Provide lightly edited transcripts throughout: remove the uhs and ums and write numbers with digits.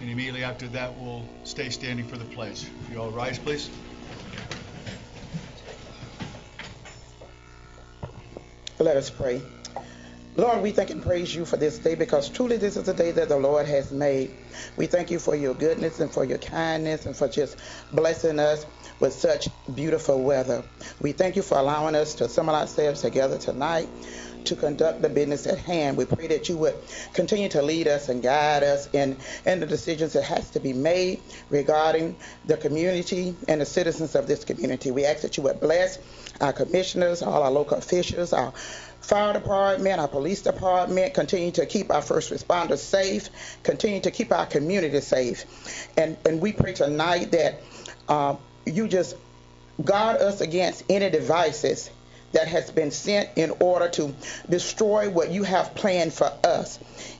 And immediately after that, we'll stay standing for the pledge. If you all rise, please. Let us pray. Lord, we thank and praise you for this day because truly this is the day that the Lord has made. We thank you for your goodness and for your kindness and for just blessing us with such beautiful weather. We thank you for allowing us to assemble ourselves together tonight to conduct the business at hand. We pray that you would continue to lead us and guide us in the decisions that has to be made regarding the community and the citizens of this community. We ask that you would bless our commissioners, all our local officials, our fire department, our police department, continue to keep our first responders safe, continue to keep our community safe. And we pray tonight that you just guard us against any devices that has been sent in order to destroy what you have planned for us.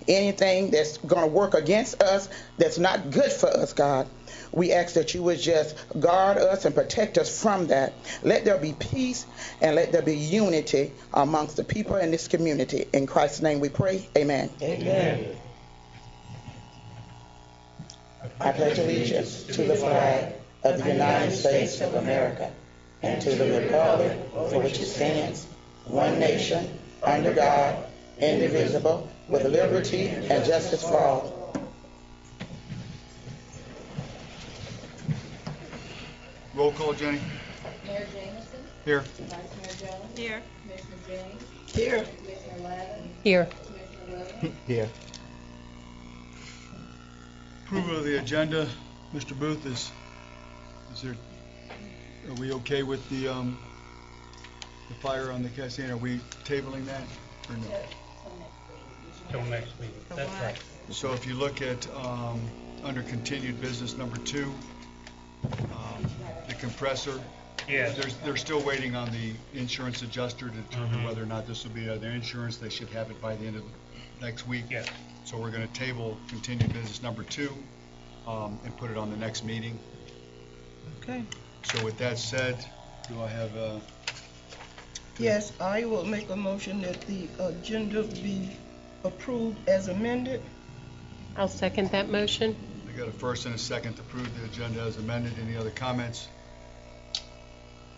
Anything that's going to work against us that's not good for us, God. We ask that you would just guard us and protect us from that. Let there be peace and let there be unity amongst the people in this community. In Christ's name we pray. Amen. Amen. I pledge allegiance to the flag of the United States of America and to the republic for which it stands, one nation, under God, indivisible, with liberty and justice for all. Roll call, Jenny. Mayor Jameson. Here. Vice Mayor Jones. Here. Commissioner Jennings. Here. Commissioner Lavin. Here. Commissioner Levin. Here. Approval of the agenda. Mr. Booth, is there? Are we okay with the fire on the Cassian? Are we tabling that or no? Till next week. That's right. So if you look at under continued business number 2, the compressor. Yes. They're still waiting on the insurance adjuster to determine whether or not this will be their insurance. They should have it by the end of next week. Yes. So we're going to table continued business number 2 and put it on the next meeting. Okay. So with that said, do I have a... Yes, I will make a motion that the agenda be approved as amended. I'll second that motion. I got a first and a second to approve the agenda as amended. Any other comments?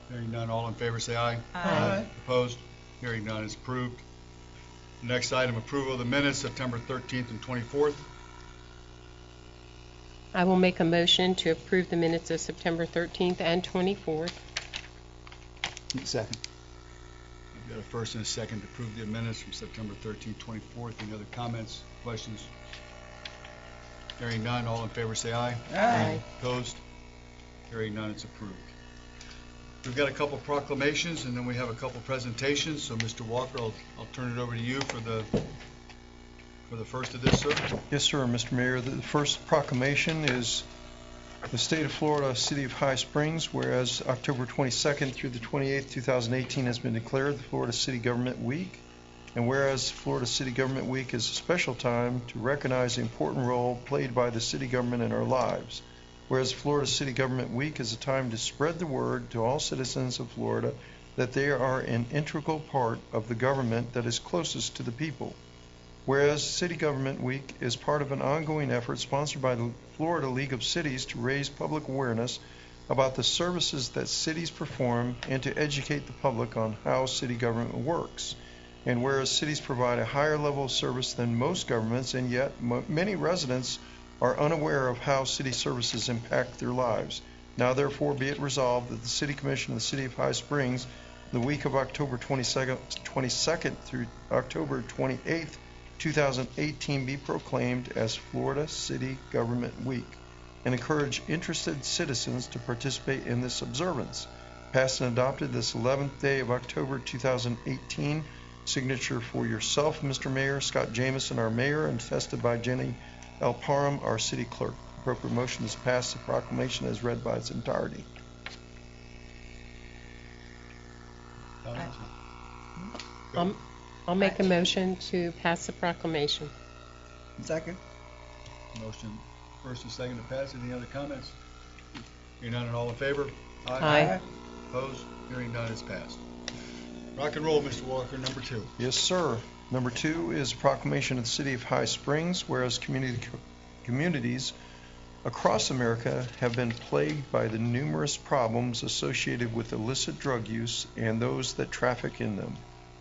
Hearing none, all in favor say aye. Aye. Opposed? Hearing none, is approved. Next item, approval of the minutes, September 13th and 24th. I will make a motion to approve the minutes of September 13th and 24th. Second. I've got a first and a second to approve the minutes from September 13th, 24th. Any other comments, questions? Hearing none, all in favor say aye. Aye. Opposed? Hearing none, it's approved. We've got a couple proclamations and then we have a couple presentations. So Mr. Walker, I'll turn it over to you for the first of this, sir. Yes, sir, Mr. Mayor. The first proclamation is the State of Florida, City of High Springs, whereas October 22nd through the 28th, 2018 has been declared the Florida City Government Week. And whereas Florida City Government Week is a special time to recognize the important role played by the city government in our lives. Whereas Florida City Government Week is a time to spread the word to all citizens of Florida that they are an integral part of the government that is closest to the people. Whereas City Government Week is part of an ongoing effort sponsored by the Florida League of Cities to raise public awareness about the services that cities perform and to educate the public on how city government works. And whereas cities provide a higher level of service than most governments, and yet many residents are unaware of how city services impact their lives. Now therefore be it resolved that the City Commission of the City of High Springs, the week of October 22nd through October 28th, 2018 be proclaimed as Florida City Government Week and encourage interested citizens to participate in this observance. Passed and adopted this 11th day of October 2018. Signature for yourself, Mr. Mayor, Scott Jameson, our mayor, and attested by Jenny L. Parham, our city clerk. Appropriate motion is passed. The proclamation is read by its entirety. I'll make a motion to pass the proclamation. Second. Motion first and second to pass. Any other comments? Hearing none, and all in favor? Aye. Opposed? Hearing none, is passed. Rock and roll, Mr. Walker, number 2. Yes, sir. Number 2 is a proclamation of the City of High Springs, whereas communities across America have been plagued by the numerous problems associated with illicit drug use and those that traffic in them.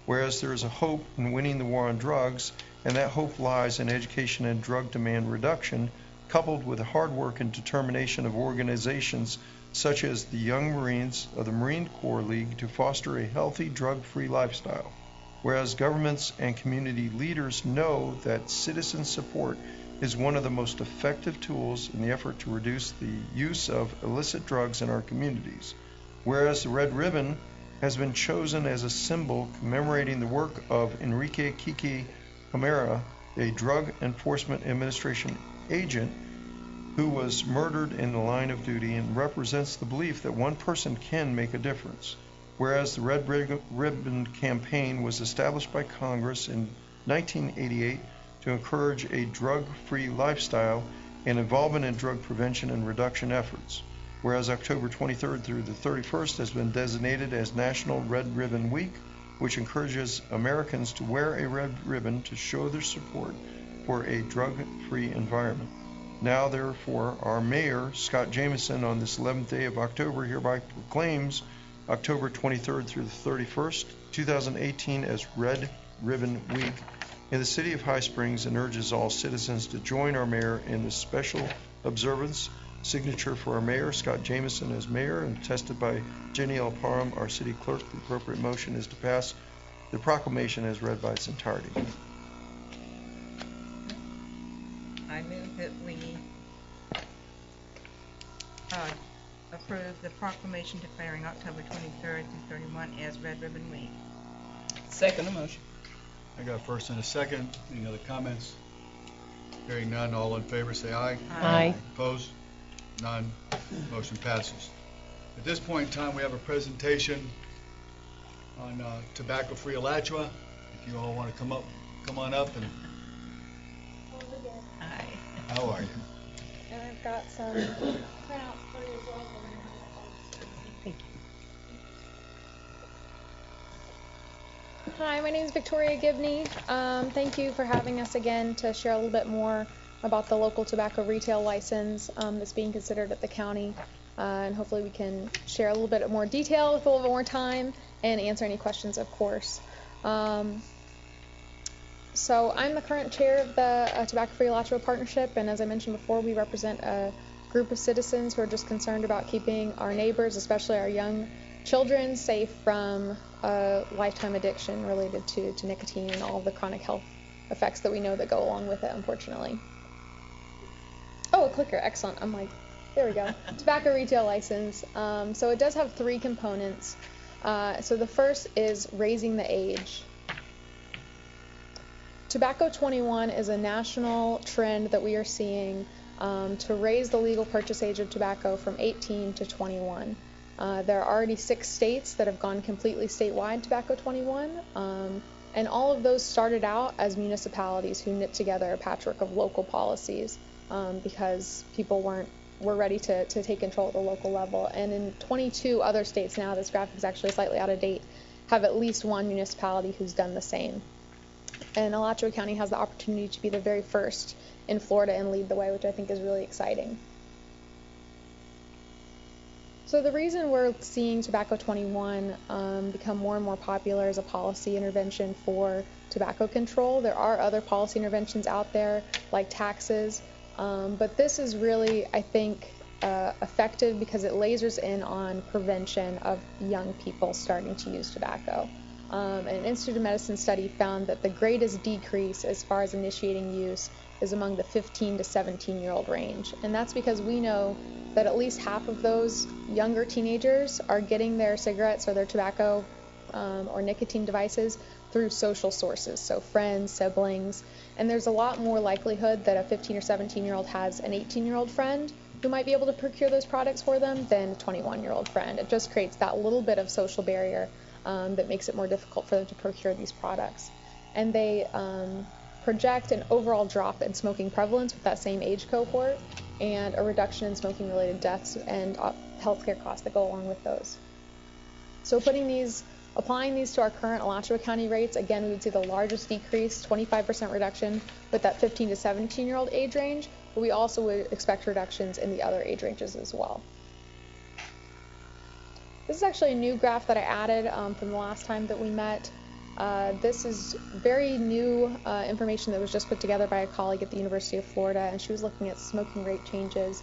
Whereas there is a hope in winning the war on drugs, and that hope lies in education and drug demand reduction, coupled with the hard work and determination of organizations such as the Young Marines of the Marine Corps League to foster a healthy, drug-free lifestyle. Whereas governments and community leaders know that citizen support is one of the most effective tools in the effort to reduce the use of illicit drugs in our communities. Whereas the red ribbon has been chosen as a symbol commemorating the work of Enrique Kiki Camara, a Drug Enforcement Administration agent who was murdered in the line of duty, and represents the belief that one person can make a difference. Whereas the Red Ribbon Campaign was established by Congress in 1988 to encourage a drug-free lifestyle and involvement in drug prevention and reduction efforts. Whereas October 23rd through the 31st has been designated as National Red Ribbon Week, which encourages Americans to wear a red ribbon to show their support for a drug-free environment. Now, therefore, our mayor, Scott Jamieson, on this 11th day of October hereby proclaims October 23rd through the 31st, 2018 as Red Ribbon Week in the city of High Springs, and urges all citizens to join our mayor in this special observance. Signature for our mayor, Scott Jamieson, as mayor, and attested by Jenny L. Parham, our city clerk. The appropriate motion is to pass the proclamation as read by its entirety. I move that we approve the proclamation declaring October 23rd through 31 as Red Ribbon Week. Second motion. I got a first and a second. Any other comments? Hearing none, all in favor say aye. Aye. Opposed? None. Motion passes. At this point in time, we have a presentation on tobacco-free Alachua. If you all want to come on up. And Aye. how are you? And I've got some printouts for you as well. Hi, my name is Victoria Gibney. Thank you for having us again to share a little bit more about the local tobacco retail license that's being considered at the county. And hopefully we can share a little bit more detail with a little bit more time and answer any questions, of course. So I'm the current chair of the Tobacco-Free Alachua Partnership, and as I mentioned before, we represent a group of citizens who are just concerned about keeping our neighbors, especially our young children, safe from lifetime addiction related to nicotine and all the chronic health effects that we know that go along with it, unfortunately. Oh, a clicker, excellent. I'm like, there we go. Tobacco retail license. So it does have three components. So the first is raising the age. Tobacco 21 is a national trend that we are seeing to raise the legal purchase age of tobacco from 18 to 21. There are already 6 states that have gone completely statewide Tobacco 21, and all of those started out as municipalities who knit together a patchwork of local policies because people were ready to take control at the local level. And in 22 other states now, this graphic is actually slightly out of date, have at least one municipality who's done the same. And Alachua County has the opportunity to be the very first in Florida and lead the way, which I think is really exciting. So the reason we're seeing Tobacco 21 become more and more popular as a policy intervention for tobacco control, there are other policy interventions out there like taxes, but this is really, I think, effective because it lasers in on prevention of young people starting to use tobacco. An Institute of Medicine study found that the greatest decrease as far as initiating use is among the 15 to 17-year-old range. And that's because we know that at least half of those younger teenagers are getting their cigarettes or their tobacco or nicotine devices through social sources, so friends, siblings. And there's a lot more likelihood that a 15 or 17-year-old has an 18-year-old friend who might be able to procure those products for them than a 21-year-old friend. It just creates that little bit of social barrier that makes it more difficult for them to procure these products. And they project an overall drop in smoking prevalence with that same age cohort and a reduction in smoking-related deaths and healthcare costs that go along with those. So applying these to our current Alachua County rates, again, we would see the largest decrease, 25% reduction with that 15 to 17-year-old age range, but we also would expect reductions in the other age ranges as well. This is actually a new graph that I added from the last time that we met. This is very new information that was just put together by a colleague at the University of Florida, and she was looking at smoking rate changes.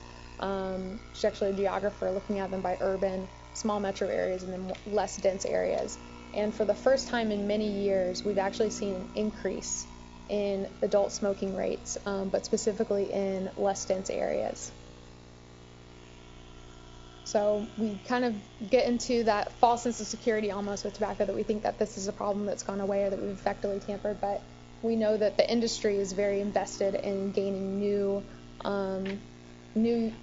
She's actually a geographer, looking at them by urban, small metro areas, and then less dense areas. And for the first time in many years, we've actually seen an increase in adult smoking rates, but specifically in less dense areas. So we kind of get into that false sense of security almost with tobacco, that we think that this is a problem that's gone away or that we've effectively tampered, but we know that the industry is very invested in gaining new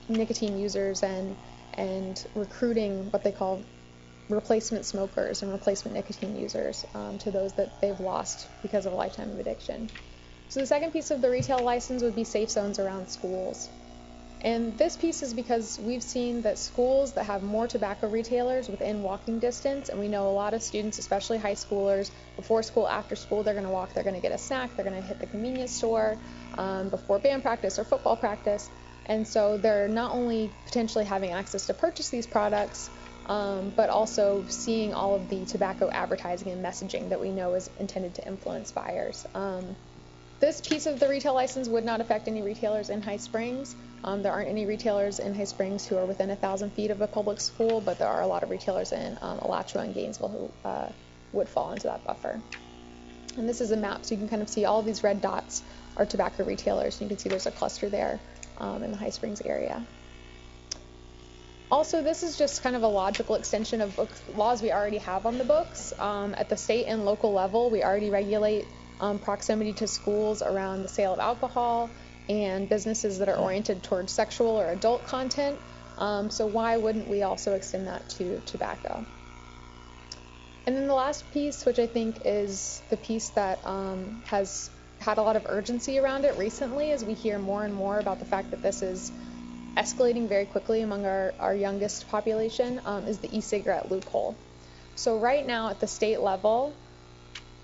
nicotine users and recruiting what they call replacement smokers and replacement nicotine users to those that they've lost because of a lifetime of addiction. So the second piece of the retail license would be safe zones around schools. And this piece is because we've seen that schools that have more tobacco retailers within walking distance, and we know a lot of students, especially high schoolers, before school, after school, they're going to walk, they're going to get a snack, they're going to hit the convenience store before band practice or football practice. And so they're not only potentially having access to purchase these products, but also seeing all of the tobacco advertising and messaging that we know is intended to influence buyers. This piece of the retail license would not affect any retailers in High Springs. There aren't any retailers in High Springs who are within 1,000 feet of a public school, but there are a lot of retailers in Alachua and Gainesville who would fall into that buffer. And this is a map, so you can kind of see all of these red dots are tobacco retailers. You can see there's a cluster there in the High Springs area. Also, this is just kind of a logical extension of laws we already have on the books. At the state and local level, we already regulate proximity to schools around the sale of alcohol and businesses that are oriented towards sexual or adult content. So why wouldn't we also extend that to tobacco? And then the last piece, which I think is the piece that has had a lot of urgency around it recently, as we hear more and more about the fact that this is escalating very quickly among our youngest population, is the e-cigarette loophole. So right now at the state level,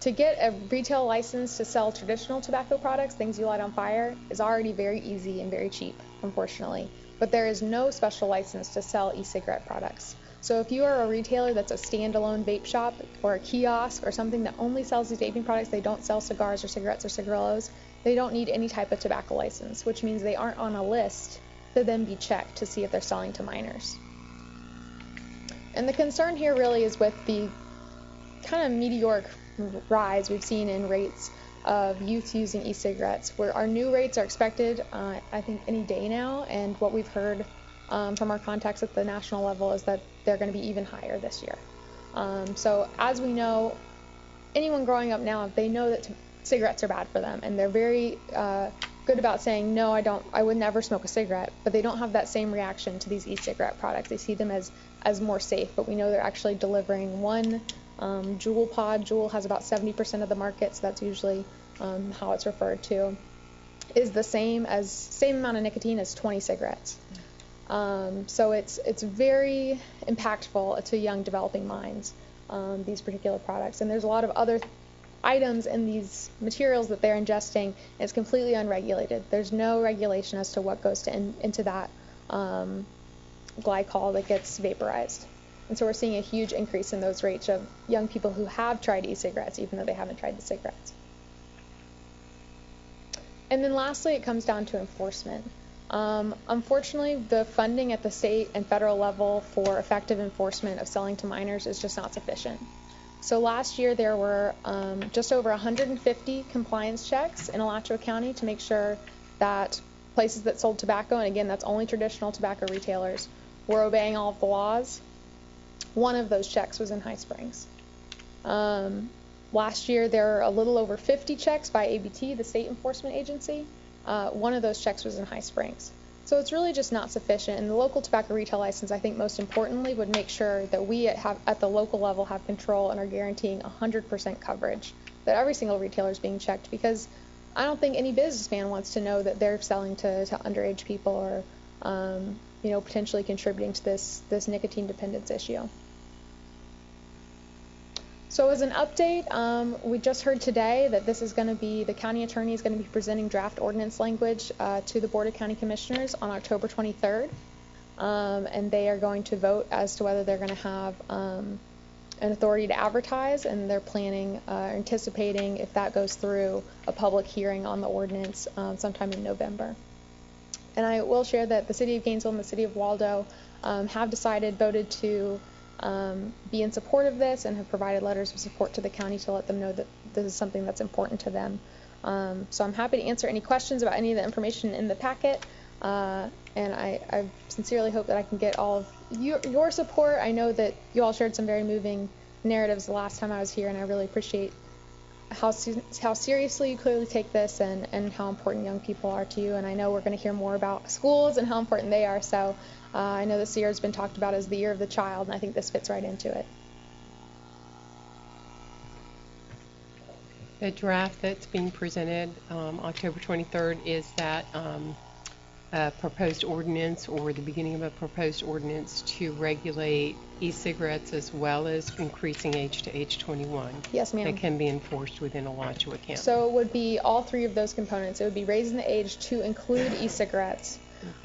to get a retail license to sell traditional tobacco products, things you light on fire, is already very easy and very cheap, unfortunately. But there is no special license to sell e-cigarette products. So if you are a retailer that's a standalone vape shop or a kiosk or something that only sells these vaping products, they don't sell cigars or cigarettes or cigarillos, they don't need any type of tobacco license, which means they aren't on a list to then be checked to see if they're selling to minors. And the concern here really is with the kind of meteoric rise we've seen in rates of youth using e-cigarettes, where our new rates are expected, I think, any day now, and what we've heard from our contacts at the national level is that they're going to be even higher this year. So as we know, anyone growing up now, they know that cigarettes are bad for them, and they're very good about saying, no, I would never smoke a cigarette, but they don't have that same reaction to these e-cigarette products. They see them as more safe, but we know they're actually delivering one Juul pod. Juul has about 70% of the market, so that's usually how it's referred to, is the same amount of nicotine as 20 cigarettes. So it's very impactful to young developing minds, these particular products. And there's a lot of other items in these materials that they're ingesting, and it's completely unregulated. There's no regulation as to what goes into that glycol that gets vaporized. And so we're seeing a huge increase in those rates of young people who have tried e-cigarettes, even though they haven't tried the cigarettes. And then lastly, it comes down to enforcement. Unfortunately, the funding at the state and federal level for effective enforcement of selling to minors is just not sufficient. So last year there were just over 150 compliance checks in Alachua County to make sure that places that sold tobacco, and again, that's only traditional tobacco retailers, were obeying all of the laws. One of those checks was in High Springs. Last year there were a little over 50 checks by ABT, the state enforcement agency. One of those checks was in High Springs. So it's really just not sufficient, and the local tobacco retail license, I think most importantly, would make sure that we at the local level have control and are guaranteeing 100% coverage, that every single retailer is being checked, because I don't think any businessman wants to know that they're selling to underage people or potentially contributing to this nicotine dependence issue. So as an update, we just heard today that this is going to be, the county attorney is going to be presenting draft ordinance language to the Board of County Commissioners on October 23rd. And they are going to vote as to whether they're going to have an authority to advertise, and they're planning, anticipating, if that goes through, a public hearing on the ordinance sometime in November. And I will share that the City of Gainesville and the City of Waldo have voted to be in support of this and have provided letters of support to the county to let them know that this is something that's important to them. So I'm happy to answer any questions about any of the information in the packet. And I sincerely hope that I can get all of your support. I know that you all shared some very moving narratives the last time I was here, and I really appreciate how seriously you clearly take this and how important young people are to you. And I know we're going to hear more about schools and how important they are. So I know this year has been talked about as the year of the child, and I think this fits right into it. The draft that's being presented October 23rd is that a proposed ordinance or the beginning of a proposed ordinance to regulate e-cigarettes as well as increasing age to age 21. Yes, ma'am. That can be enforced within Alachua County. So it would be all three of those components. It would be raising the age to include e-cigarettes,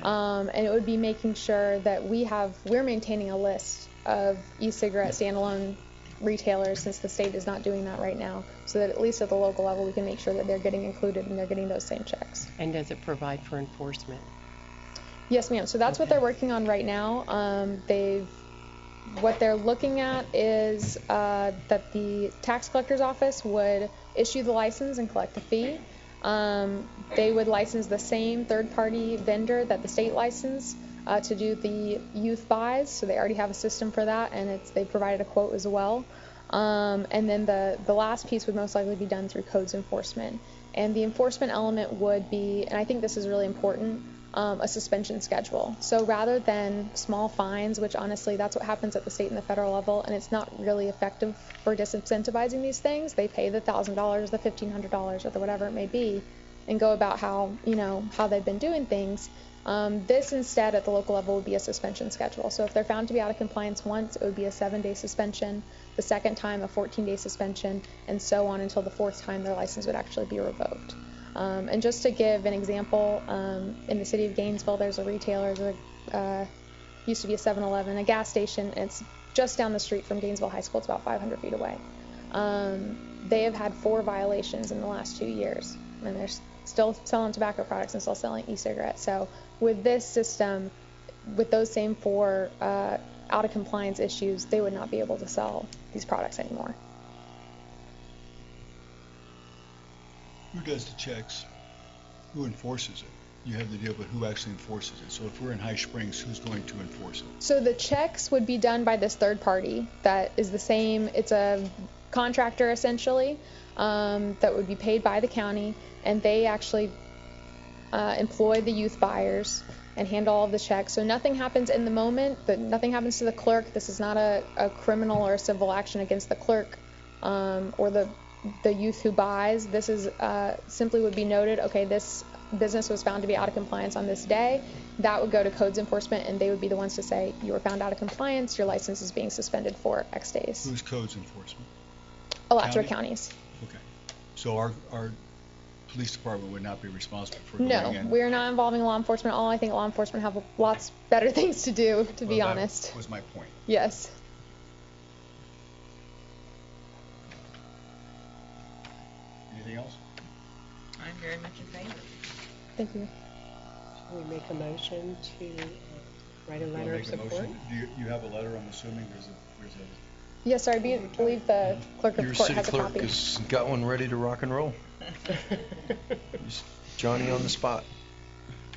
and it would be making sure that we're maintaining a list of e-cigarette standalone retailers, since the state is not doing that right now, so that at least at the local level we can make sure that they're getting included and they're getting those same checks. And does it provide for enforcement? Yes, ma'am. So that's what they're working on right now. What they're looking at is that the tax collector's office would issue the license and collect the fee. They would license the same third-party vendor that the state licensed to do the youth buys. So they already have a system for that, and they provided a quote as well. And then the last piece would most likely be done through codes enforcement. And the enforcement element would be, and I think this is really important, a suspension schedule. So rather than small fines, which honestly that's what happens at the state and the federal level, and it's not really effective for disincentivizing these things, they pay the $1,000, the $1,500, or the whatever it may be, and go about how they've been doing things. This instead at the local level would be a suspension schedule. So if they're found to be out of compliance once, it would be a 7-day suspension, the second time a 14-day suspension, and so on until the fourth time their license would actually be revoked. And just to give an example, in the city of Gainesville, there's a retailer, used to be a 7-Eleven, a gas station. It's just down the street from Gainesville High School. It's about 500 feet away. They have had 4 violations in the last 2 years, and they're still selling tobacco products and still selling e-cigarettes. So with this system, with those same 4 out of compliance issues, they would not be able to sell these products anymore. Who does the checks? Who enforces it? You have the deal, but who actually enforces it? So if we're in High Springs, who's going to enforce it? So the checks would be done by this third party that is the same. It's a contractor essentially that would be paid by the county, and they actually employ the youth buyers and handle all of the checks. So nothing happens in the moment, but nothing happens to the clerk. This is not a criminal or a civil action against the clerk or the youth who buys. This is simply would be noted, okay, this business was found to be out of compliance on this day. That would go to codes enforcement, and they would be the ones to say, you were found out of compliance, your license is being suspended for X days. Who's codes enforcement? Alachua counties. Okay. So our police department would not be responsible for going No, in? we're not involving law enforcement at all. I think law enforcement have lots better things to do, to be honest. That was my point. Yes. Anything else? I'm very much in favor. Thank you. Should we make a motion to write a You wanna letter of make a support? motion? Do you have a letter, I'm assuming? There's a Yes, sir. I believe the clerk of Your court city has a clerk copy. has got one ready to rock and roll. Just Johnny on the spot.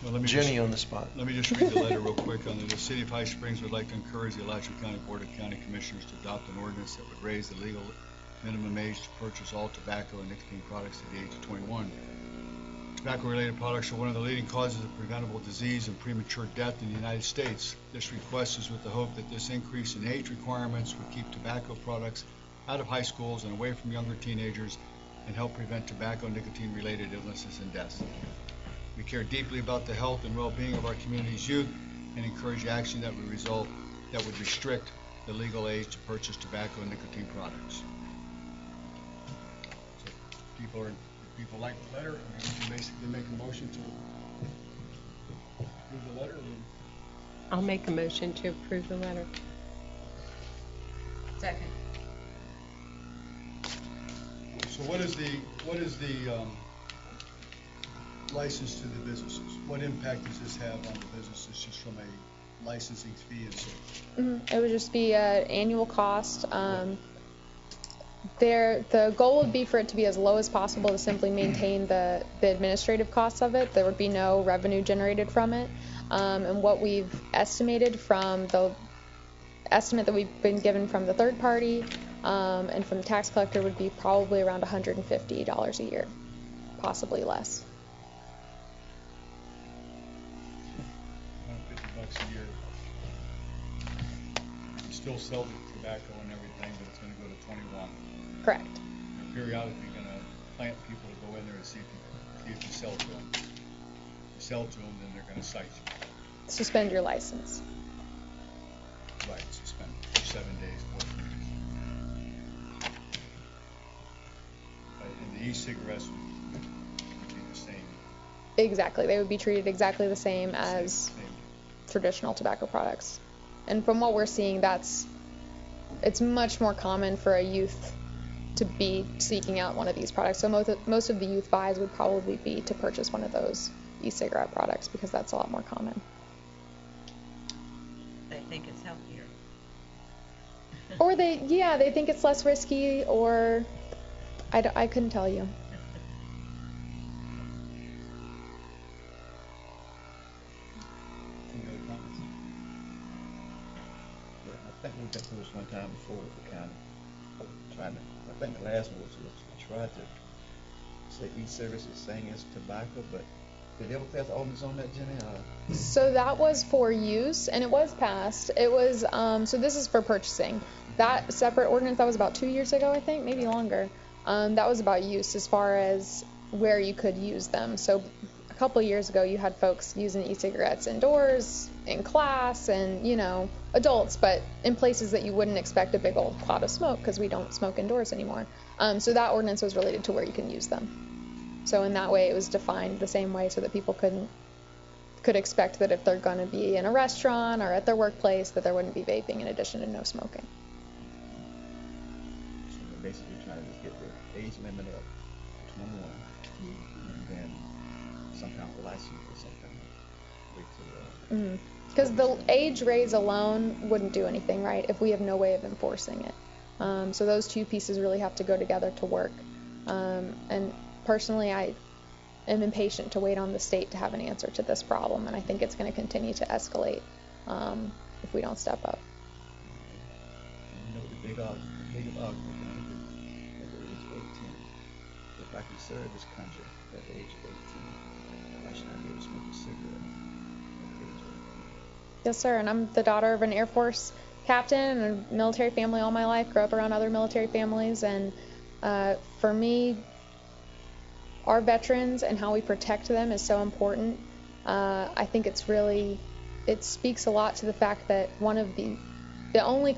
Well, let me Jenny just, on the spot. Let me just read the letter real quick. The City of High Springs would like to encourage the Alachua County Board of County Commissioners to adopt an ordinance that would raise the legal minimum age to purchase all tobacco and nicotine products to the age of 21. Tobacco-related products are one of the leading causes of preventable disease and premature death in the United States. This request is with the hope that this increase in age requirements would keep tobacco products out of high schools and away from younger teenagers and help prevent tobacco and nicotine-related illnesses and deaths. We care deeply about the health and well-being of our community's youth and encourage action that would restrict the legal age to purchase tobacco and nicotine products. If people like the letter, I mean, we can basically make a motion to approve the letter. I'll make a motion to approve the letter. Second. So what is the license to the businesses? What impact does this have on the businesses just from a licensing fee and such? It would just be an annual cost. The goal would be for it to be as low as possible to simply maintain the administrative costs of it. There would be no revenue generated from it. And what we've estimated from the estimate that we've been given from the third party and from the tax collector would be probably around $150 a year, possibly less. $150 a year. You can still sell the tobacco and everything, but it's going to go to 21. Correct. You're periodically going to plant people to go in there and see if you sell to them. If you sell to them, then they're going to cite you. Suspend your license. Right, suspend for 7 days, 14 days. And the e-cigarettes would be the same. Exactly. They would be treated exactly the same as Same. traditional tobacco products. And from what we're seeing, it's much more common for a youth to be seeking out one of these products. So most of the youth buys would probably be to purchase one of those e-cigarette products because that's a lot more common. They think it's healthier. Or they think it's less risky, or I couldn't tell you. Any other comments? I think we've been through this one time before with the county. I think the last one was we tried to say e-cigarettes is saying it's tobacco, but did they ever pass ordinance on that, Jenny? So that was for use, and it was passed. It was, so this is for purchasing. That separate ordinance, that was about 2 years ago, I think, maybe longer. That was about use as far as where you could use them. So a couple of years ago, you had folks using e-cigarettes indoors, in class, and, adults, but in places that you wouldn't expect a big old cloud of smoke because we don't smoke indoors anymore. So that ordinance was related to where you can use them. So in that way, it was defined the same way so that people could expect that if they're going to be in a restaurant or at their workplace, that there wouldn't be vaping in addition to no smoking. So they're basically trying to just get the age limit up to 21, and then somehow license or something. Wait till Because the age raise alone wouldn't do anything, right, if we have no way of enforcing it. So those two pieces really have to go together to work. And personally, I am impatient to wait on the state to have an answer to this problem, and I think it's going to continue to escalate if we don't step up. the big argument at the age of 18. If I can serve this country at the age of 18, why should I be able to smoke a cigarette at the age of 18? Yes, sir, and I'm the daughter of an Air Force captain and a military family all my life, grew up around other military families, and for me, our veterans and how we protect them is so important. I think it speaks a lot to the fact that one of the only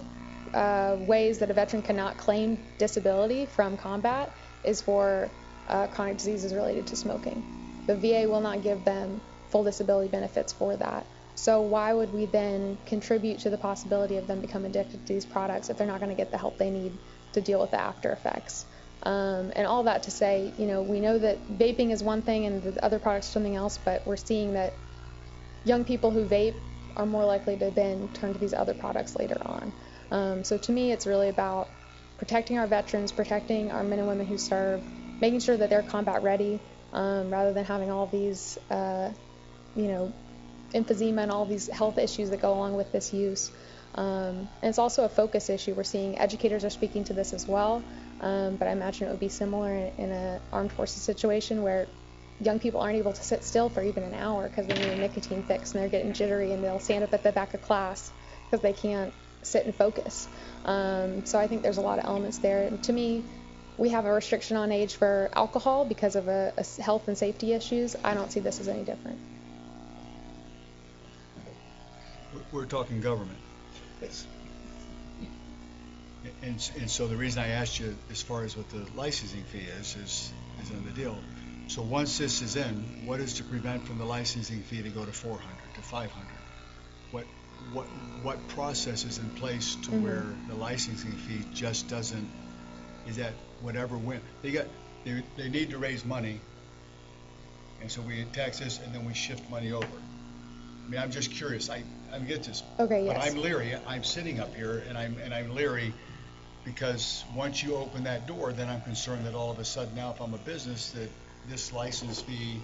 ways that a veteran cannot claim disability from combat is for chronic diseases related to smoking. The VA will not give them full disability benefits for that. So why would we then contribute to the possibility of them becoming addicted to these products if they're not going to get the help they need to deal with the after effects? And all that to say, we know that vaping is one thing and the other products are something else, but we're seeing that young people who vape are more likely to then turn to these other products later on. So to me, it's really about protecting our veterans, protecting our men and women who serve, making sure that they're combat ready, rather than having all these, emphysema and all these health issues that go along with this use. And it's also a focus issue. We're seeing educators are speaking to this as well, but I imagine it would be similar in an armed forces situation where young people aren't able to sit still for even an hour because they need a nicotine fix and they're getting jittery and they'll stand up at the back of class because they can't sit and focus. So I think there's a lot of elements there. And to me, we have a restriction on age for alcohol because of a health and safety issues. I don't see this as any different. We're talking government. Yes. And so the reason I asked you as far as what the licensing fee is is in the deal. So once this is in, what is to prevent from the licensing fee to go to 400, to 500? What process is in place to where the licensing fee just doesn't, is that whatever went, they need to raise money, and so we tax this and then we shift money over. I mean, I'm just curious. I get this. Okay, But yes. I'm leery. I'm sitting up here and I'm leery because once you open that door, then I'm concerned that all of a sudden now, if I'm a business, that this license fee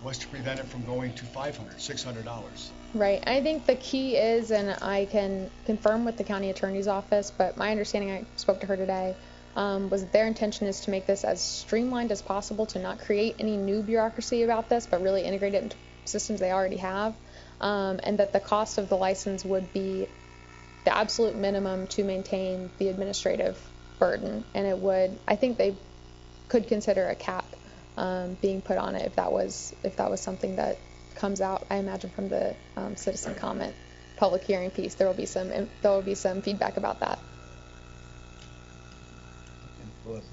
was to prevent it from going to $500, $600. Right. I think the key is, and I can confirm with the county attorney's office, but my understanding, I spoke to her today, was that their intention is to make this as streamlined as possible, to not create any new bureaucracy about this, but really integrate it into systems they already have, and that the cost of the license would be the absolute minimum to maintain the administrative burden. And it would, I think they could consider a cap being put on it if that was something that comes out. I imagine from the citizen comment public hearing piece, there will be some feedback about that. And for us,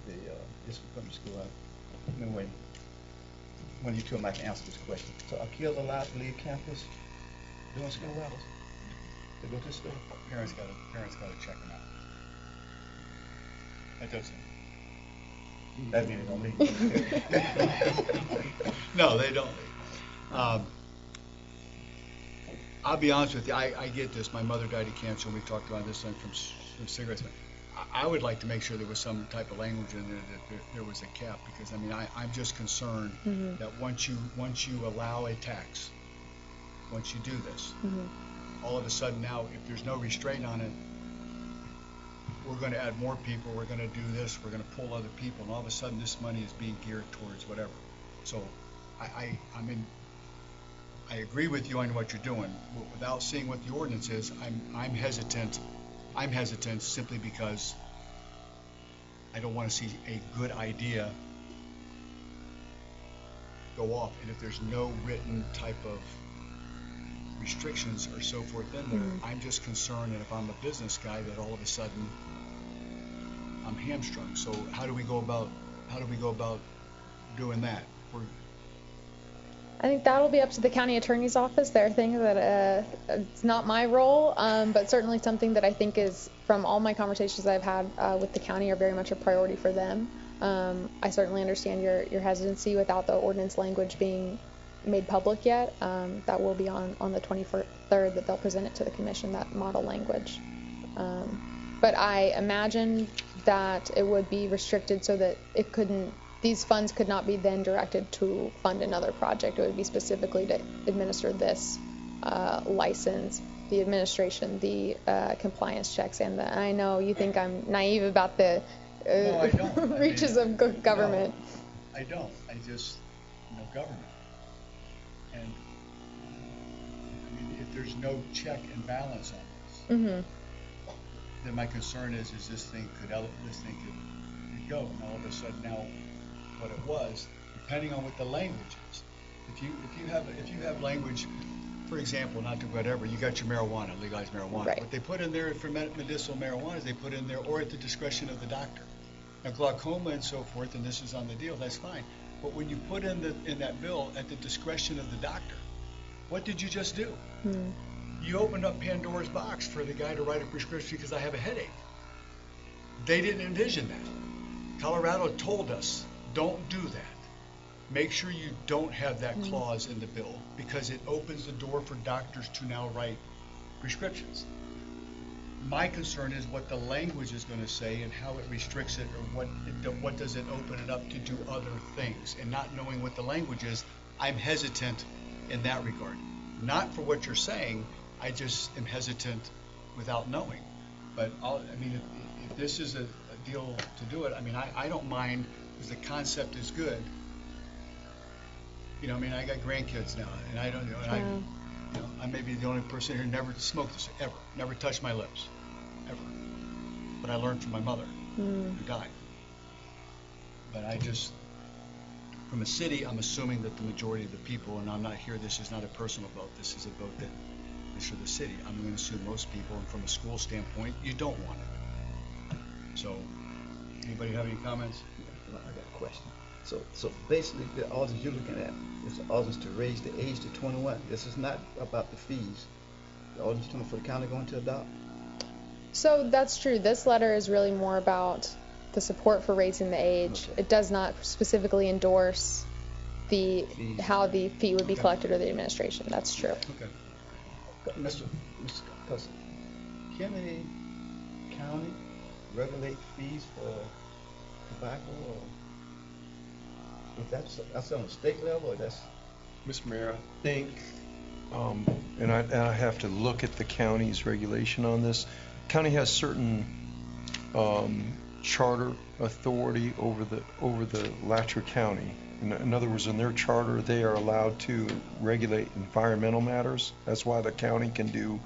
this from the school, I mean, when you told me I can answer this question. So are kids allowed to leave campus during school hours to go to school? Parents gotta check them out. That doesn't. That means they don't leave. No, they don't leave. I'll be honest with you, I get this. My mother died of cancer, and we talked about this from cigarettes. I would like to make sure there was some type of language in there that there was a cap, because I mean, I'm just concerned that once you allow a tax, once you do this, all of a sudden now, if there's no restraint on it, we're going to add more people, we're going to do this, we're going to pull other people, and all of a sudden this money is being geared towards whatever. So I mean, I agree with you on what you're doing. Without seeing what the ordinance is, I'm hesitant. I'm hesitant simply because I don't want to see a good idea go off. And if there's no written type of restrictions or so forth in there, I'm just concerned that if I'm a business guy, that all of a sudden I'm hamstrung. So how do we go about doing that? I think that'll be up to the county attorney's office. Their thing that it's not my role, but certainly something that I think is, from all my conversations I've had with the county, are very much a priority for them. I certainly understand your hesitancy without the ordinance language being made public yet. That will be on the 23rd that they'll present it to the commission, that model language. But I imagine that it would be restricted so that these funds could not be then directed to fund another project. It would be specifically to administer this license, the administration, the compliance checks, and I know you think I'm naive about the No, I don't. reaches of government. No, I don't. I just government. And I mean, if there's no check and balance on this, then my concern is this thing could go, and all of a sudden now, what it was, depending on what the language is. If you have language, for example, not to whatever, you got your marijuana, legalized marijuana. Right. What they put in there for medicinal marijuana is they put in there, or at the discretion of the doctor. Now, glaucoma and so forth, and this is on the deal, that's fine. But when you put in that bill at the discretion of the doctor, what did you just do? You opened up Pandora's box for the guy to write a prescription because I have a headache. They didn't envision that. Colorado told us, don't do that. Make sure you don't have that clause in the bill, because it opens the door for doctors to now write prescriptions. My concern is what the language is going to say and how it restricts it, or what does it open it up to do other things. And not knowing what the language is, I'm hesitant in that regard. Not for what you're saying, I just am hesitant without knowing. But if this is a deal to do it, I mean, I don't mind, because the concept is good. I got grandkids now, and I don't I may be the only person here who never smoked this, ever. Never touched my lips, ever. But I learned from my mother, who died. But from a city, I'm assuming that the majority of the people, and I'm not here, this is not a personal vote, this is a vote that is for the city. I'm going to assume most people, and from a school standpoint, you don't want it. So, anybody have any comments? I got a question. So basically, the ordinance you're looking at is the ordinance to raise the age to 21. This is not about the fees. The ordinance for the county going to adopt. So that's true. This letter is really more about the support for raising the age. Okay. It does not specifically endorse how the fee would be collected or the administration. That's true. Okay. Mr. Custer, can a county regulate fees for tobacco, or if that's on the state level, or that's? Mr. Mayor, I think, and I have to look at the county's regulation on this. County has certain charter authority over the Letcher County. In other words, in their charter, they are allowed to regulate environmental matters. That's why the county can do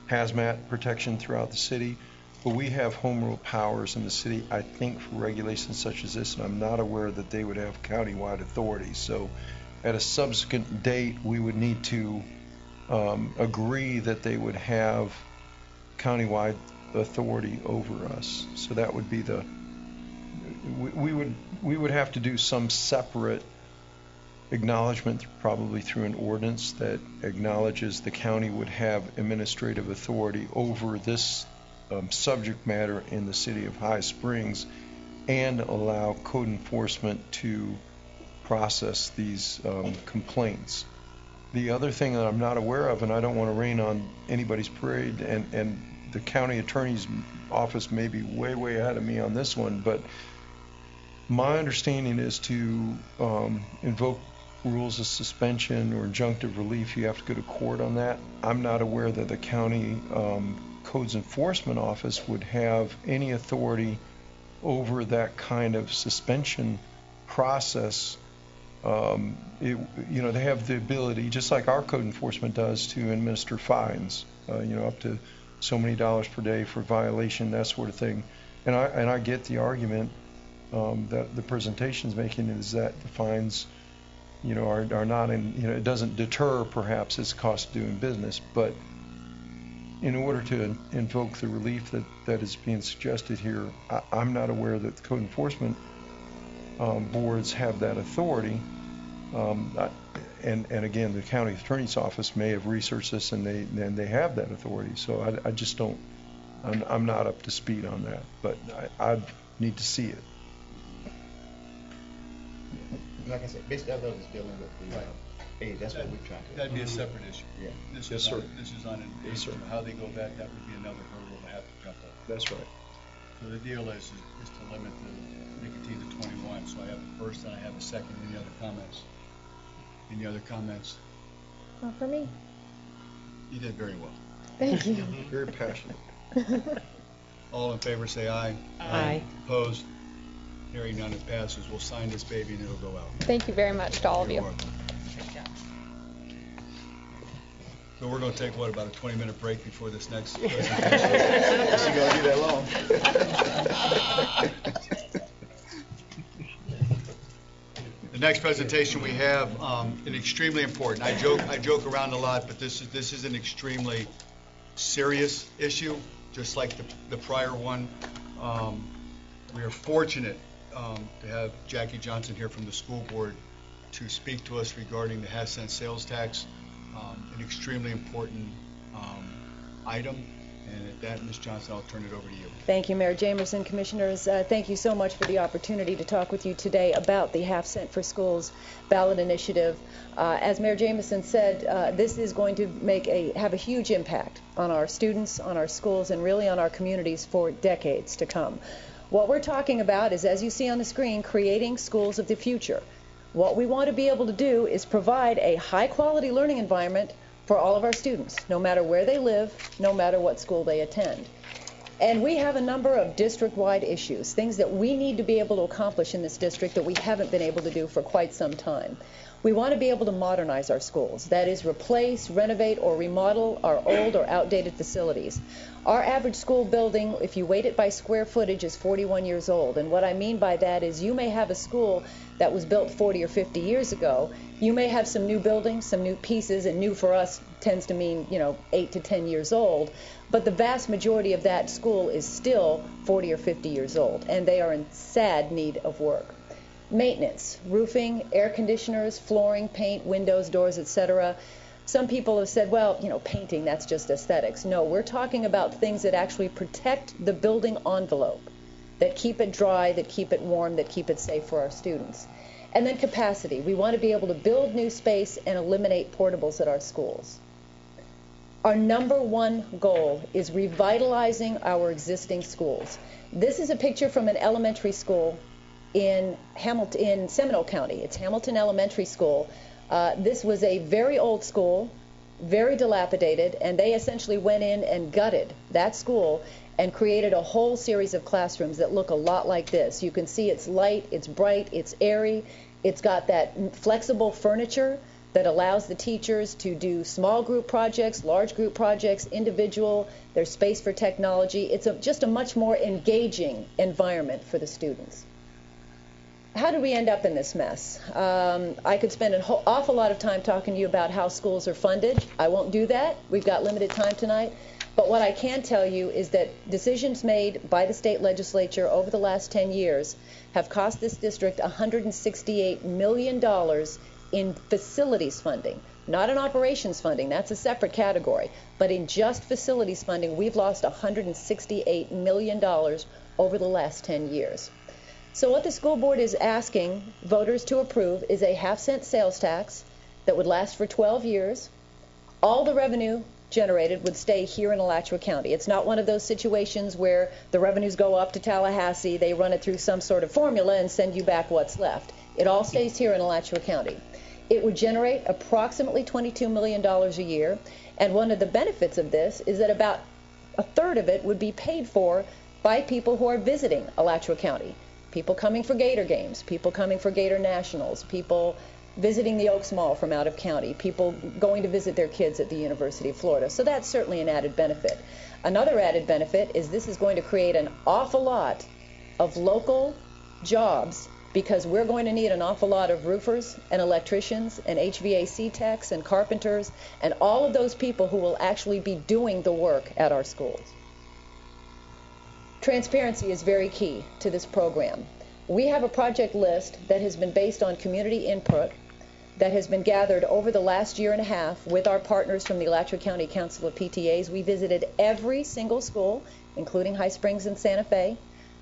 hazmat protection throughout the city. But we have home rule powers in the city, I think, for regulations such as this, and I'm not aware that they would have countywide authority. So at a subsequent date, we would need to agree that they would have countywide authority over us. So that would be we would have to do some separate acknowledgement, probably through an ordinance that acknowledges the county would have administrative authority over this subject matter in the city of High Springs, and allow code enforcement to process these complaints. The other thing that I'm not aware of, and I don't want to rain on anybody's parade, and the county attorney's office may be way ahead of me on this one, but my understanding is to invoke rules of suspension or injunctive relief, you have to go to court on that. I'm not aware that the county codes enforcement office would have any authority over that kind of suspension process. They have the ability, just like our code enforcement does, to administer fines, up to so many dollars per day for violation, that sort of thing. And I get the argument that the presentation's making is that the fines, are not it doesn't deter perhaps its cost of doing business, but in order to invoke the relief that is being suggested here, I'm not aware that the code enforcement boards have that authority. And again, the county attorney's office may have researched this, and they have that authority. So I just don't. I'm not up to speed on that, but I need to see it. Like I said, basically that was dealing with the age. That's what we're trying to. That'd be a separate issue. Yeah. This Yes, is sir. This is on an Yes, issue. sir. How they go back, that would be another hurdle to have to jump over. That's right. So the deal is to limit the nicotine to 21. So I have a first and I have a second. Any other comments? Any other comments? Not for me. You did very well. Thank you. Very passionate. All in favor, say aye. Aye. Opposed? Hearing none, it passes. We'll sign this baby and it'll go out. Thank you very much to all of You're you. welcome. So we're going to take, about a 20-minute break before this next presentation? Is she gonna do that long? The next presentation we have, an extremely important. I joke around a lot, but this is an extremely serious issue, just like the prior one. We are fortunate to have Jackie Johnson here from the school board to speak to us regarding the half-cent sales tax, an extremely important item. And at that, Ms. Johnson, I'll turn it over to you. Thank you, Mayor Jamerson. Commissioners, thank you so much for the opportunity to talk with you today about the Half Cent for Schools ballot initiative. As Mayor Jamerson said, this is going to have a huge impact on our students, on our schools, and really on our communities for decades to come. What we're talking about is, as you see on the screen, creating schools of the future. What we want to be able to do is provide a high-quality learning environment for all of our students, no matter where they live, no matter what school they attend. And we have a number of district-wide issues, things that we need to be able to accomplish in this district that we haven't been able to do for quite some time. We want to be able to modernize our schools, that is, replace, renovate, or remodel our old or outdated facilities. Our average school building, if you weight it by square footage, is 41 years old. And what I mean by that is you may have a school that was built 40 or 50 years ago. You may have some new buildings, some new pieces, and new for us tends to mean, 8 to 10 years old. But the vast majority of that school is still 40 or 50 years old, and they are in sad need of work. Maintenance, roofing, air conditioners, flooring, paint, windows, doors, etc. Some people have said, well, painting, that's just aesthetics. No, we're talking about things that actually protect the building envelope, that keep it dry, that keep it warm, that keep it safe for our students. And then capacity. We want to be able to build new space and eliminate portables at our schools. Our number one goal is revitalizing our existing schools. This is a picture from an elementary school in Seminole County. It's Hamilton Elementary School. This was a very old school, very dilapidated, and they essentially went in and gutted that school and created a whole series of classrooms that look a lot like this. You can see it's light, it's bright, it's airy, it's got that flexible furniture that allows the teachers to do small group projects, large group projects, individual. There's space for technology. It's just a much more engaging environment for the students. How did we end up in this mess? I could spend an awful lot of time talking to you about how schools are funded. I won't do that. We've got limited time tonight. But what I can tell you is that decisions made by the state legislature over the last 10 years have cost this district $168 million in facilities funding, not in operations funding. That's a separate category. But in just facilities funding, we've lost $168 million over the last 10 years. So what the school board is asking voters to approve is a half-cent sales tax that would last for 12 years. All the revenue generated would stay here in Alachua County. It's not one of those situations where the revenues go up to Tallahassee, they run it through some sort of formula and send you back what's left. It all stays here in Alachua County. It would generate approximately $22 million a year, and one of the benefits of this is that about a third of it would be paid for by people who are visiting Alachua County. People coming for Gator games, people coming for Gator Nationals, people visiting the Oaks Mall from out of county, people going to visit their kids at the University of Florida. So that's certainly an added benefit. Another added benefit is this is going to create an awful lot of local jobs, because we're going to need an awful lot of roofers and electricians and HVAC techs and carpenters and all of those people who will actually be doing the work at our schools. Transparency is very key to this program. We have a project list that has been based on community input that has been gathered over the last year and a half with our partners from the Alachua County Council of PTAs. We visited every single school, including High Springs and Santa Fe,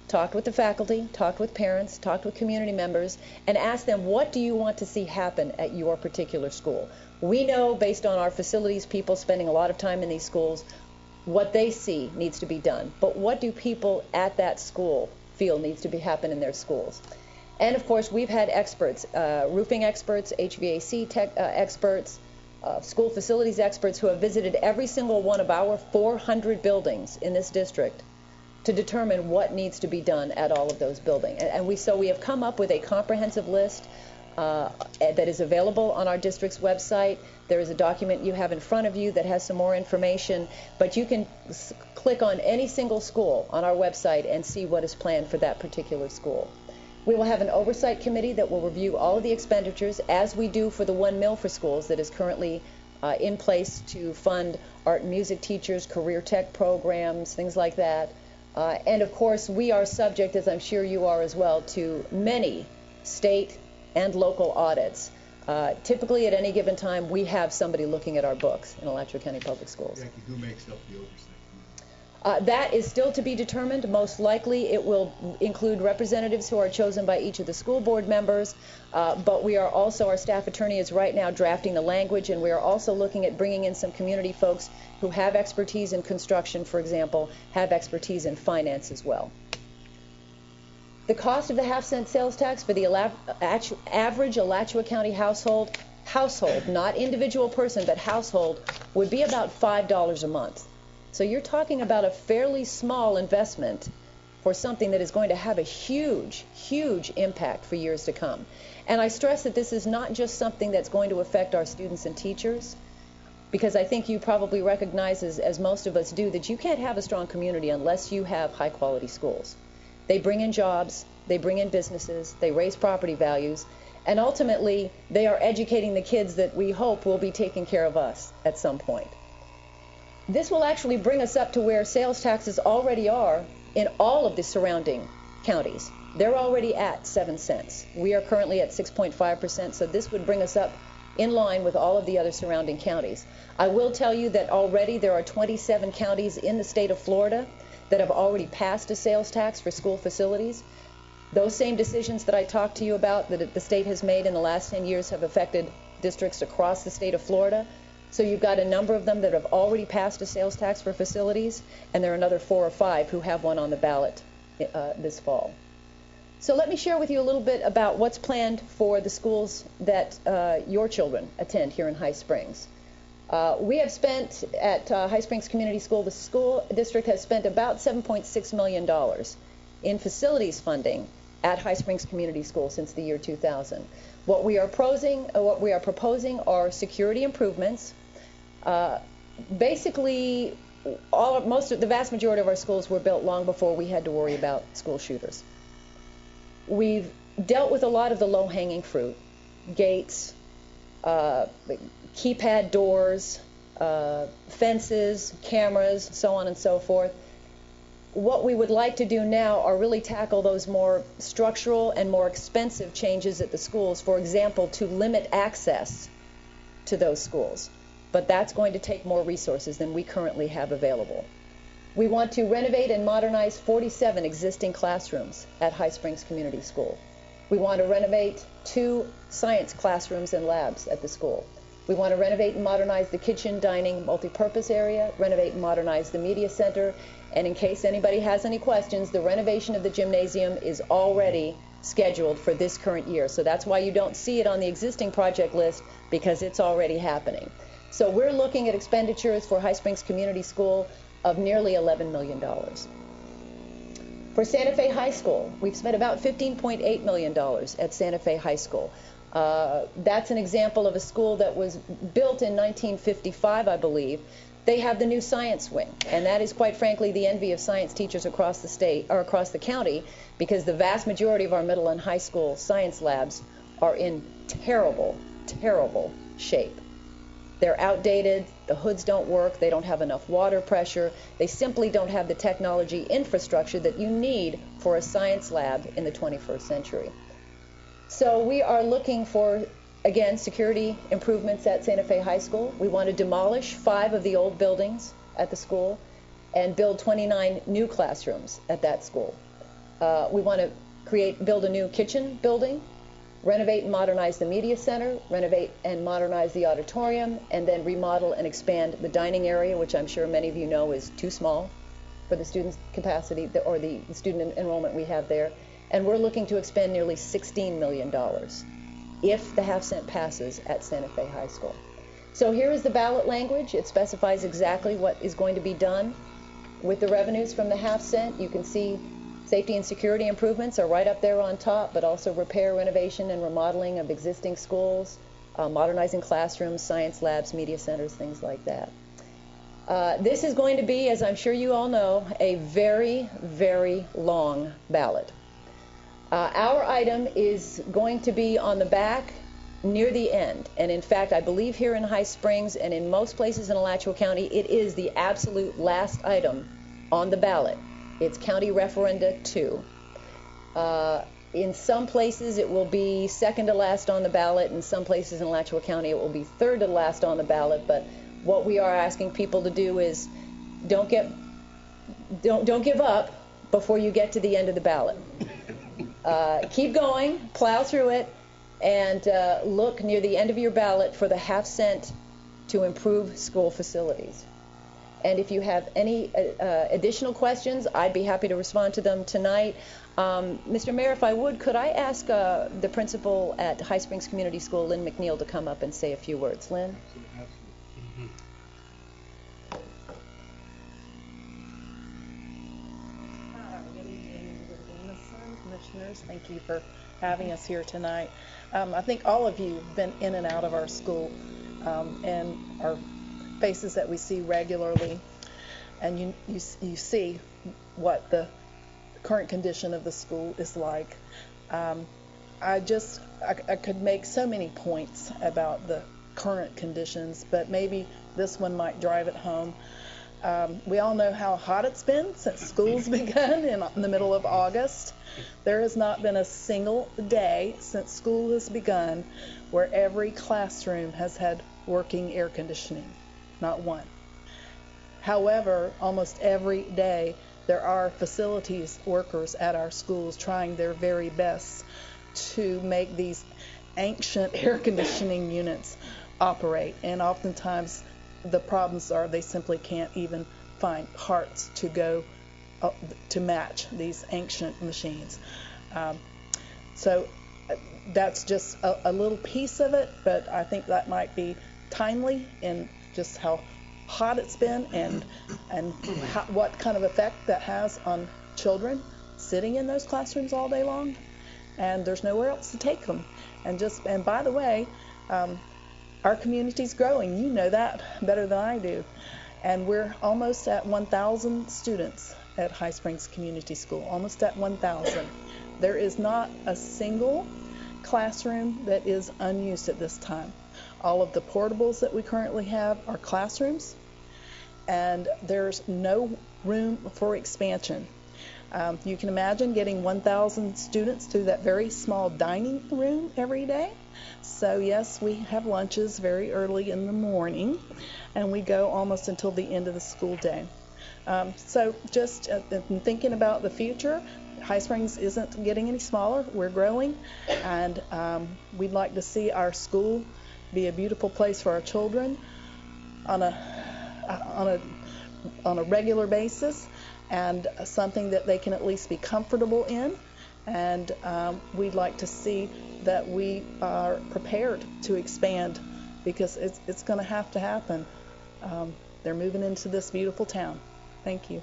talked with the faculty, talked with parents, talked with community members, and asked them, what do you want to see happen at your particular school? We know, based on our facilities people spending a lot of time in these schools, what they see needs to be done. But what do people at that school feel needs to happen in their schools? And of course, we've had experts, roofing experts, HVAC tech experts, school facilities experts who have visited every single one of our 400 buildings in this district to determine what needs to be done at all of those buildings. And so we have come up with a comprehensive list that is available on our district's website. There is a document you have in front of you that has some more information, but you can click on any single school on our website and see what is planned for that particular school. We will have an oversight committee that will review all of the expenditures, as we do for the One Mill for Schools that is currently in place to fund art and music teachers, career tech programs, things like that. And of course, we are subject, as I'm sure you are as well, to many state and local audits. Typically, at any given time, we have somebody looking at our books in Alachua County Public Schools. Jackie, who makes up the oversight? That is still to be determined. Most likely, it will include representatives who are chosen by each of the school board members, but we are also, our staff attorney is right now drafting the language, and we are also looking at bringing in some community folks who have expertise in construction, for example, have expertise in finance as well. The cost of the half-cent sales tax for the average Alachua County household, not individual person, but household, would be about $5 a month. So you're talking about a fairly small investment for something that is going to have a huge, huge impact for years to come. And I stress that this is not just something that's going to affect our students and teachers, because I think you probably recognize, as most of us do, that you can't have a strong community unless you have high-quality schools. They bring in jobs, they bring in businesses, they raise property values, and ultimately they are educating the kids that we hope will be taking care of us at some point. This will actually bring us up to where sales taxes already are in all of the surrounding counties. They're already at 7 cents. We are currently at 6.5%, so this would bring us up in line with all of the other surrounding counties. I will tell you that already there are 27 counties in the state of Florida that have already passed a sales tax for school facilities. Those same decisions that I talked to you about that the state has made in the last 10 years have affected districts across the state of Florida. So you've got a number of them that have already passed a sales tax for facilities, and there are another 4 or 5 who have one on the ballot this fall. So let me share with you a little bit about what's planned for the schools that your children attend here in High Springs. We have spent at High Springs Community School, the school district has spent about $7.6 million in facilities funding at High Springs Community School since the year 2000. What we are proposing are security improvements. Basically, the vast majority of our schools were built long before we had to worry about school shooters. We've dealt with a lot of the low-hanging fruit, gates, keypad doors, fences, cameras, so on and so forth. What we would like to do now are really tackle those more structural and more expensive changes at the schools, for example, to limit access to those schools. But that's going to take more resources than we currently have available. We want to renovate and modernize 47 existing classrooms at High Springs Community School. We want to renovate 2 science classrooms and labs at the school. We want to renovate and modernize the kitchen, dining, multipurpose area, renovate and modernize the media center, and in case anybody has any questions, the renovation of the gymnasium is already scheduled for this current year. So that's why you don't see it on the existing project list, because it's already happening. So we're looking at expenditures for High Springs Community School of nearly $11 million. For Santa Fe High School, we've spent about $15.8 million at Santa Fe High School. That's an example of a school that was built in 1955, I believe. They have the new science wing, and that is quite frankly the envy of science teachers across the state or across the county, because the vast majority of our middle and high school science labs are in terrible, terrible shape. They're outdated, the hoods don't work, they don't have enough water pressure, they simply don't have the technology infrastructure that you need for a science lab in the 21st century. So we are looking for, again, security improvements at Santa Fe High School. We want to demolish 5 of the old buildings at the school and build 29 new classrooms at that school. We want to build a new kitchen building, renovate and modernize the media center, renovate and modernize the auditorium, and then remodel and expand the dining area, which I'm sure many of you know is too small for the student capacity or the student enrollment we have there. And we're looking to expend nearly $16 million if the half-cent passes at Santa Fe High School. So here is the ballot language. It specifies exactly what is going to be done with the revenues from the half-cent. You can see safety and security improvements are right up there on top, but also repair, renovation, and remodeling of existing schools, modernizing classrooms, science labs, media centers, things like that. This is going to be, as I'm sure you all know, a very, very long ballot. Our item is going to be on the back near the end. And in fact, I believe here in High Springs and in most places in Alachua County, it is the absolute last item on the ballot. It's County Referenda 2. In some places, it will be second to last on the ballot. In some places in Alachua County, it will be third to last on the ballot. But what we are asking people to do is don't give up before you get to the end of the ballot. Keep going, plow through it, and look near the end of your ballot for the half-cent to improve school facilities. And if you have any additional questions, I'd be happy to respond to them tonight. Mr. Mayor, if I would, could I ask the principal at High Springs Community School, Lynn McNeil, to come up and say a few words? Lynn? Commissioners, thank you for having us here tonight. I think all of you have been in and out of our school and our faces that we see regularly, and you see what the current condition of the school is like. I could make so many points about the current conditions, but maybe this one might drive it home. We all know how hot it's been since school's begun in the middle of August. There has not been a single day since school has begun where every classroom has had working air conditioning. Not one. However, almost every day there are facilities workers at our schools trying their very best to make these ancient air conditioning units operate. And oftentimes the problems are they simply can't even find parts to go to match these ancient machines. So that's just a little piece of it, but I think that might be timely in just how hot it's been and what kind of effect that has on children sitting in those classrooms all day long, and there's nowhere else to take them. And by the way, our community's growing. You know that better than I do. And we're almost at 1,000 students at High Springs Community School, almost at 1,000. There is not a single classroom that is unused at this time. All of the portables that we currently have are classrooms, and there's no room for expansion. You can imagine getting 1,000 students through that very small dining room every day. So yes, we have lunches very early in the morning, and we go almost until the end of the school day. So just in thinking about the future, High Springs isn't getting any smaller. We're growing, and we'd like to see our school be a beautiful place for our children on a regular basis, and something that they can at least be comfortable in. And we'd like to see that we are prepared to expand, because it's going to have to happen. They're moving into this beautiful town. Thank you.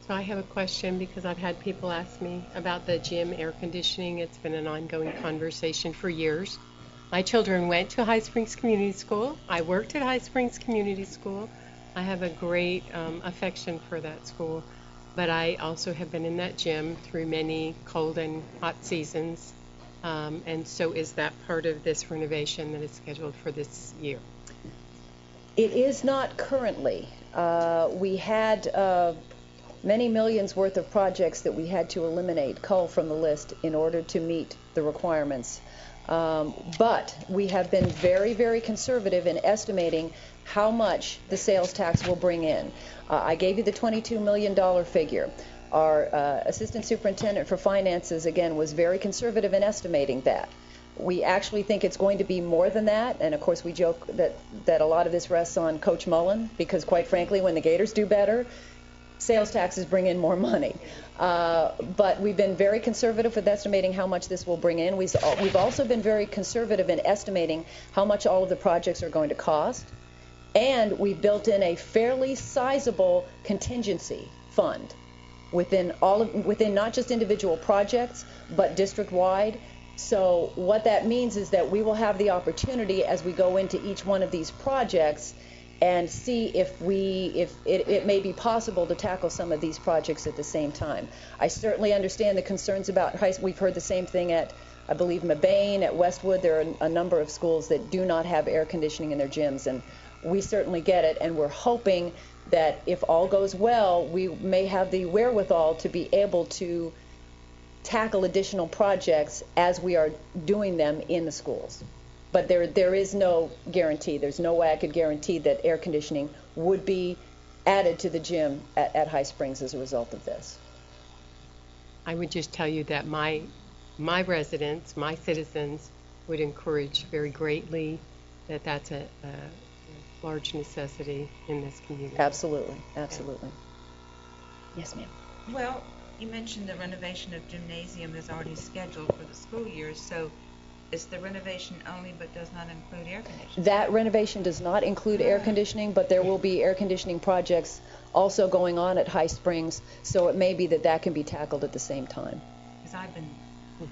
So I have a question, because I've had people ask me about the gym air conditioning. It's been an ongoing conversation for years. My children went to High Springs Community School. I worked at High Springs Community School. I have a great affection for that school, but I also have been in that gym through many cold and hot seasons, and so is that part of this renovation that is scheduled for this year? It is not currently. We had many millions worth of projects that we had to eliminate, cull from the list in order to meet the requirements. But we have been very, very conservative in estimating how much the sales tax will bring in. I gave you the $22 million figure. Our assistant superintendent for finances, again, was very conservative in estimating that. We actually think it's going to be more than that, and of course we joke that a lot of this rests on Coach Mullen, because quite frankly, when the Gators do better, sales taxes bring in more money. But we've been very conservative with estimating how much this will bring in. We've also been very conservative in estimating how much all of the projects are going to cost. And we've built in a fairly sizable contingency fund within not just individual projects, but district-wide. So what that means is that we will have the opportunity as we go into each one of these projects and see if it may be possible to tackle some of these projects at the same time. I certainly understand the concerns about we've heard the same thing at, I believe, Mebane, at Westwood. There are a number of schools that do not have air conditioning in their gyms, and we certainly get it, and we're hoping that if all goes well, we may have the wherewithal to be able to tackle additional projects as we are doing them in the schools. But there is no guarantee. There's no way I could guarantee that air conditioning would be added to the gym at High Springs as a result of this. I would just tell you that my residents, my citizens, would encourage very greatly that that's a large necessity in this community. Absolutely, absolutely. Yes, ma'am. Well, you mentioned the renovation of gymnasium is already scheduled for the school year, so it's the renovation only but does not include air conditioning. That renovation does not include air conditioning, but there will be air conditioning projects also going on at High Springs, so it may be that can be tackled at the same time. Because I've been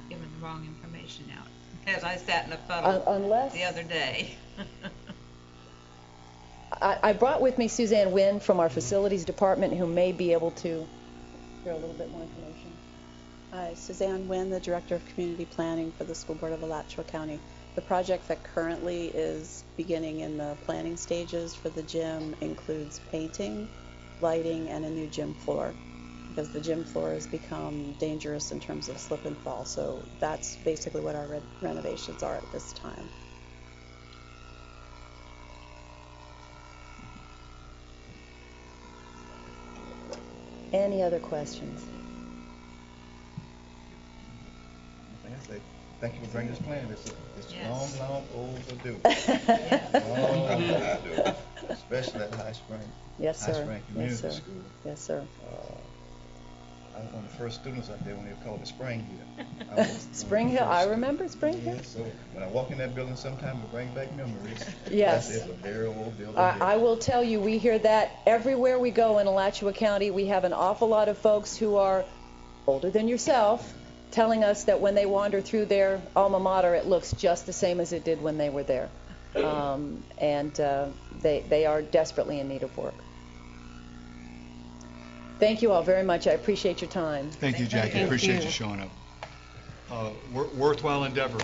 given the wrong information out as I sat in a puddle the other day. I brought with me Suzanne Wynn from our facilities department, who may be able to share a little bit more information. Hi, Suzanne Wynn, the Director of Community Planning for the School Board of Alachua County. The project that currently is beginning in the planning stages for the gym includes painting, lighting, and a new gym floor, because the gym floor has become dangerous in terms of slip and fall. So that's basically what our renovations are at this time. Any other questions? Like I say, thank you for bringing this plan. It's Yes. long overdue. Long overdue, especially at High Spring. Yes, High sir. Spring Yes, Community sir. School. Yes, sir. I was one of the first students out there when they called it Spring Hill. I was one of the Spring Hill, I first. remember Spring Hill. Yeah, so when I walk in that building sometime to bring back memories. Yes. It's a very old building. I will tell you, we hear that everywhere we go in Alachua County. We have an awful lot of folks who are older than yourself telling us that when they wander through their alma mater, it looks just the same as it did when they were there. They are desperately in need of work. Thank you all very much. I appreciate your time. Thank you, Jackie. Thank Appreciate you. you showing up. Worthwhile endeavor.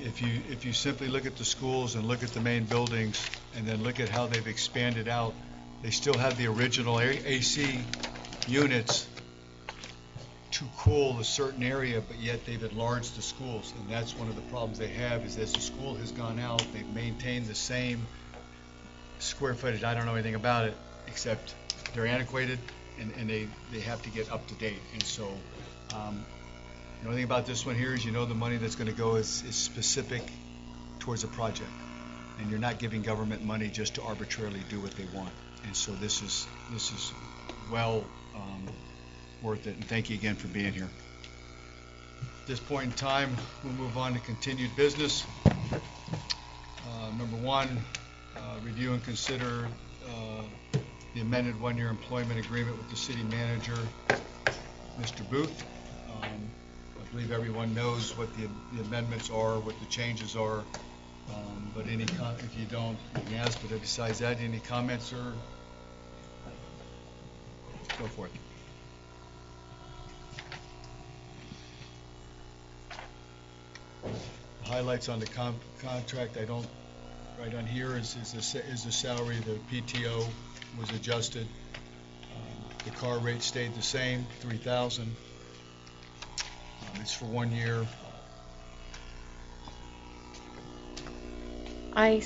If you simply look at the schools and look at the main buildings and then look at how they've expanded out, they still have the original AC units to cool a certain area, but yet they've enlarged the schools. And that's one of the problems they have, is as the school has gone out, they've maintained the same square footage. I don't know anything about it, except they're antiquated and they have to get up to date. And so the only thing about this one here is, the money that's going to go is specific towards a project, and you're not giving government money just to arbitrarily do what they want. And so this is well worth it, and thank you again for being here. At this point in time, we'll move on to continued business. Number one, review and consider the amended one-year employment agreement with the city manager, Mr. Booth. I believe everyone knows what the amendments are, what the changes are, but if you don't, you can ask. But besides that, any comments or go for it. Highlights on the contract, right on here is the salary. The PTO was adjusted. The car rate stayed the same, $3,000. It's for 1 year. I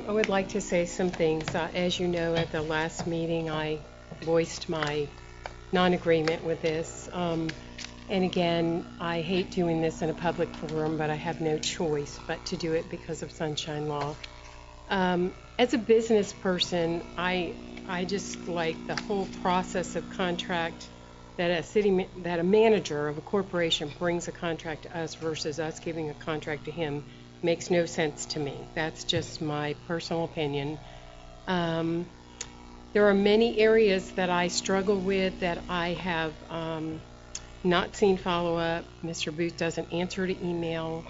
would like to say some things. As you know, at the last meeting, I voiced my non-agreement with this. And again, I hate doing this in a public forum, but I have no choice but to do it because of Sunshine Law. As a business person, I just like the whole process of contract, that a manager of a corporation brings a contract to us versus us giving a contract to him makes no sense to me. That's just my personal opinion. There are many areas that I struggle with that I have not seen follow-up. Mr. Booth doesn't answer to email.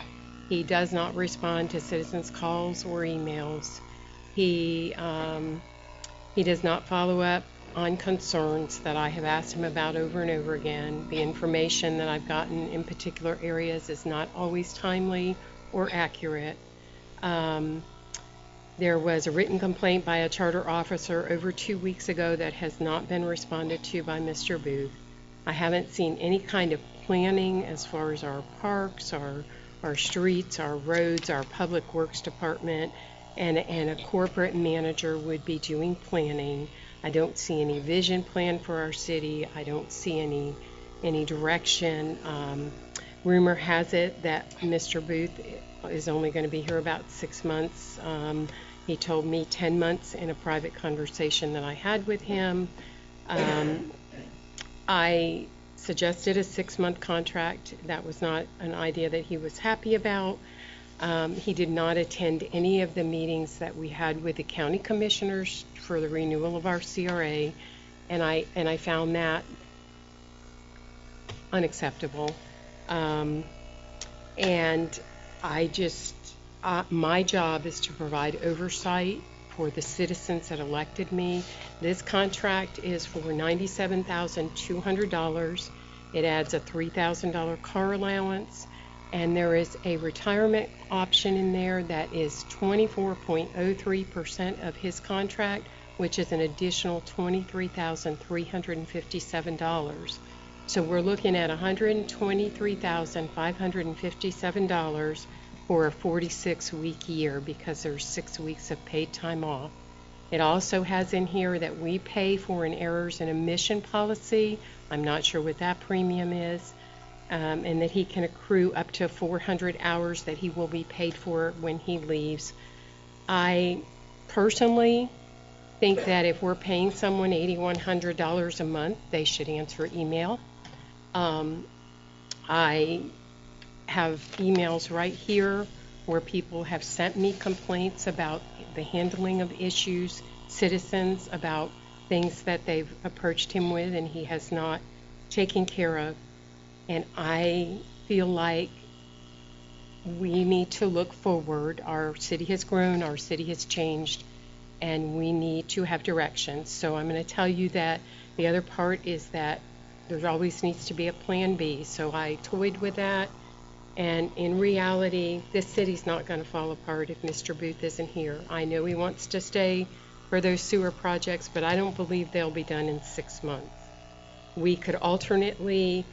He does not respond to citizens' calls or emails. He does not follow up on concerns that I have asked him about over and over again. The information that I've gotten in particular areas is not always timely or accurate. There was a written complaint by a charter officer over 2 weeks ago that has not been responded to by Mr. Booth. I haven't seen any kind of planning as far as our parks, our streets, our roads, our public works department, and a corporate manager would be doing planning. I don't see any vision plan for our city. I don't see any direction. Rumor has it that Mr. Booth is only going to be here about 6 months. He told me 10 months in a private conversation that I had with him. I suggested a 6-month contract. That was not an idea that he was happy about. He did not attend any of the meetings that we had with the county commissioners for the renewal of our CRA, and I found that unacceptable. And my job is to provide oversight for the citizens that elected me. This contract is for $97,200. It adds a $3,000 car allowance. And there is a retirement option in there that is 24.03% of his contract, which is an additional $23,357. So we're looking at $123,557 for a 46-week year because there's 6 weeks of paid time off. It also has in here that we pay for an errors and omission policy. I'm not sure what that premium is. And that he can accrue up to 400 hours that he will be paid for when he leaves. I personally think that if we're paying someone $8,100 a month, they should answer email. I have emails right here where people have sent me complaints about the handling of issues, citizens, about things that they've approached him with and he has not taken care of. And I feel like we need to look forward. Our city has grown, our city has changed, and we need to have direction. So I'm going to tell you that the other part is that there always needs to be a plan B. So I toyed with that. And in reality, this city's not going to fall apart if Mr. Booth isn't here. I know he wants to stay for those sewer projects, but I don't believe they'll be done in 6 months. We could alternately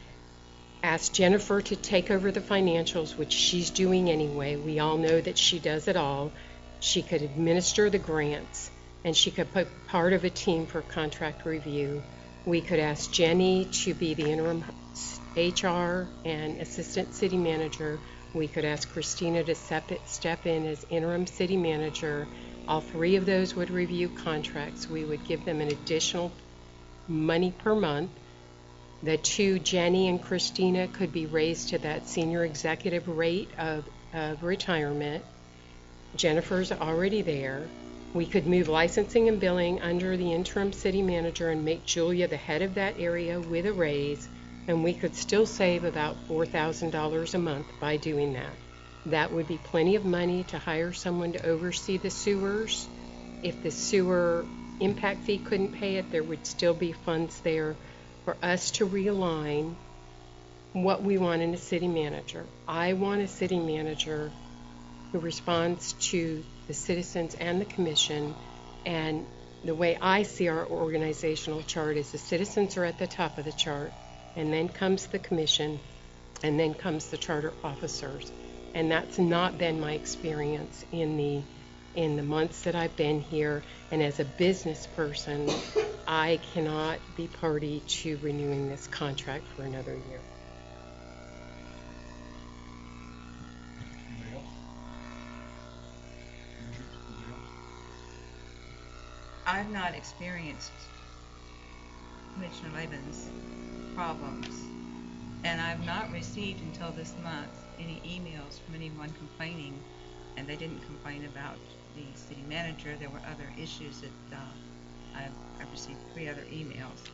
ask Jennifer to take over the financials, which she's doing anyway. We all know that she does it all. She could administer the grants, and she could put part of a team for contract review. We could ask Jenny to be the interim HR and assistant city manager. We could ask Christina to step in as interim city manager. All three of those would review contracts. We would give them an additional money per month. The two, Jenny and Christina, could be raised to that senior executive rate of retirement. Jennifer's already there. We could move licensing and billing under the interim city manager and make Julia the head of that area with a raise, and we could still save about $4,000 a month by doing that. That would be plenty of money to hire someone to oversee the sewers. If the sewer impact fee couldn't pay it, there would still be funds there for us to realign what we want in a city manager. I want a city manager who responds to the citizens and the commission, and the way I see our organizational chart is the citizens are at the top of the chart, and then comes the commission, and then comes the charter officers. And that's not been my experience in the months that I've been here. And as a business person, I cannot be party to renewing this contract for another year. Anybody else? I've not experienced Commissioner Laban's problems, and I've not received until this month any emails from anyone complaining, and they didn't complain about the city manager. There were other issues that I've received 3 other emails.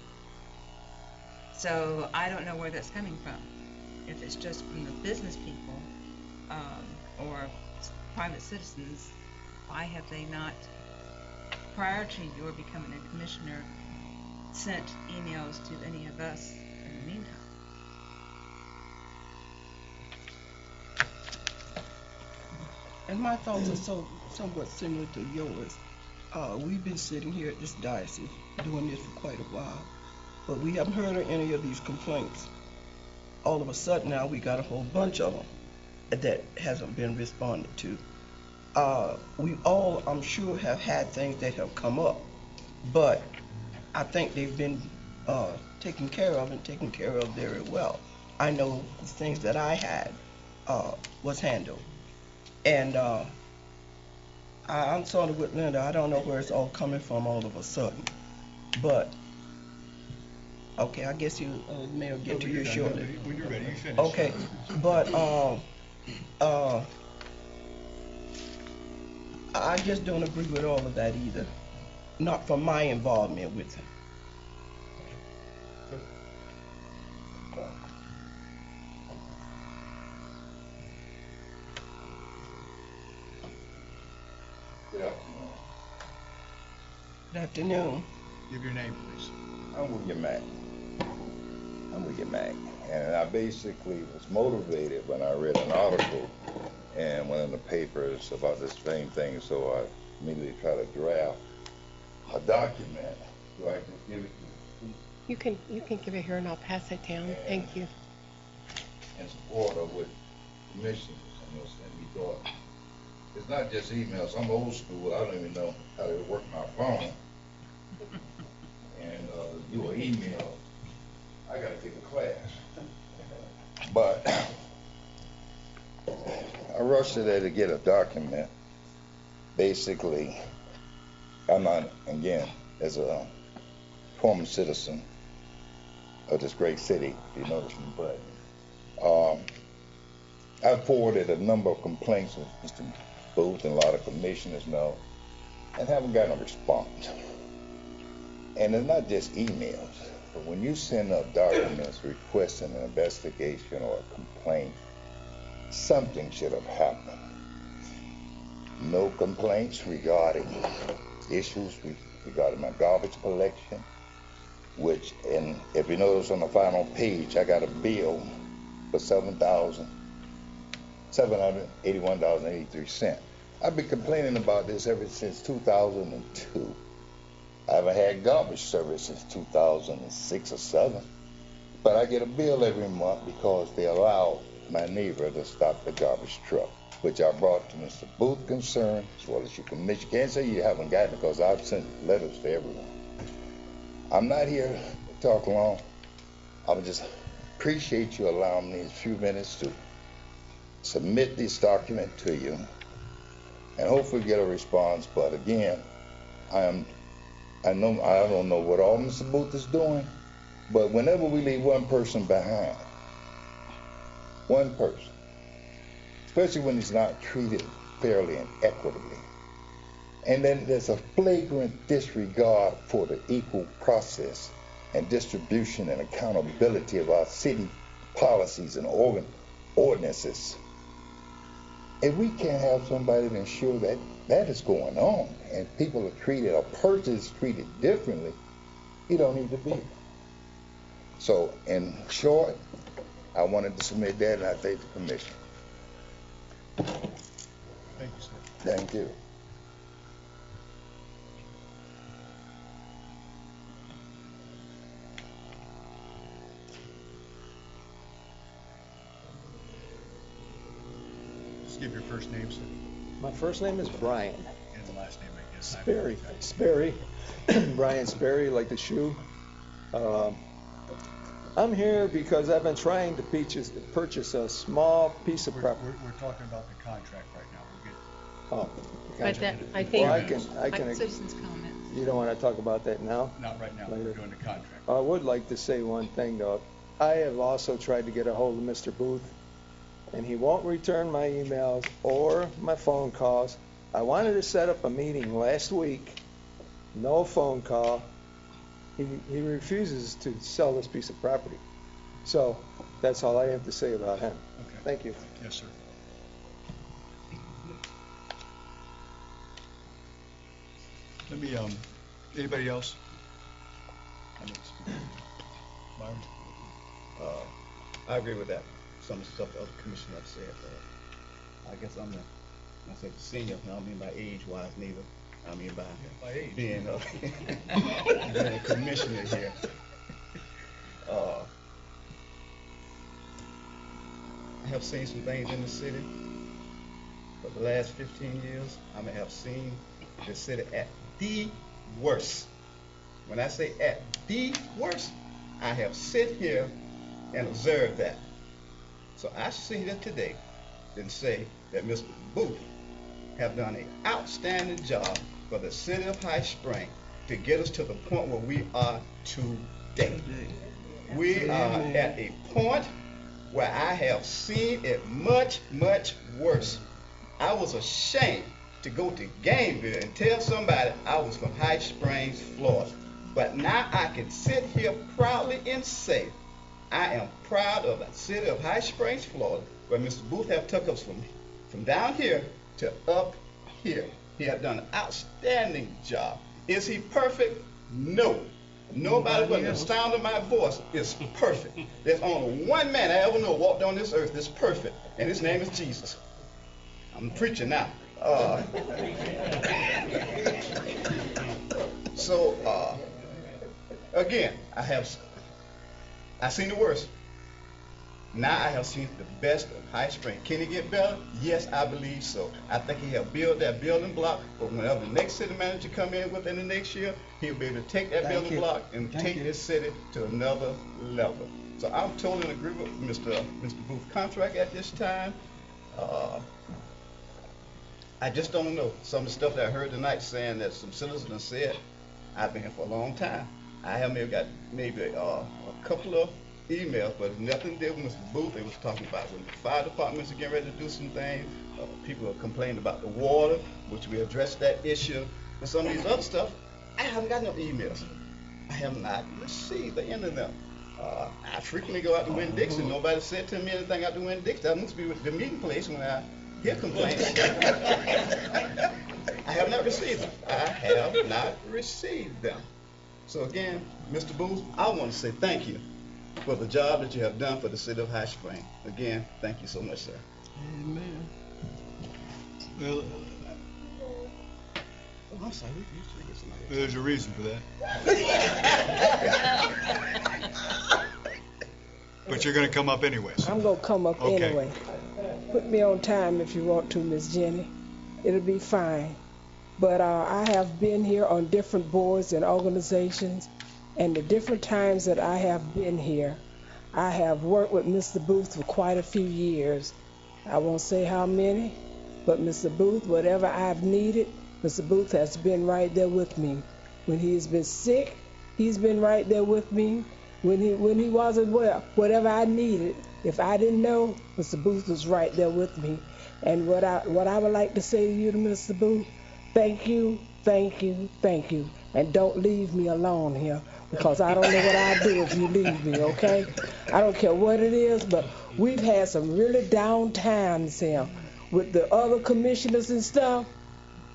So I don't know where that's coming from. If it's just from the business people or private citizens, why have they not, prior to your becoming a commissioner, sent emails to any of us in the meantime? And my thoughts are somewhat similar to yours. We've been sitting here at this diocese doing this for quite a while, but we haven't heard of any of these complaints. All of a sudden now we got a whole bunch of them that hasn't been responded to. We all, I'm sure, have had things that have come up, but I think they've been taken care of and taken care of very well. I know the things that I had was handled. And I'm sort of with Linda. I don't know where it's all coming from all of a sudden. But, okay, I guess you may get to you shortly. When you're ready, you finish. Okay, but I just don't agree with all of that either. Not from my involvement with it. Good afternoon. Give your name, please. I'm William Mack. I'm with you, Mac. And I basically was motivated when I read an article and one of the papers about this same thing, so I immediately tried to draft a document so I could give it to You can give it here and I'll pass it down. Thank you. in support of what commissioners and we thought. It's not just emails. I'm old school. I don't even know how to work my phone. And do an email. I got to take a class. But I rushed today to get a document. Basically, I'm not, again, as a former citizen of this great city, if you notice from the button, I forwarded a number of complaints with Mr. Booth and a lot of commissioners know, and haven't gotten a response. And it's not just emails, but when you send up documents requesting an investigation or a complaint, something should have happened. No complaints regarding issues regarding my garbage collection, which, and if you notice on the final page, I got a bill for $7,781.83. I've been complaining about this ever since 2002. I haven't had garbage service since 2006 or 7, but I get a bill every month because they allow my neighbor to stop the garbage truck, which I brought to Mr. Booth concern, as well as your commission. Can't say you haven't gotten it because I've sent letters to everyone. I'm not here to talk long. I would just appreciate you allowing me a few minutes to submit this document to you and hopefully get a response. But again, I don't know what all Mr. Booth is doing, but whenever we leave one person behind, one person, especially when he's not treated fairly and equitably, and then there's a flagrant disregard for the equal process and distribution and accountability of our city policies and ordinances. If we can't have somebody to ensure that that is going on and people are treated, a person is treated differently, you don't need to be here. So in short, I wanted to submit that and I thank the commission. Thank you, sir. Thank you. Just give your first name, sir, My first name is Brian and the last name, I guess. Sperry. Sperry. Brian Sperry, like the shoe. I'm here because I've been trying to purchase a small piece of property. We're talking about the contract right now. Oh, But that, I think, well, I can. Citizens' comments. You don't want to talk about that now? Not right now. Later. We're doing the contract. I would like to say one thing, though. I have also tried to get a hold of Mr. Booth, and he won't return my emails or my phone calls. I wanted to set up a meeting last week. No phone call. He refuses to sell this piece of property. So that's all I have to say about him. Okay. Thank you. Yes, sir. Let me, anybody else? Byron? I agree with that. Some of the stuff the other commissioner said. I guess I'm the, I say senior, I don't mean by age-wise neither. I mean by age. Being a commissioner here. I have seen some things in the city for the last 15 years. I have seen the city at the worst. When I say at the worst, I have sit here and observed that. So I sit here today and say that Mr. Booth have done an outstanding job for the city of High Spring to get us to the point where we are today. We are at a point where I have seen it much, much worse. I was ashamed to go to Gameville and tell somebody I was from High Springs, Florida. But now I can sit here proudly and say I am proud of the city of High Springs, Florida, where Mr. Booth have took us from down here to up here. He has done an outstanding job. Is he perfect? No. Nobody but the sound of my voice is perfect. There's only one man I ever know walked on this earth that's perfect, and his name is Jesus. I'm preaching now. Again, I've seen the worst. Now I have seen the best of High Spring. Can it get better? Yes, I believe so. I think he have built that building block, but whenever the next city manager come in within the next year, he'll be able to take that building block and take this city to another level. So I'm totally in agreement with Mr. Booth's contract at this time. I just don't know. Some of the stuff that I heard tonight saying that some citizens have said, I've been here for a long time. I have maybe got a couple of emails, but nothing did with Mr. Booth. They was talking about when the fire departments are getting ready to do some things. People are complaining about the water, which we addressed that issue. And some of these other stuff, I haven't got no emails. I have not received any of them. I frequently go out to Winn-Dixie. Nobody said to me anything out to Winn-Dixie. That must be the meeting place when I hear complaints. I have not received them. I have not received them. So again, Mr. Booth, I want to say thank you for the job that you have done for the city of High Spring. Again, thank you so much, sir. Amen. Well, I'm sorry, there's a reason for that. But you're going to come up anyways. I'm going to come up Okay. anyway. Put me on time if you want to, Miss Jenny. It'll be fine. But I have been here on different boards and organizations, and the different times that I have been here, I have worked with Mr. Booth for quite a few years. I won't say how many, but Mr. Booth, whatever I've needed, Mr. Booth has been right there with me. When he's been sick, he's been right there with me. When he wasn't well, whatever I needed, if I didn't know, Mr. Booth was right there with me. And what I would like to say to you, Mr. Booth, thank you, thank you, thank you. And don't leave me alone here, because I don't know what I'd do if you leave me, okay? I don't care what it is, but we've had some really down times here with the other commissioners and stuff,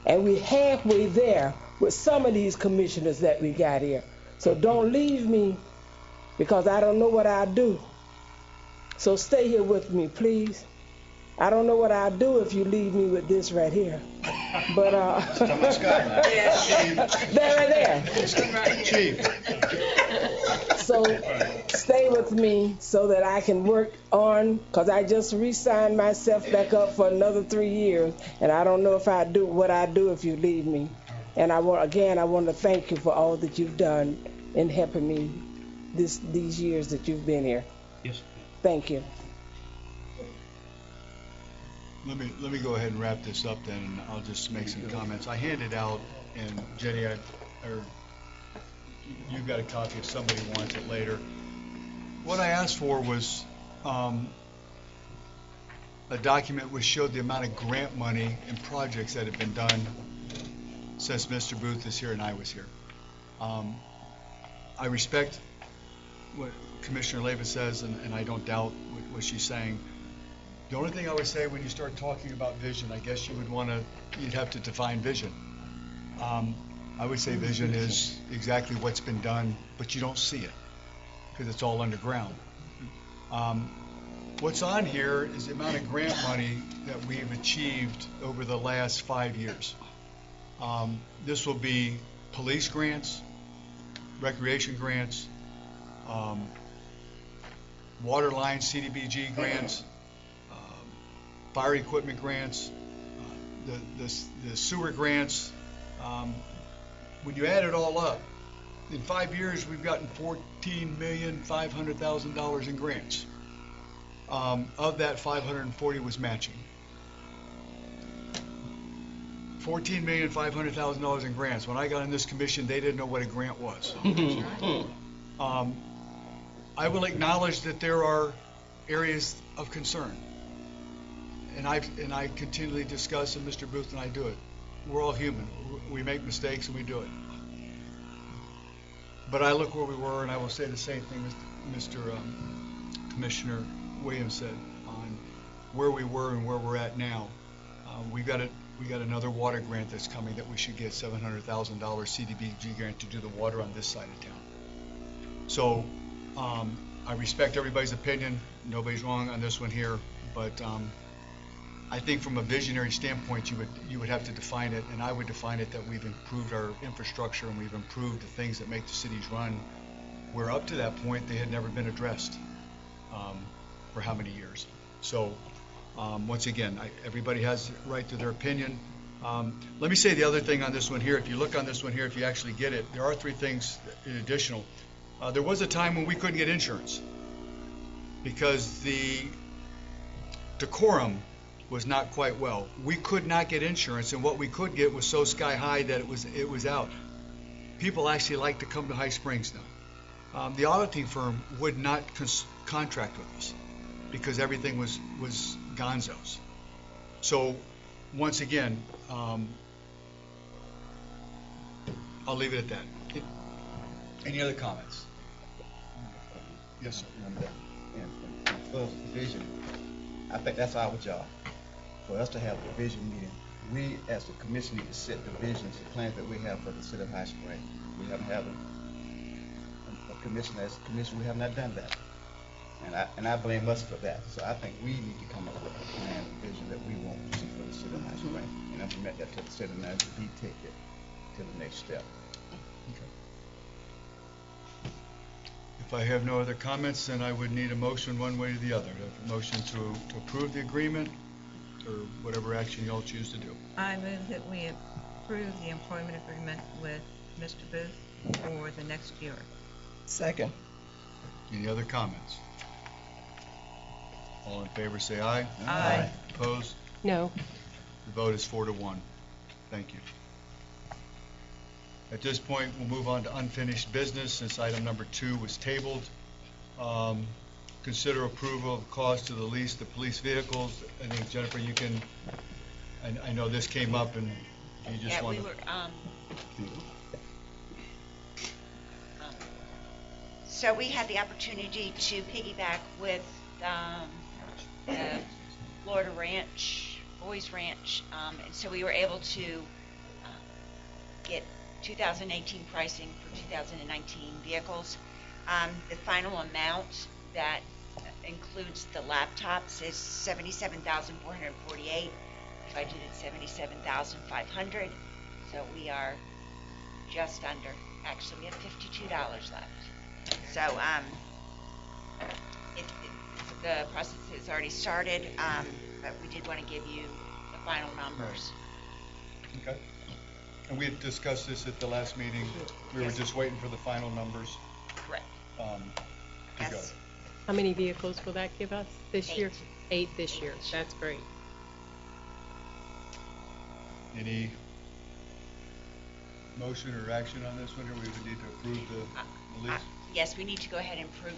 and we're halfway there with some of these commissioners that we got here. So don't leave me, because I don't know what I'd do. So stay here with me, please. I don't know what I'd do if you leave me with this right here. But there right there. Chief. So stay with me so that I can work on, because I just re-signed myself back up for another 3 years, and I don't know if I do what I do if you leave me. And I want to thank you for all that you've done in helping me these years that you've been here. Yes. Thank you. Let me go ahead and wrap this up then, and I'll just make some comments. I handed out, and Jenny, you've got a copy if somebody wants it later. What I asked for was a document which showed the amount of grant money and projects that have been done since Mr. Booth is here and I was here. I respect what Commissioner Leyva says, and I don't doubt what she's saying. The only thing I would say when you start talking about vision, I guess you'd have to define vision. I would say vision is exactly what's been done, but you don't see it because it's all underground. What's on here is the amount of grant money that we've achieved over the last 5 years. This will be police grants, recreation grants, water line CDBG grants, fire equipment grants, the sewer grants. When you add it all up, in 5 years we've gotten $14,500,000 in grants. Of that, 540 was matching. $14,500,000 in grants. When I got in this commission, they didn't know what a grant was. I will acknowledge that there are areas of concern, and I continually discuss, and Mr. Booth and I do it. We're all human. We make mistakes and we do it. But I look where we were, and I will say the same thing Mr. Commissioner Williams said on where we were and where we're at now. We got another water grant that's coming that we should get $700,000 CDBG grant to do the water on this side of town. So I respect everybody's opinion. Nobody's wrong on this one here, but I think from a visionary standpoint, you would have to define it, and I would define it that we've improved our infrastructure and we've improved the things that make the cities run. Where up to that point, they had never been addressed for how many years. So once again, everybody has the right to their opinion. Let me say the other thing on this one here. If you look on this one here, if you actually get it, there are 3 things additional. There was a time when we couldn't get insurance because the decorum was not quite well. We could not get insurance, and what we could get was so sky high that it was out. People actually like to come to High Springs now. The auditing firm would not contract with us because everything was gonzos. So once again, I'll leave it at that. Any other comments? Yes, sir. For division, I think that's our job. For us to have a division meeting, we as the commission need to set the visions, the plans that we have for the city of High Springs. We haven't had a commission as a commission. We have not done that, and I blame us for that. So I think we need to come up with a plan, a vision that we want to see for the city of High Springs, and implement that to the city manager. We take it to the next step. Okay. If I have no other comments, then I would need a motion one way or the other. A motion to approve the agreement or whatever action you all choose to do. I move that we approve the employment agreement with Mr. Booth for the next year. Second. Any other comments? All in favor say aye. Aye. Opposed? No. The vote is 4-1. Thank you. At this point, we'll move on to unfinished business since item number 2 was tabled. Consider approval of cost to the lease the police vehicles. I think, Jennifer, you can, I know this came up and you just want to. So we had the opportunity to piggyback with the Florida Ranch, Boys Ranch, and so we were able to get 2018 pricing for 2019 vehicles. The final amount that includes the laptops is $77,448. Budgeted $77,500. So we are just under. Actually, we have $52 left. So the process has already started, but we did want to give you the final numbers. Okay. And we had discussed this at the last meeting. We were just waiting for the final numbers. Correct. To go. How many vehicles will that give us this year? 8 this year. That's great. Any motion or action on this one, or we would need to approve the lease? Yes, we need to go ahead and approve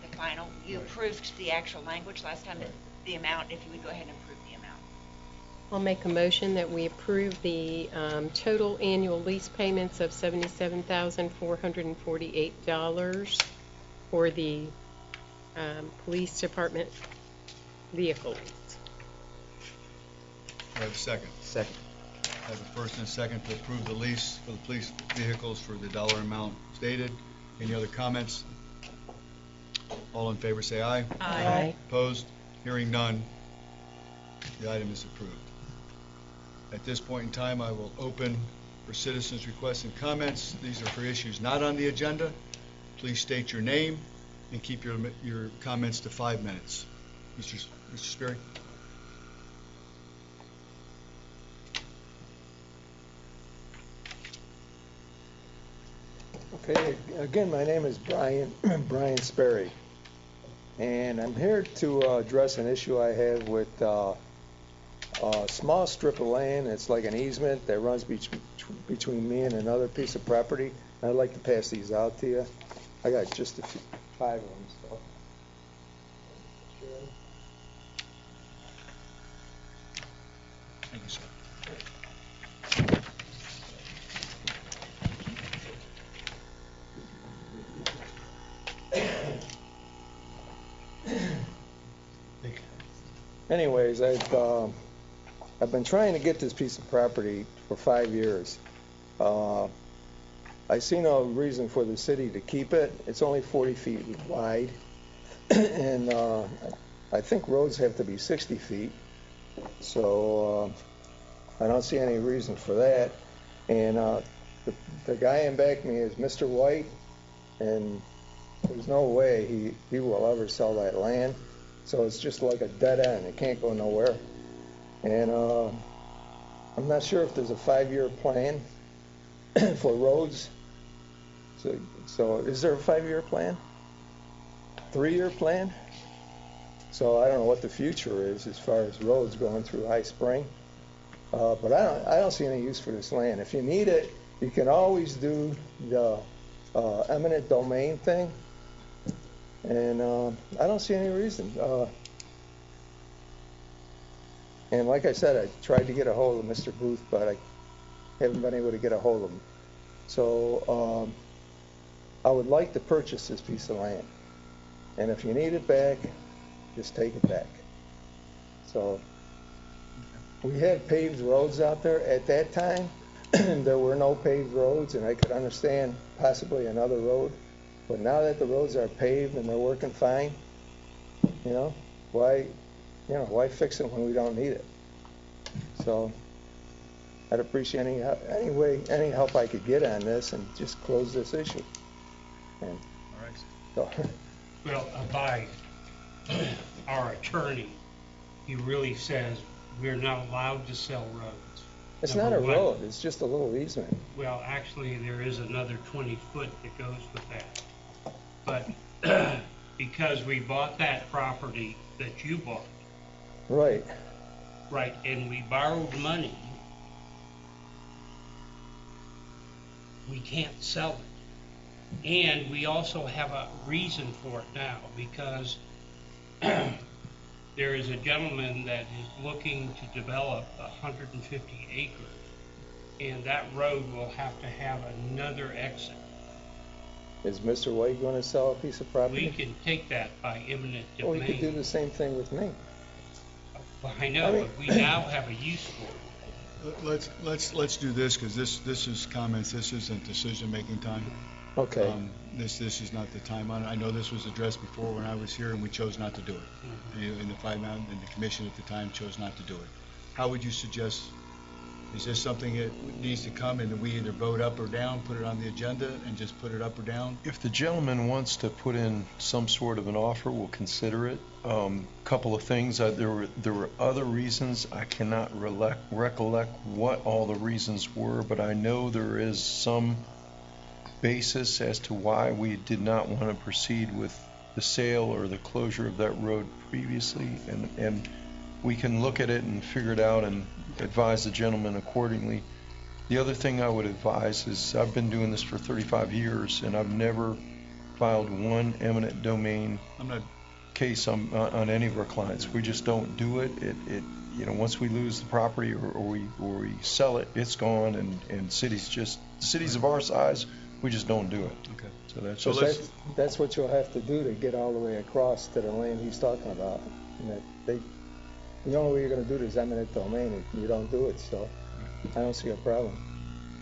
the final. You approved the actual language last time, the amount, if you would go ahead and approve the amount. I'll make a motion that we approve the total annual lease payments of $77,448 for the police department vehicles. I have a second. Second. I have a first and a second to approve the lease for the police vehicles for the dollar amount stated. Any other comments? All in favor say aye. Aye. Opposed? Hearing none. The item is approved. At this point in time, I will open for citizens' requests and comments. These are for issues not on the agenda. Please state your name and keep your comments to 5 minutes. Mr. Sperry. Okay, again, my name is Brian Sperry, and I'm here to address an issue I have with a small strip of land. It's like an easement that runs between me and another piece of property. I'd like to pass these out to you. I got just 5 of them. So. Thank you, sir. Anyways, I've been trying to get this piece of property for 5 years. I see no reason for the city to keep it. It's only 40 feet wide, and I think roads have to be 60 feet. So I don't see any reason for that. And the guy in back of me is Mr. White, and there's no way he will ever sell that land. So it's just like a dead end. It can't go nowhere. And I'm not sure if there's a 5-year plan for roads. So is there a 5-year plan? 3-year plan? So I don't know what the future is as far as roads going through High Spring. But I don't see any use for this land. If you need it, you can always do the eminent domain thing. And I don't see any reason. And like I said, I tried to get a hold of Mr. Booth, but I haven't been able to get a hold of him. So I would like to purchase this piece of land. And if you need it back, just take it back. So we had paved roads out there at that time. There were no paved roads, and I could understand possibly another road. But now that the roads are paved and they're working fine, why fix it when we don't need it? So I'd appreciate any help I could get on this and just close this issue. And all right. So, Well, by our attorney, he really says we're not allowed to sell roads. it's not a road, it's just a little easement. Well, actually, there is another 20 foot that goes with that. But because we bought that property that you bought. Right. Right, and we borrowed money, we can't sell it. And we also have a reason for it now, because there is a gentleman that is looking to develop 150 acres, and that road will have to have another exit. Is Mr. White going to sell a piece of property? We can take that by eminent Well, domain. he could do the same thing with me. Well, I know, but we now have a use for it. Let's do this, because this is comments. This isn't decision-making time. Okay. This is not the time on it. I know this was addressed before when I was here, and we chose not to do it. And the commission at the time chose not to do it. How would you suggest? Is this something that needs to come, and we either vote up or down, put it on the agenda, and just put it up or down? If the gentleman wants to put in some sort of an offer, we'll consider it. Couple of things. There were other reasons. I cannot recollect what all the reasons were, but I know there is some basis as to why we did not want to proceed with the sale or the closure of that road previously, and we can look at it and figure it out and advise the gentleman accordingly. The other thing I would advise is I've been doing this for 35 years, and I've never filed one eminent domain case on any of our clients. We just don't do it. Once we lose the property or we sell it, it's gone, and cities of our size, we just don't do it. Okay. So that's what you'll have to do to get all the way across to the land he's talking about. The only way you're going to do it is eminent domain. You don't do it, so I don't see a problem.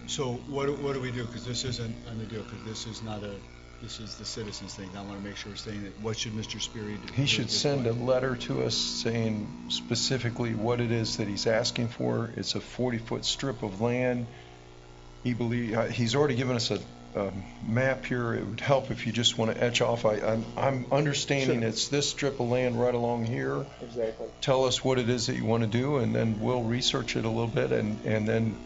So what do we do? Because this isn't on the deal. Because this is the citizens thing. I want to make sure we're saying that. What should Mr. Sperry do? He should send a letter to us saying specifically what it is that he's asking for. It's a 40-foot strip of land. He's already given us a map here. It would help if you just want to etch off. I'm understanding It's this strip of land right along here. Exactly. Tell us what it is that you want to do, and then we'll research it a little bit, and then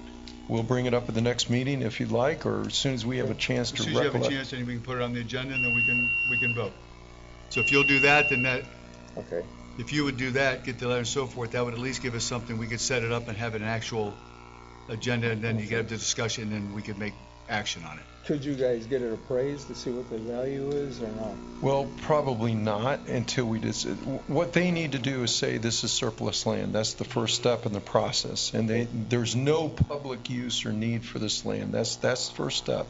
we'll bring it up at the next meeting if you'd like, or as soon as we have a chance to As soon as you have a chance, then we can put it on the agenda, and then we can vote. So if you'll do that, then that. Okay. If you would do that, get the letter and so forth, that would at least give us something. We could set it up and have an actual agenda, and then you get the discussion, and we could make action on it. Could you guys get it appraised to see what the value is or not? Well, probably not until we just. What they need to do is say this is surplus land. That's the first step in the process, and there's no public use or need for this land. That's the first step.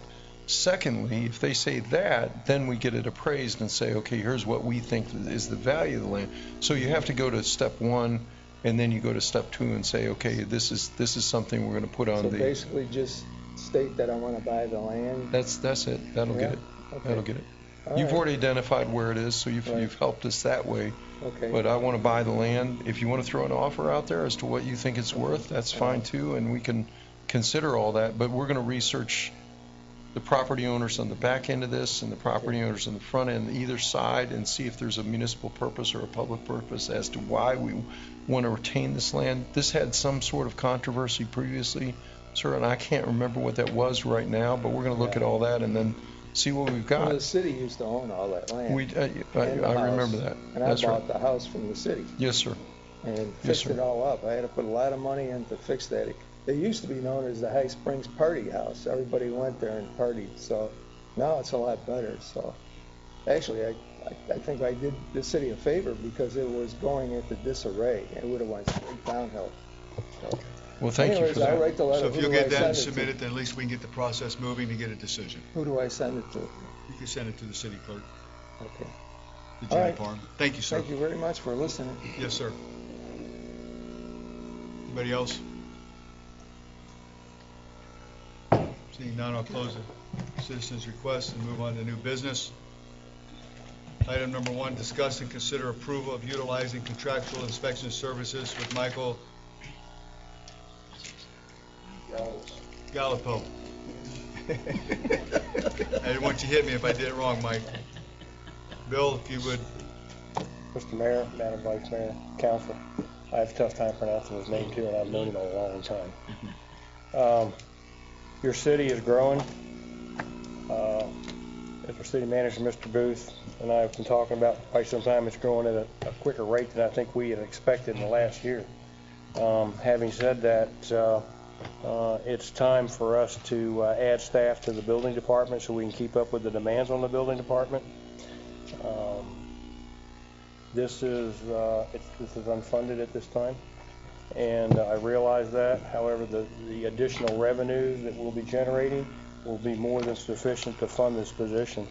Secondly, if they say that, then we get it appraised and say, okay, here's what we think is the value of the land. So you have to go to step one, and then you go to step two and say, okay, this is something we're going to put on So basically just state that I want to buy the land? That's it. That'll get it. Okay. That'll get it. All You've right. already identified where it is, so you've helped us that way. Okay. But I want to buy the land. If you want to throw an offer out there as to what you think it's worth, that's fine too, and we can consider all that. But we're going to research the property owners on the back end of this and the property owners on the front end, either side, and see if there's a municipal purpose or a public purpose as to why we want to retain this land. This had some sort of controversy previously, sir, and I can't remember what that was right now, but we're going to look at all that and then see what we've got. Well, the city used to own all that land. I remember that. And That's I right. bought the house from the city. Yes, sir. And Yes, fixed sir. it all up. I had to put a lot of money in to fix that. It used to be known as the High Springs Party House. Everybody went there and partied. So now it's a lot better. So actually, I think I did the city a favor because it was going into disarray. It would have went straight downhill. So, Well, thank you anyways, for that. I'll write the letter. So if Who you'll do I get that send and it submit to? it, then at least we can get the process moving to get a decision. Who do I send it to? You can send it to the city clerk, Okay. the All Jenny right. Farm. Thank you, sir. Thank you very much for listening. Yes, sir. Anybody else? Seeing none, I'll close the citizens' request and move on to new business. Item number 1, discuss and consider approval of utilizing contractual inspection services with Michael Gallipo. I didn't want you to hit me if I did it wrong, Mike. Bill, if you would. Mr. Mayor, Madam Vice Mayor, Council, I have a tough time pronouncing his name too, and I've known him a long time. Your city is growing. As our city manager, Mr. Booth, and I have been talking about for quite some time, it's growing at a quicker rate than I think we had expected in the last year. Having said that, it's time for us to add staff to the building department so we can keep up with the demands on the building department. This is unfunded at this time, and I realize that. However, the additional revenue that we'll be generating will be more than sufficient to fund this position.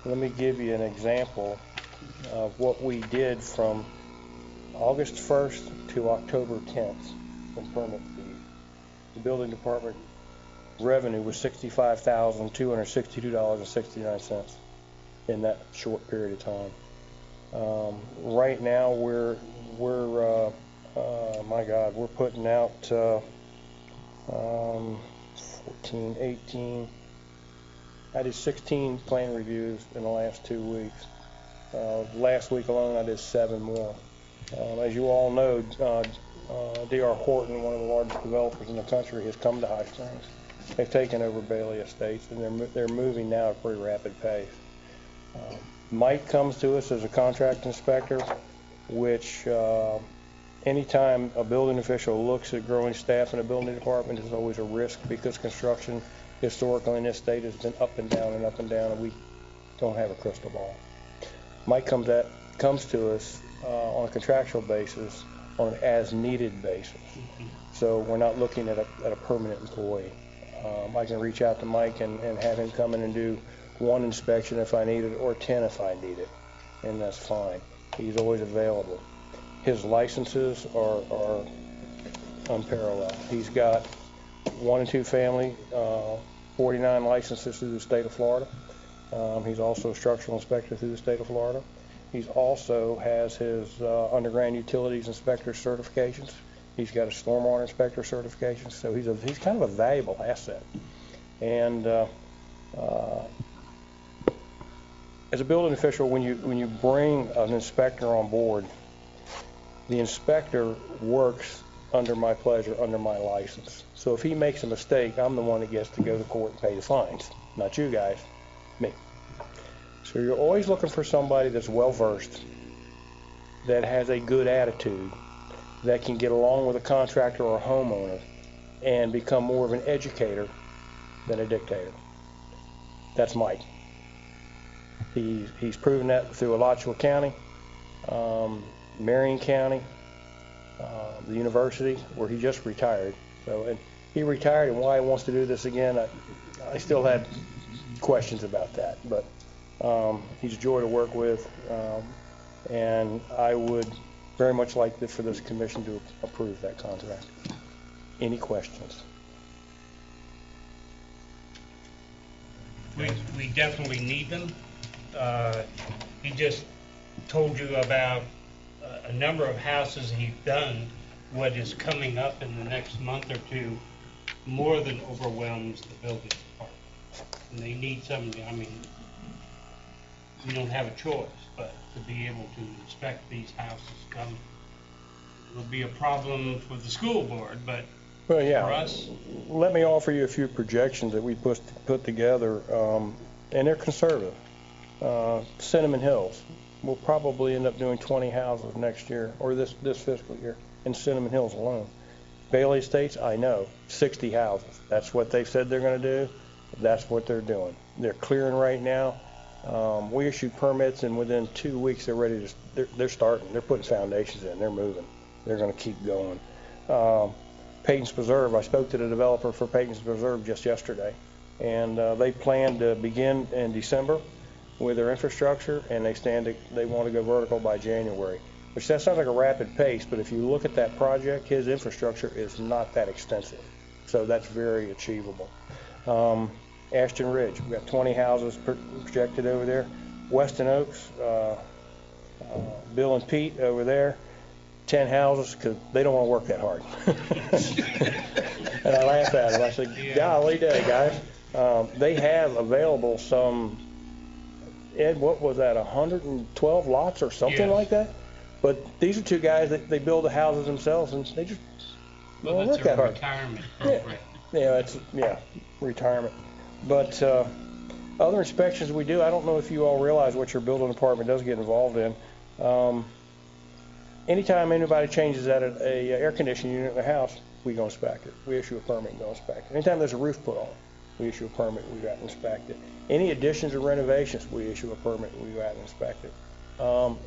Let me give you an example of what we did from August 1st to October 10th from permit fees. The building department revenue was $65,262.69 in that short period of time. Right now we're putting out 14, 18. I did 16 plan reviews in the last 2 weeks. Last week alone I did 7 more. As you all know, D.R. Horton, one of the largest developers in the country, has come to High Springs. They've taken over Bailey Estates, and they're moving now at a pretty rapid pace. Mike comes to us as a contract inspector, which anytime a building official looks at growing staff in a building department is always a risk because construction historically in this state has been up and down, and we don't have a crystal ball. Mike comes to us on a contractual basis on an as-needed basis. So we're not looking at a permanent employee. I can reach out to Mike and have him come in and do 1 inspection if I need it, or 10 if I need it, and that's fine. He's always available. His licenses are unparalleled. He's got 1 and 2 family, 49 licenses through the state of Florida. He's also a structural inspector through the state of Florida. He also has his underground utilities inspector certifications. He's got a stormwater inspector certification, so he's kind of a valuable asset. And as a building official, when you bring an inspector on board, the inspector works under my pleasure, under my license. So if he makes a mistake, I'm the one that gets to go to court and pay the fines, not you guys, me. So you're always looking for somebody that's well-versed, that has a good attitude, that can get along with a contractor or a homeowner and become more of an educator than a dictator. That's Mike. He's proven that through Alachua County, Marion County, the university, where he just retired. And he retired, and why he wants to do this again, I still had questions about that. But he's a joy to work with, and I would very much like for this commission to approve that contract. Any questions? We definitely need them. He just told you about a number of houses he's done. What is coming up in the next month or two more than overwhelms the building department. And they need somebody, I mean, we don't have a choice, but to be able to inspect these houses will be a problem for the school board, but Well, yeah. for us, Let me offer you a few projections that we put together, and they're conservative. Cinnamon Hills, we'll probably end up doing 20 houses next year, or this fiscal year, in Cinnamon Hills alone. Bailey Estates, I know, 60 houses. That's what they've said they're going to do. That's what they're doing. They're clearing right now. We issued permits, and within 2 weeks they're ready to. They're starting. They're putting foundations in. They're moving. They're going to keep going. Peyton's Preserve. I spoke to the developer for Peyton's Preserve just yesterday, and they plan to begin in December with their infrastructure, and they want to go vertical by January. Which that sounds like a rapid pace, but if you look at that project, his infrastructure is not that extensive, so that's very achievable. Ashton Ridge, we've got 20 houses projected over there. Weston Oaks, Bill and Pete over there, 10 houses, because they don't want to work that hard. And I laugh at them. I said, golly day, guys. They have available some, Ed, what was that, 112 lots or something like that? But these are two guys that they build the houses themselves, and they just don't work that hard. Retirement program. Yeah, retirement. But other inspections we do, I don't know if you all realize what your building department does get involved in. Anytime anybody changes out a air conditioning unit in the house, we go inspect it. We issue a permit and go inspect it. Anytime there's a roof put on, we issue a permit and we go out and inspect it. Any additions or renovations, we issue a permit and we go out and inspect it.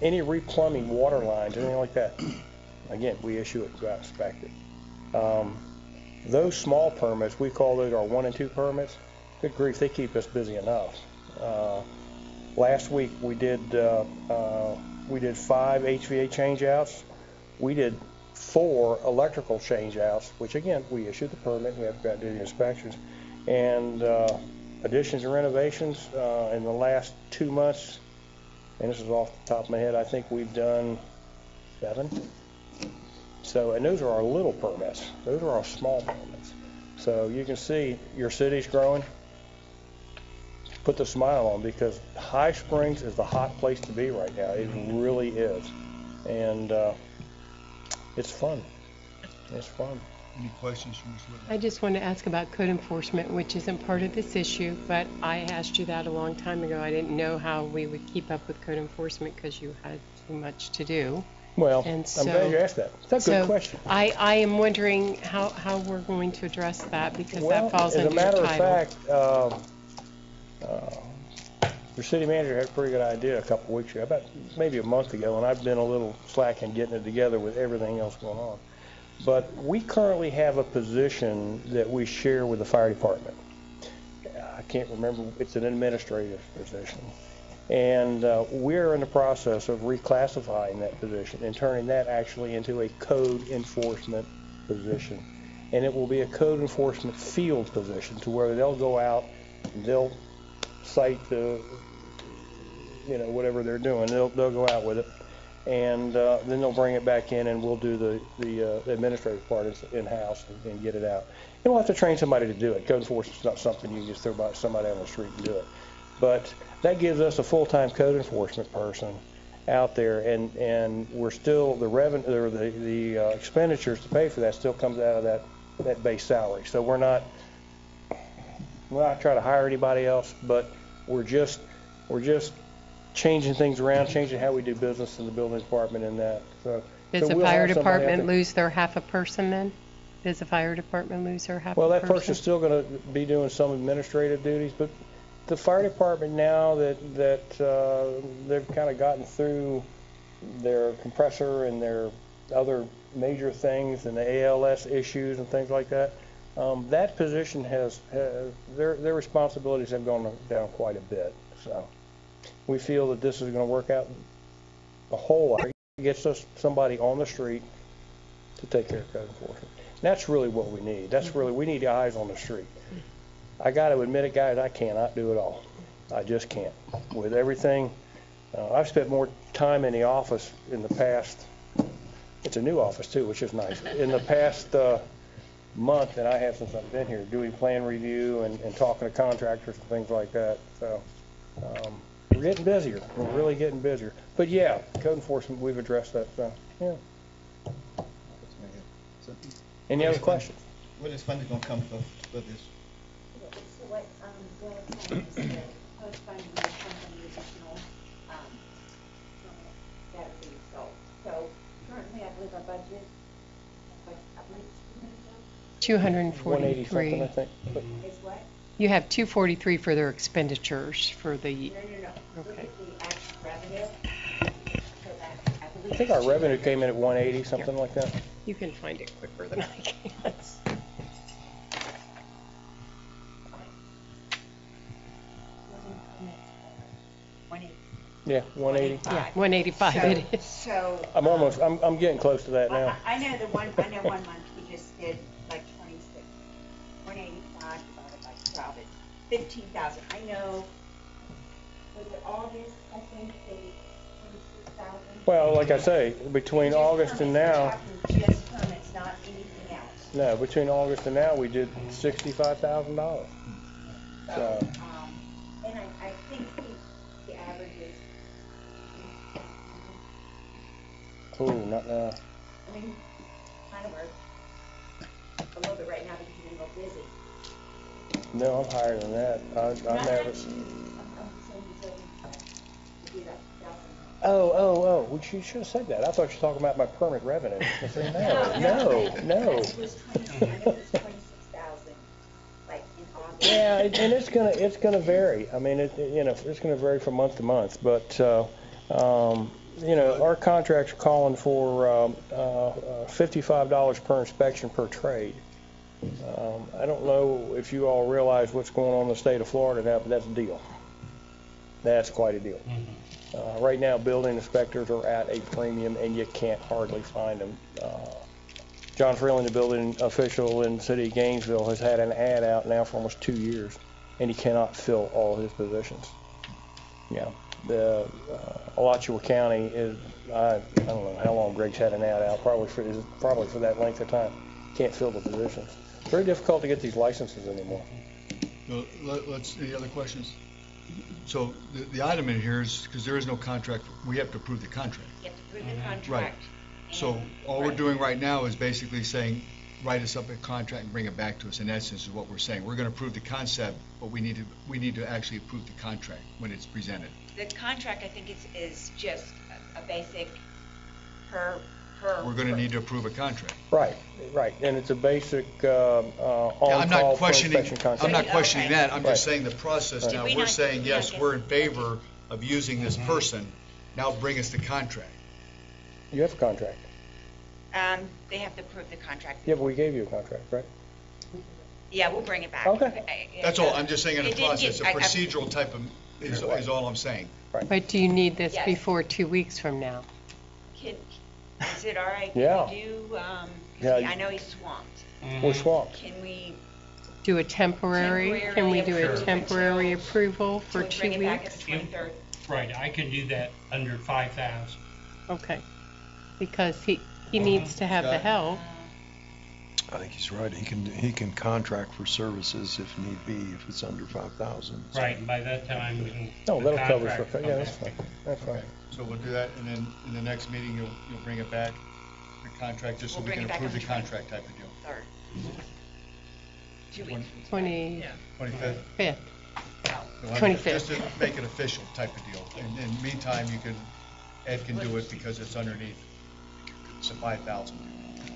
Any replumbing, water lines, anything like that, again, we issue it, go out and inspect it. Those small permits, we call those our 1 and 2 permits. Good grief, they keep us busy enough. Last week we did 5 HVA changeouts. We did 4 electrical changeouts, which again, we issued the permit, we have to go out and do the inspections. And additions and renovations in the last 2 months, and this is off the top of my head, I think we've done 7. So, and those are our little permits. Those are our small permits. So you can see your city's growing. Put the smile on, because High Springs is the hot place to be right now. It really is. And it's fun. It's fun. Any questions from Ms. Whitman? I just want to ask about code enforcement, which isn't part of this issue, but I asked you that a long time ago. I didn't know how we would keep up with code enforcement because you had too much to do. Well, and I'm glad you asked that. That's a good question. I am wondering how we're going to address that, because that falls under your title. As a matter of fact, your city manager had a pretty good idea a couple weeks ago, about maybe a month ago, and I've been a little slack in getting it together with everything else going on. But we currently have a position that we share with the fire department. I can't remember, it's an administrative position. And we're in the process of reclassifying that position and turning that actually into a code enforcement position. And it will be a code enforcement field position, to where they'll go out and they'll cite the, whatever they're doing. They'll go out with it. And then they'll bring it back in, and we'll do the administrative part in-house and get it out. And we'll have to train somebody to do it. Code enforcement is not something you can just throw by somebody on the street and do it. But that gives us a full-time code enforcement person out there, and we're still, the revenue, or the expenditures to pay for that still comes out of that base salary. So we're not trying to hire anybody else, but we're just changing things around, changing how we do business in the building department and that. Does the fire department lose their half a person then? Does the fire department lose their half a person? Well, that person's still going to be doing some administrative duties, but the fire department, now that they've kind of gotten through their compressor and their other major things and the ALS issues and things like that, that position has their responsibilities have gone down quite a bit. So we feel that this is going to work out a whole lot. It gets us somebody on the street to take care of code enforcement. And that's really what we need. We need eyes on the street. I got to admit it, guys, I cannot do it all. I just can't. With everything, I've spent more time in the office in the past. It's a new office too, which is nice. In the past month than I have since I've been here, doing plan review and talking to contractors and things like that. So we're getting busier. We're really getting busier. But yeah, code enforcement, we've addressed that. So yeah. Any other questions? Where is funding going to come from for this? So what Bill is saying is that post-funding will come from the additional that are being sold. So currently, I believe our budget, I believe it's 243. Something, I think. is what? You have 243 for their expenditures for the. No. Look Okay. at the actual revenue. So that, I believe I think our revenue came in at 180, something like that. You can find it quicker than I can. Yeah, 180. Yeah, 185 it is. So I'm getting close to that now. I know one month we just did like 26, 185 divided by 12 is 15,000. I know, was it August, I think, they 26,000? Well, like I say, between August and now, Just permits, not anything else. no, between August and now, we did $65,000. So, And I think the average is, ooh, not now. I mean, kind of work a little bit right now because you've been real busy. No, I'm higher than that. I Not never. that you, I'm saying you do that. Oh, well, you should have said that. I thought you were talking about my permit revenue. I said, no. It was 26,000, like in August. Yeah, and it's gonna vary. I mean, it's gonna vary from month to month. But our contracts are calling for $55 per inspection per trade. I don't know if you all realize what's going on in the state of Florida now, but that's a deal. That's quite a deal. Right now, building inspectors are at a premium, and you can't hardly find them. John Freeland, the building official in the city of Gainesville, has had an ad out now for almost 2 years, and he cannot fill all his positions. Yeah, the Alachua County is, I don't know how long Greg's had an ad out, probably for that length of time. Can't fill the positions. It's very difficult to get these licenses anymore. So any other questions? So the item in here is, because there is no contract, we have to approve the contract. You have to approve the contract. Right. So all we're doing right now is basically saying, write us up a contract and bring it back to us. In essence, is what we're saying. We're going to approve the concept, but we need to actually approve the contract when it's presented. The contract, I think, is just a basic per. We're going to need to approve a contract. Right, and it's a basic on-call I'm not questioning. inspection contract. I'm not questioning that. I'm just Right. saying the process. Right. Now Did we we're not- saying yeah, yes, I we're in guess- favor of using this person. Now bring us the contract. You have a contract. They have to approve the contract. Yeah, but we gave you a contract, right? Yeah, we'll bring it back. Okay. That's all. I'm just saying in the It didn't process, a get- procedural type of is all I'm saying. But do you need this Yes. before 2 weeks from now? Is it all right? Yeah. Can we do, 'cause Yeah. I know he's swamped. We're swamped. Can we, Do a temporary? Can we do a Temporary temporary approval for can we 2 bring it back as weeks? 23rd? Right, I can do that under 5,000. Okay. Because he needs to have the help. I think he's right. He can contract for services if need be, if it's under 5,000. Right, and by that time, we can. No, the that'll cover contract- for, yeah, that's fine. That's fine. So we'll do that, and then in the next meeting, you'll bring it back, the contract, just so We'll we bring can it back approve on the the contract type of deal. 3rd. 2 weeks. 25th. 25th? We'll have 25th. Just to make it official type of deal. And in the meantime, Ed can do it because it's underneath, it's a 5,000.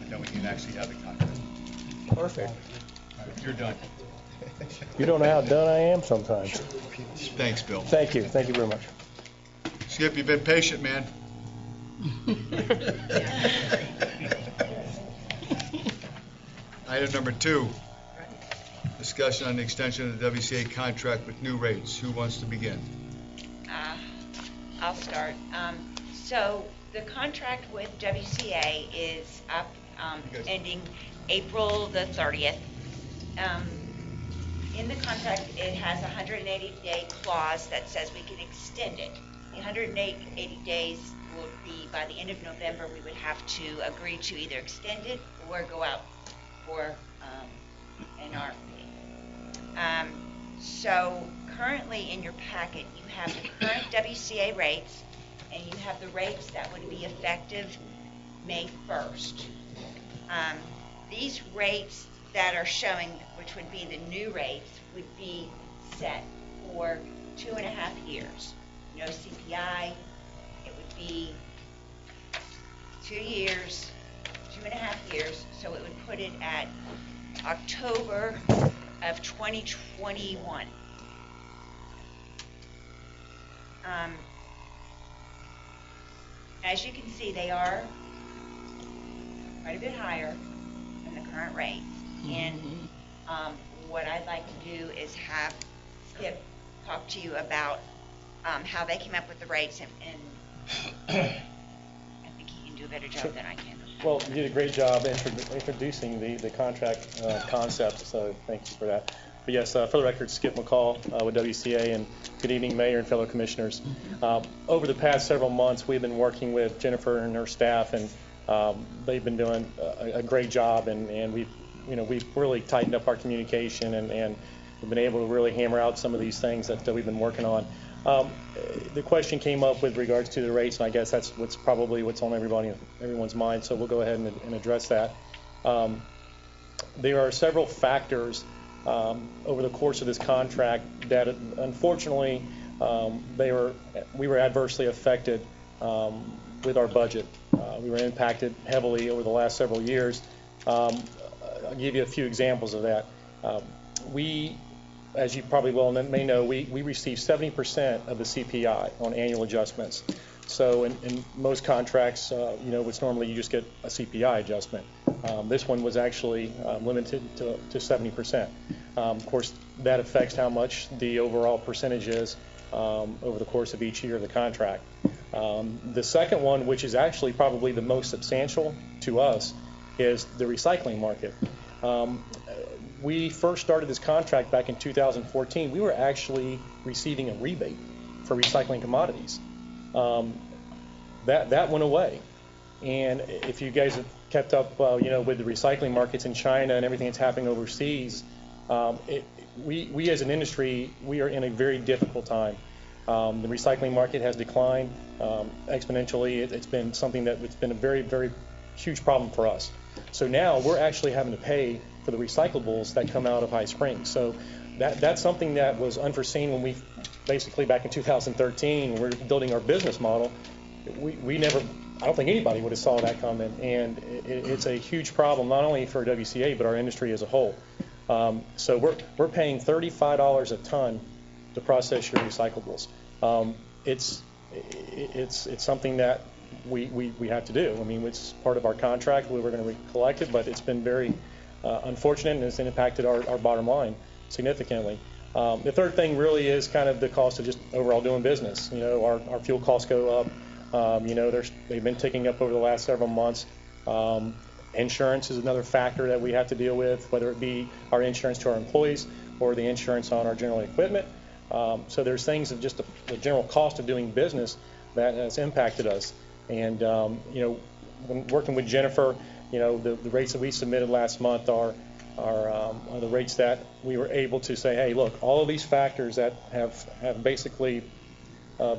And then we can actually have the contract. Perfect. All right, you're done. You don't know how done I am sometimes. Thanks, Bill. Thank you very much. Skip, you've been patient, man. Item number 2, discussion on the extension of the WCA contract with new rates. Who wants to begin? I'll start. So the contract with WCA is up, ending April the 30th. in the contract, it has a 180-day clause that says we can extend it. The 180 days will be by the end of November. We would have to agree to either extend it or go out for an RFP. So currently in your packet, you have the current WCA rates, and you have the rates that would be effective May 1st. These rates that are showing, which would be the new rates, would be set for 2.5 years. No CPI. It would be 2 years, 2.5 years. So it would put it at October of 2021. As you can see, they are quite a bit higher than the current rates. And what I'd like to do is have Skip talk to you about how they came up with the rates, and I think he can do a better job than I can. Well, you did a great job introducing the contract concept, so thank you for that. But yes, for the record, Skip McCall with WCA, and good evening, Mayor and fellow commissioners. Over the past several months, we've been working with Jennifer and her staff, and they've been doing a great job, and we've really tightened up our communication, and we've been able to really hammer out some of these things that we've been working on. The question came up with regards to the rates, and I guess that's what's on everyone's mind, so we'll go ahead and address that. There are several factors over the course of this contract that unfortunately we were adversely affected with our budget. We were impacted heavily over the last several years. I'll give you a few examples of that. We, as you probably well may know, we receive 70% of the CPI on annual adjustments. So in most contracts, it's normally you just get a CPI adjustment. This one was actually limited to 70%. Of course, that affects how much the overall percentage is over the course of each year of the contract. The second one, which is actually probably the most substantial to us, is the recycling market. We first started this contract back in 2014. We were actually receiving a rebate for recycling commodities. That went away. And if you guys have kept up, with the recycling markets in China and everything that's happening overseas, we as an industry, we are in a very difficult time. The recycling market has declined exponentially. It's been something it's been a very, very huge problem for us. So now we're actually having to pay for the recyclables that come out of High Springs. So that's something that was unforeseen when we basically back in 2013 when we were building our business model. We never, I don't think anybody would have saw that coming, and it's a huge problem not only for WCA but our industry as a whole. So we're paying $35 a ton to process your recyclables. It's something that we have to do. I mean, it's part of our contract. We were going to collect it, but it's been very unfortunate, and it's impacted our bottom line significantly. The third thing really is kind of the cost of just overall doing business. Our fuel costs go up. They've been ticking up over the last several months. Insurance is another factor that we have to deal with, whether it be our insurance to our employees or the insurance on our general equipment. So there's things of just the general cost of doing business that has impacted us. And, when working with Jennifer, the rates that we submitted last month are the rates that we were able to say, hey, look, all of these factors that have basically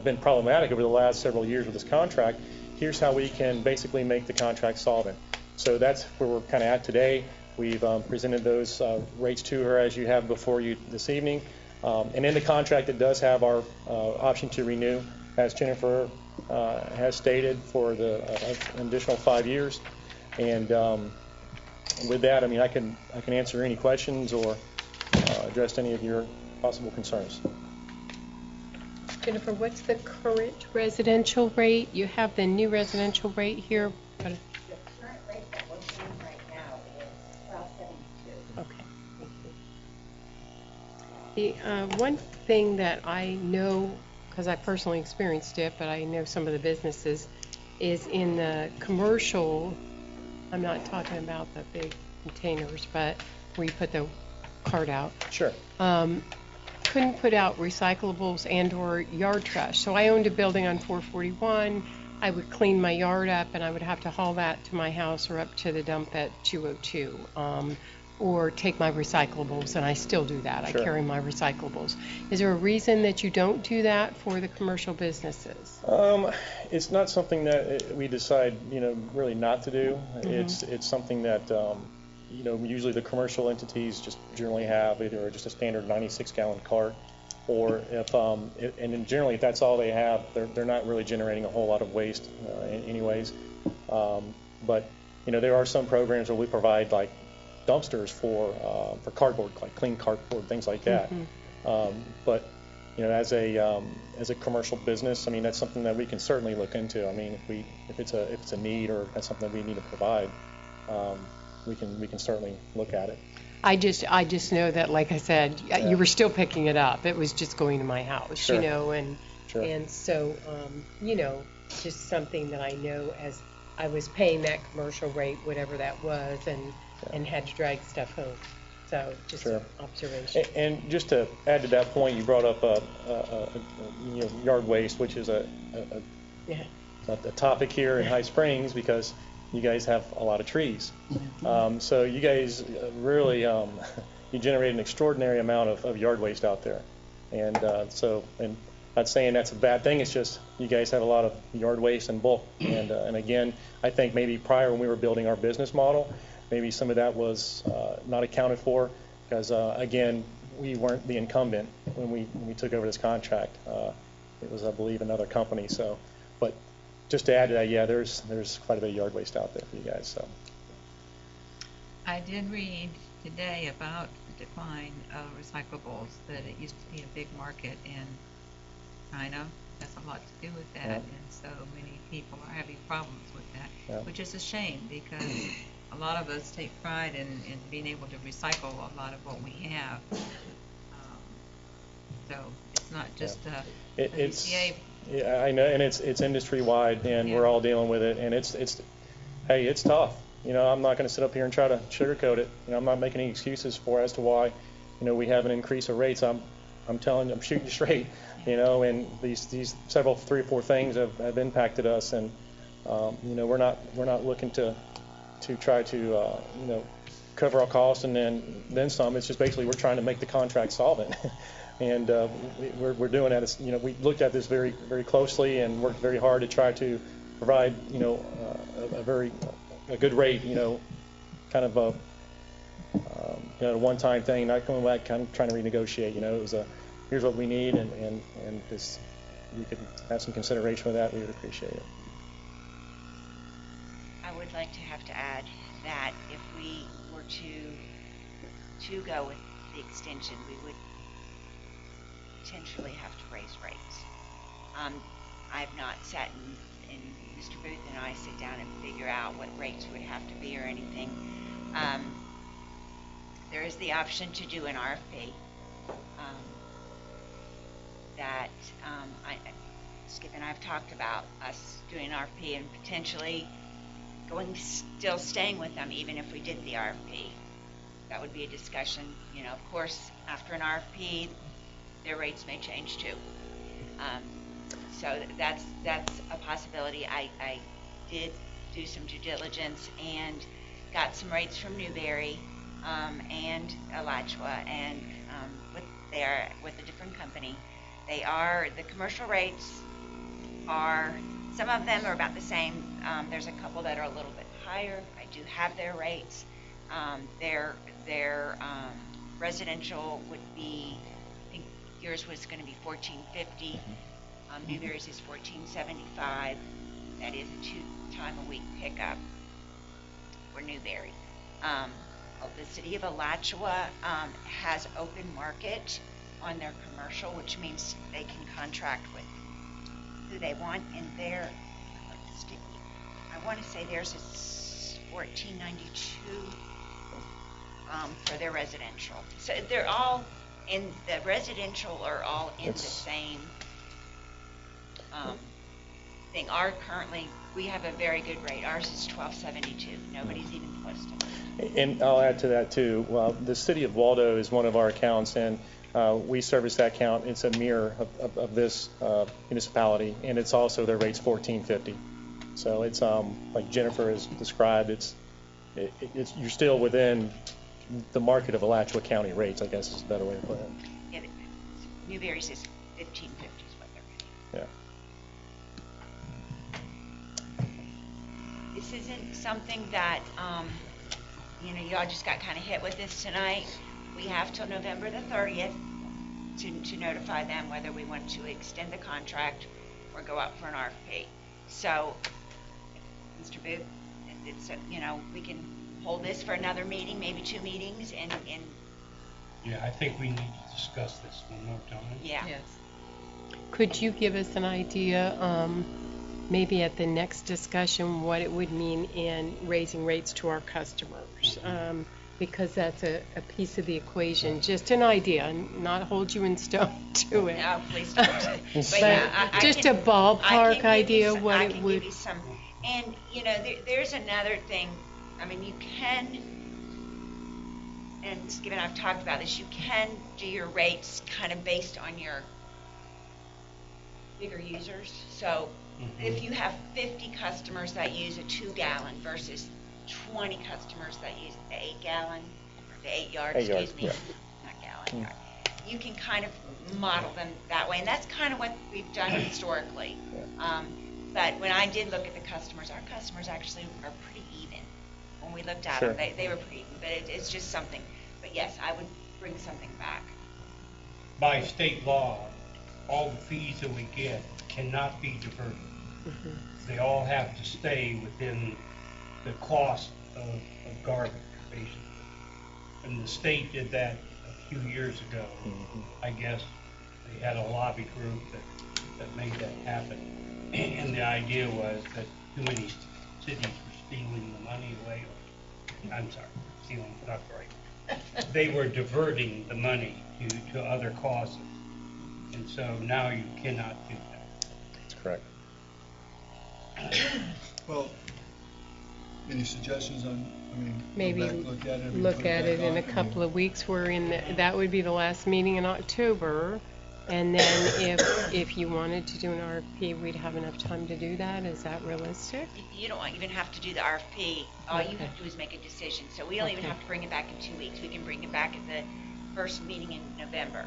been problematic over the last several years with this contract, here's how we can basically make the contract solvent. So that's where we're kind of at today. We've presented those rates to her as you have before you this evening. And in the contract, it does have our option to renew, as Jennifer has stated, for an additional 5 years. And with that, I mean, I can answer any questions or address any of your possible concerns. Jennifer, what's the current residential rate? You have the new residential rate here. The current rate that we're paying right now is $12.72. Okay, thank you. The one thing that I know, because I personally experienced it, but I know some of the businesses, is in the commercial, I'm not talking about the big containers, but where you put the card out. Sure. Couldn't put out recyclables and or yard trash. So I owned a building on 441. I would clean my yard up and I would have to haul that to my house or up to the dump at 202. Or take my recyclables, and I still do that. Sure. I carry my recyclables. Is there a reason that you don't do that for the commercial businesses? It's not something that we decide, really not to do. Mm-hmm. It's something that, usually the commercial entities just generally have either just a standard 96-gallon cart, or and generally if that's all they have, they're not really generating a whole lot of waste anyways. But there are some programs where we provide like dumpsters for cardboard, like clean cardboard, things like that. Mm-hmm. But as a commercial business, I mean, that's something that we can certainly look into. I mean, if it's a need or that's something that we need to provide, we can certainly look at it. I just know that, like I said, you were still picking it up. It was just going to my house, Sure. and Sure. and so just something that I know as I was paying that commercial rate, whatever that was, and had to drag stuff home. So just Sure. observation. And just to add to that point, you brought up yard waste, which is a topic here in High Springs because you guys have a lot of trees. So you guys really you generate an extraordinary amount of yard waste out there, and not saying that's a bad thing. It's just you guys have a lot of yard waste in bulk, and again, I think maybe prior when we were building our business model, maybe some of that was not accounted for because again, we weren't the incumbent when we took over this contract. It was, I believe, another company. So, but just to add to that, yeah, there's quite a bit of yard waste out there for you guys. So, I did read today about the decline of recyclables, that it used to be a big market in China. Has a lot to do with that, and so many people are having problems with that, which is a shame because a lot of us take pride in being able to recycle a lot of what we have. So it's not just it's DCA. Yeah, I know, and it's industry wide, and we're all dealing with it, and it's tough. I'm not going to sit up here and try to sugarcoat it. I'm not making any excuses as to why, we have an increase of rates. I'm shooting you straight, and these several 3 or 4 things have impacted us, and we're not looking to try to cover our costs and then some. It's just basically we're trying to make the contract solvent. And we're doing that. We looked at this very, very closely and worked very hard to try to provide, a good rate, kind of a one-time thing, not going back, kind of trying to renegotiate. It was here's what we need, and this, we could have some consideration with that. We would appreciate it. I would like to add that if we were to go with the extension, we would potentially have to raise rates. I've not sat and Mr. Booth and I sit down and figure out what rates would have to be or anything. There is the option to do an RFP that Skip and I have talked about us doing an RFP and potentially still staying with them even if we did the RFP. That would be a discussion. Of course, after an RFP, their rates may change too. So that's a possibility. I did do some due diligence and got some rates from Newberry and Alachua, and with a different company. The commercial rates are, some of them are about the same. There's a couple that are a little bit higher. I do have their rates. Their residential would be, I think yours was going to be $14.50. Newberry's is $14.75. That is a 2-time-a-week pickup for Newberry. The city of Alachua has open market on their commercial, which means they can contract with who they want, and I want to say theirs is $14.92 for their residential. So they're all in the residential are all in the same thing. Our currently we have a very good rate. Ours is $12.72. Nobody's even close to it. And I'll add to that too. Well, the city of Waldo is one of our accounts, and we service that account. It's a mirror of this municipality, and it's also their rate's $14.50. So it's like Jennifer has described. It's you're still within the market of Alachua County rates, I guess is a better way to put it. Yeah, Newberry's is $15.50 is what they're getting. Yeah. This isn't something that, y'all just got kind of hit with this tonight. We have till November the 30th to notify them whether we want to extend the contract or go out for an RFP. So, Mr. Booth, it's, we can hold this for another meeting, maybe 2 meetings, and Yeah, I think we need to discuss this one more time. yeah. Yes. Could you give us an idea, maybe at the next discussion, what it would mean in raising rates to our customers? Because that's a piece of the equation. Just an idea, not hold you in stone to it. No, please don't. But But just a ballpark idea what it would. Give you some, and there's another thing. I mean, you can, and Skip and I've talked about this. You can do your rates kind of based on your bigger users. So if you have 50 customers that use a 2-gallon versus 20 customers that use the 8-gallon, or the 8-yard, excuse me, not gallon, yard. You can kind of model them that way, and that's kind of what we've done historically. But when I did look at the customers, our customers actually are pretty even. When we looked at them, they were pretty even, but it's just something. But yes, I would bring something back. By state law, all the fees that we get cannot be diverted. They all have to stay within the cost of garbage, basically. And the state did that a few years ago. I guess they had a lobby group that made that happen. And the idea was that too many cities were stealing the money away. I'm sorry, stealing is not right. They were diverting the money to other causes. And so now you cannot do that. That's correct. Well, any suggestions on, Maybe go back, look at it, look put at back it in on? a couple of weeks. We're in that would be the last meeting in October. And then if you wanted to do an RFP, we'd have enough time to do that. Is that realistic? You don't even have to do the RFP. All you have to do is make a decision. So we don't even have to bring it back in 2 weeks. We can bring it back at the first meeting in November.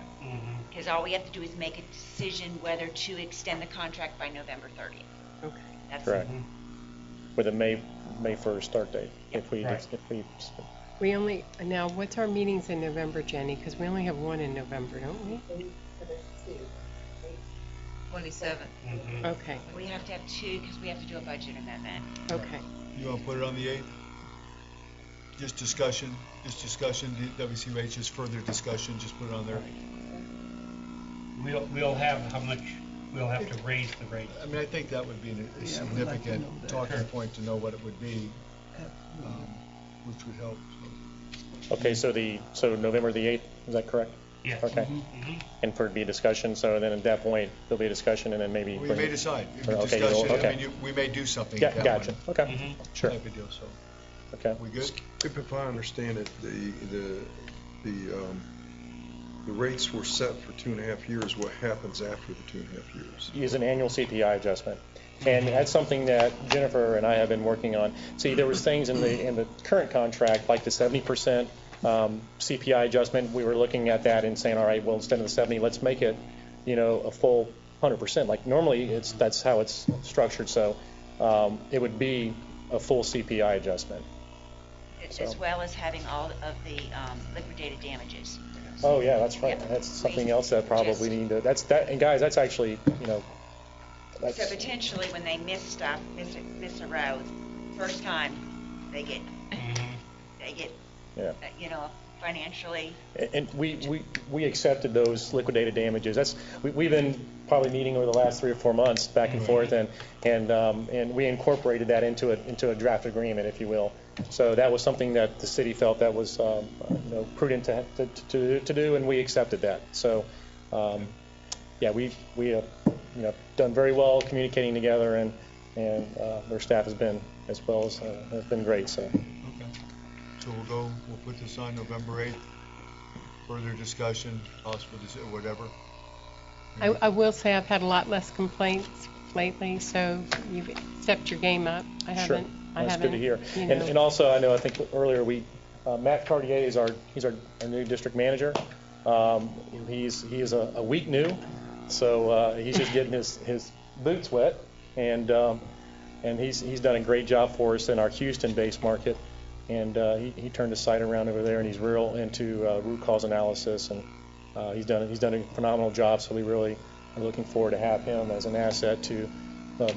Because all we have to do is make a decision whether to extend the contract by November 30th. Okay. That's Correct. With a May 1st start date. If we We only now. What's our meetings in November, Jenny? Because we only have one in November, don't we? 27th. Okay. We have to have 2 because we have to do a budget amendment. Okay. You want to put it on the 8th? Just discussion, WC rates, just further discussion, just put it on there. We'll have how much we'll have to raise the rate. I think that would be a significant talking point to know what it would be, which would help. Okay, so November the 8th, is that correct? Yes. Okay. And for it to be a discussion, so then at that point, there'll be a discussion and then maybe... We may decide. Okay, discussion, we may do something. Yeah, gotcha. Okay, sure. Type of deal, so. Okay. We good? If I understand it, the rates were set for 2.5 years. What happens after the 2.5 years? Use an annual CPI adjustment. And that's something that Jennifer and I have been working on. See, there was things in the current contract, like the 70% CPI adjustment. We were looking at that and saying, all right, well, instead of the 70, let's make it, a full 100%. Like normally, that's how it's structured. So it would be a full CPI adjustment. As well as having all of the liquidated damages. Oh yeah, that's right. That's something else that probably need to. And guys, that's actually, That's, so potentially, when they miss a row, first time, they get, financially. And we accepted those liquidated damages. We've been probably meeting over the last 3 or 4 months back and forth, and we incorporated that into a draft agreement, if you will. So that was something that the city felt that was prudent to do, and we accepted that. So we have done very well communicating together, and and their staff has been has been great. So. Okay. So we'll put this on November 8th. Further discussion, possible whatever. I will say I've had a lot less complaints lately, so you've stepped your game up. I haven't. Sure. That's good to hear. And also, I think earlier Matt Cartier is our new district manager. He is a week new, so he's just getting his boots wet, and he's done a great job for us in our Houston-based market. And he turned his site around over there, and he's real into root cause analysis, and he's done a phenomenal job. So we really are looking forward to have him as an asset to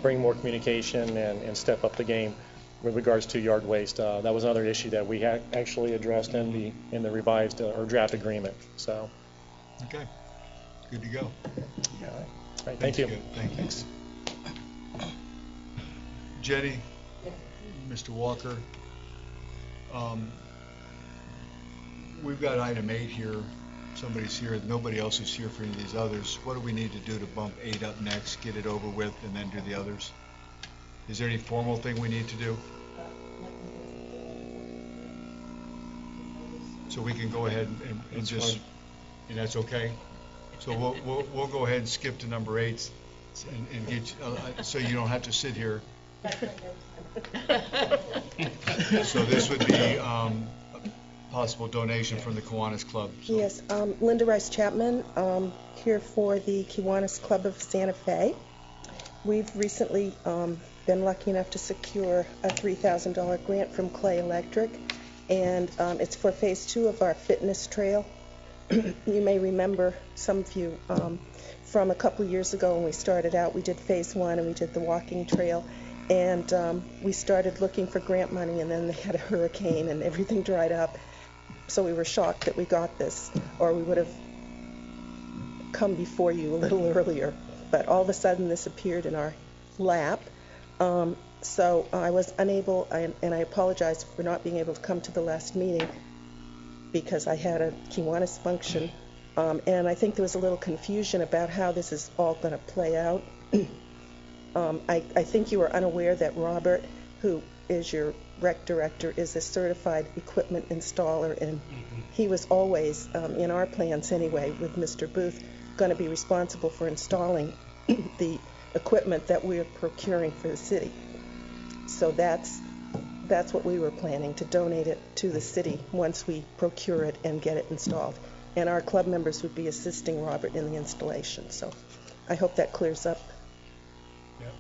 bring more communication and step up the game with regards to yard waste. That was another issue that we actually addressed in the revised or draft agreement. So. Okay. Good to go. Yeah. All right. Thank you. Thanks. Jenny, Mr. Walker. We've got item 8 here. Somebody's here. Nobody else is here for any of these others. What do we need to do to bump 8 up next, get it over with, and then do the others? Is there any formal thing we need to do? So we can go ahead and just, and that's okay? So we'll go ahead and skip to number 8 and get you, so you don't have to sit here. So this would be a possible donation from the Kiwanis Club. So. Yes, Linda Rice Chapman, here for the Kiwanis Club of Santa Fe. We've recently been lucky enough to secure a $3,000 grant from Clay Electric, and it's for phase 2 of our fitness trail. You may remember, some of you, from a couple years ago when we started out, we did phase 1 and we did the walking trail. And we started looking for grant money, and then they had a hurricane and everything dried up. So we were shocked that we got this, or we would have come before you a little earlier. But all of a sudden this appeared in our lap. So I was unable, and I apologize for not being able to come to the last meeting because I had a Kiwanis function. And I think there was a little confusion about how this is all going to play out. I think you are unaware that Robert, who is your rec director, is a certified equipment installer, and he was always, in our plans anyway, with Mr. Booth, going to be responsible for installing the equipment that we're procuring for the city. So that's what we were planning, to donate it to the city once we procure it and get it installed. And our club members would be assisting Robert in the installation. So I hope that clears up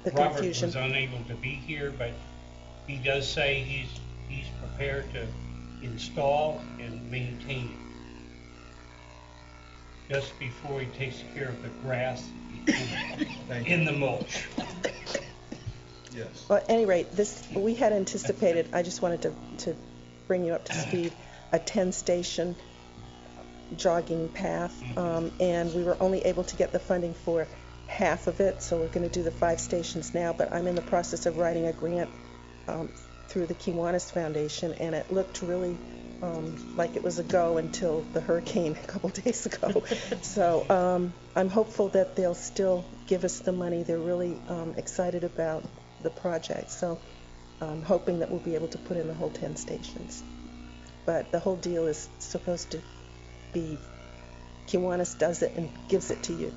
the confusion. Robert was unable to be here, but he does say he's prepared to install and maintain it just before he takes care of the grass in the mulch. Yes. Well, at any rate, we had anticipated, I just wanted to bring you up to speed, a 10-station jogging path, and we were only able to get the funding for half of it, so we're going to do the 5 stations now, but I'm in the process of writing a grant through the Kiwanis Foundation, and it looked really like it was a go until the hurricane a couple days ago. So I'm hopeful that they'll still give us the money. They're really excited about the project, so I'm hoping that we'll be able to put in the whole 10 stations. But the whole deal is supposed to be Kiwanis does it and gives it to you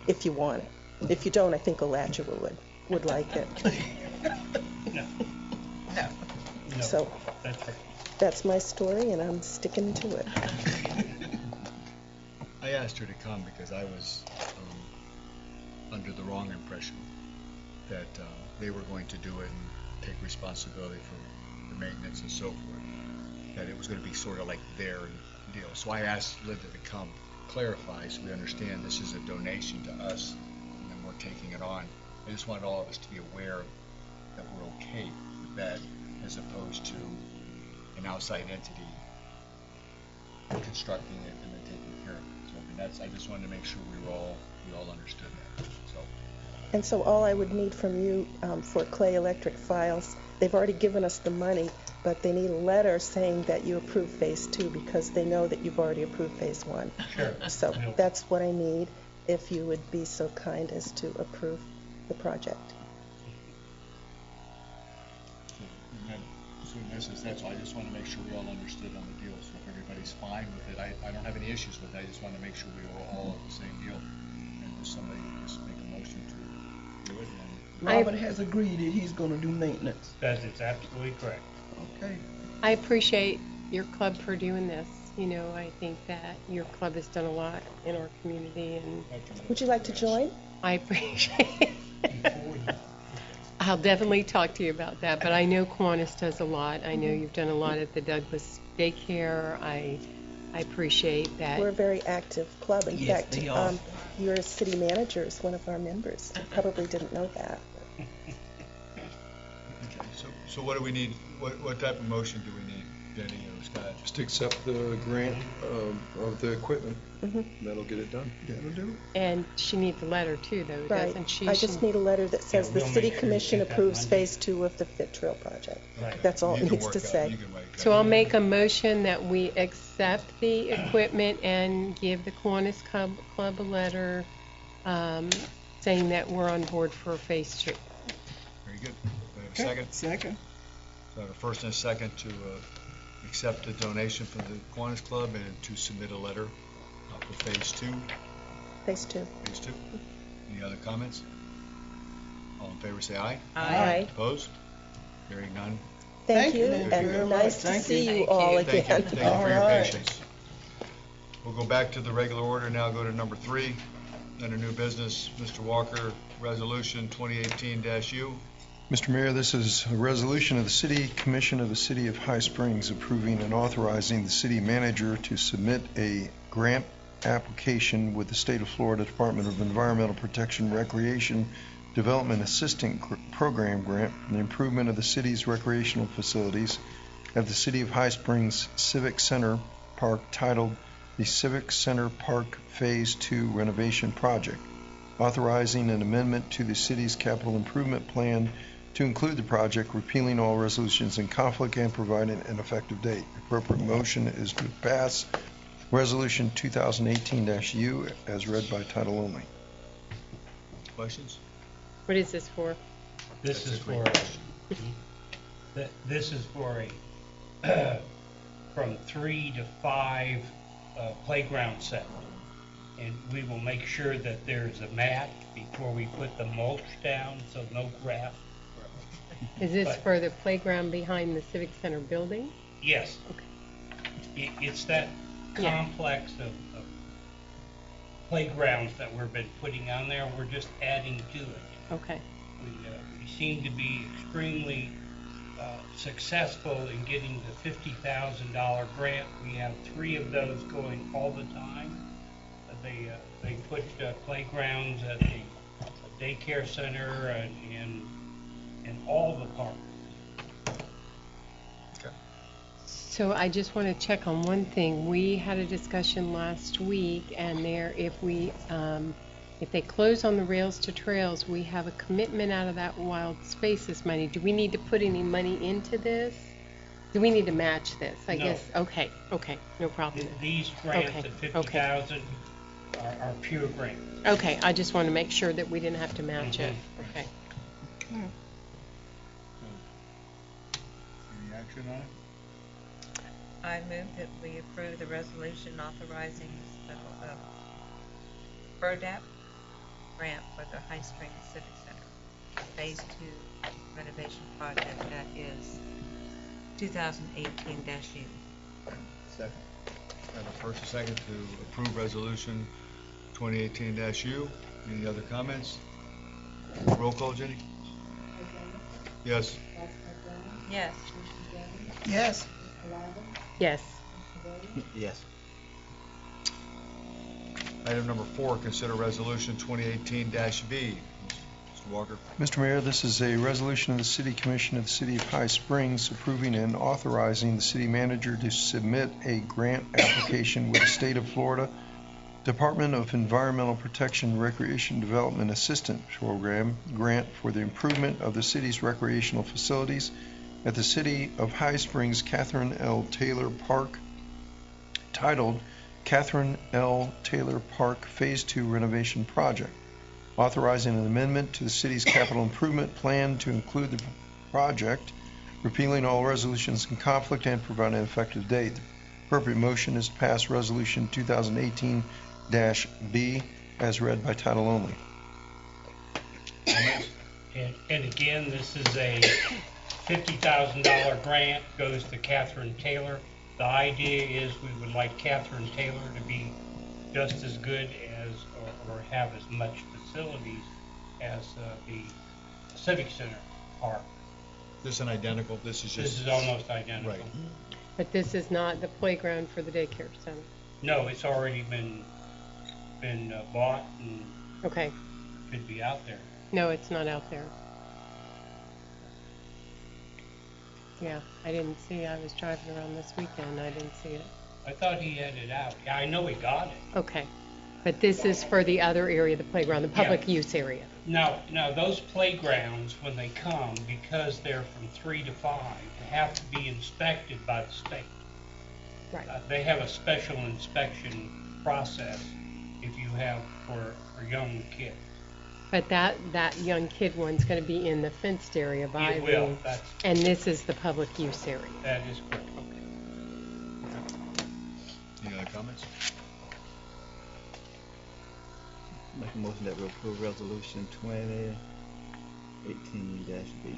if you want it. If you don't, I think Alachua would like it. No. So that's my story, and I'm sticking to it. I asked her to come because I was under the wrong impression that they were going to do it and take responsibility for the maintenance and so forth, that it was going to be sort of like their deal. So I asked Linda to come clarify so we understand this is a donation to us and then we're taking it on. I just wanted all of us to be aware that we're okay with that as opposed to an outside entity constructing it and then taking care of it. So I mean, I just wanted to make sure we all understood that. So. And so all I would need from you for Clay Electric files, they've already given us the money, but they need a letter saying that you approve phase 2 because they know that you've already approved phase 1. Sure. So that's what I need, if you would be so kind as to approve the project. between this. That's all. I just want to make sure we all understood on the deal. So if everybody's fine with it, I don't have any issues with it. I just want to make sure we were all on the same deal. And if somebody just make a motion to do it. Robert has agreed that he's going to do maintenance. That is absolutely correct. Okay. I appreciate your club for doing this. You know, I think that your club has done a lot in our community, and Would you like to join? I appreciate it. I'll definitely talk to you about that, but I know Kiwanis does a lot. I know you've done a lot at the Douglas Daycare. I appreciate that. We're a very active club. In Yes, fact, they are. your city manager is one of our members. You probably didn't know that. Okay, so what do we need? What type of motion do we need, Jenny or Scott? Just to accept the grant of the equipment. That'll get it done. That'll do it. And she needs a letter too, though, Right. doesn't she? I just need a letter that says the we'll city make sure commission you get that approves Monday. phase 2 of the Fit Trail project. Right. That's all You it can needs work to out- say. you can write that. So I'll make a motion that we accept the equipment and give the Kiwanis Club a letter saying that we're on board for phase 2. Very good. Do we have a second? Second. So I have a first and a second to accept the donation from the Kiwanis Club and to submit a letter for phase 2. Phase 2. Phase 2. Any other comments? All in favor say aye. Aye. Opposed? Hearing none. Thank you, Thank you very and much. nice to Thank see you. you all Thank you. again. Thank you for your patience. We'll go back to the regular order now, go to number 3. Under new business, Mr. Walker, resolution 2018-U. Mr. Mayor, this is a resolution of the City Commission of the City of High Springs approving and authorizing the city manager to submit a grant application with the State of Florida Department of Environmental Protection Recreation Development Assistant Program grant for the improvement of the city's recreational facilities at the City of High Springs Civic Center Park, titled the Civic Center Park Phase 2 Renovation Project, authorizing an amendment to the city's capital improvement plan to include the project, repealing all resolutions in conflict, and providing an effective date. The appropriate motion is to pass Resolution 2018-U as read by title only. Questions? What is this for? This is for a from 3 to 5 playground set, and we will make sure that there's a mat before we put the mulch down, so no grass. Is this But- for the playground behind the Civic Center building? Yes. Okay. It's that Yeah. complex of playgrounds that we've been putting on there. We're just adding to it. Okay. We seem to be extremely successful in getting the $50,000 grant. We have 3 of those going all the time. They put playgrounds at the daycare center and all the parks. So I just want to check on one thing. We had a discussion last week, and if they close on the Rails to Trails, we have a commitment out of that Wild Spaces money. Do we need to put any money into this? Do we need to match this? I No. guess. Okay. No problem. These grants Okay, at $50,000 are pure grants. Okay. I just want to make sure that we didn't have to match it. Okay. Any action on it? I move that we approve the resolution authorizing BRDAP grant for the High Springs Civic Center Phase 2 renovation project that is 2018-U. Second. I have a first and second to approve resolution 2018-U. Any other comments? Roll call, Jenny? Yes. Yes. Yes. Yes. Yes. Item number 4, consider resolution 2018-V. Mr. Walker. Mr. Mayor, this is a resolution of the City Commission of the City of High Springs approving and authorizing the city manager to submit a grant application with the State of Florida Department of Environmental Protection Recreation Development Assistant Program grant for the improvement of the city's recreational facilities at the City of High Springs Catherine L. Taylor Park, titled Catherine L. Taylor Park Phase 2 Renovation Project, authorizing an amendment to the city's capital improvement plan to include the project, repealing all resolutions in conflict and providing an effective date. The appropriate motion is to pass Resolution 2018-B as read by title only. And again, this is a $50,000 grant, goes to Catherine Taylor. The idea is we would like Catherine Taylor to be just as good as, or have as much facilities as the Civic Center are. This is an identical, this is just... This is almost identical. Right. But this is not the playground for the daycare center. No, it's already been bought and Okay. could be out there. No, it's not out there. Yeah, I didn't see. I was driving around this weekend. I didn't see it. I thought he had it out. Yeah, I know he got it. Okay. But this is for the other area, the playground, the public use area. Now, those playgrounds, when they come, because they're from 3 to 5, have to be inspected by the state. Right. They have a special inspection process if you have for young kids. But that young kid one's going to be in the fenced area by It will. and this is the public use area. That is correct. Any other comments? Make a motion that we approve resolution 2018-B.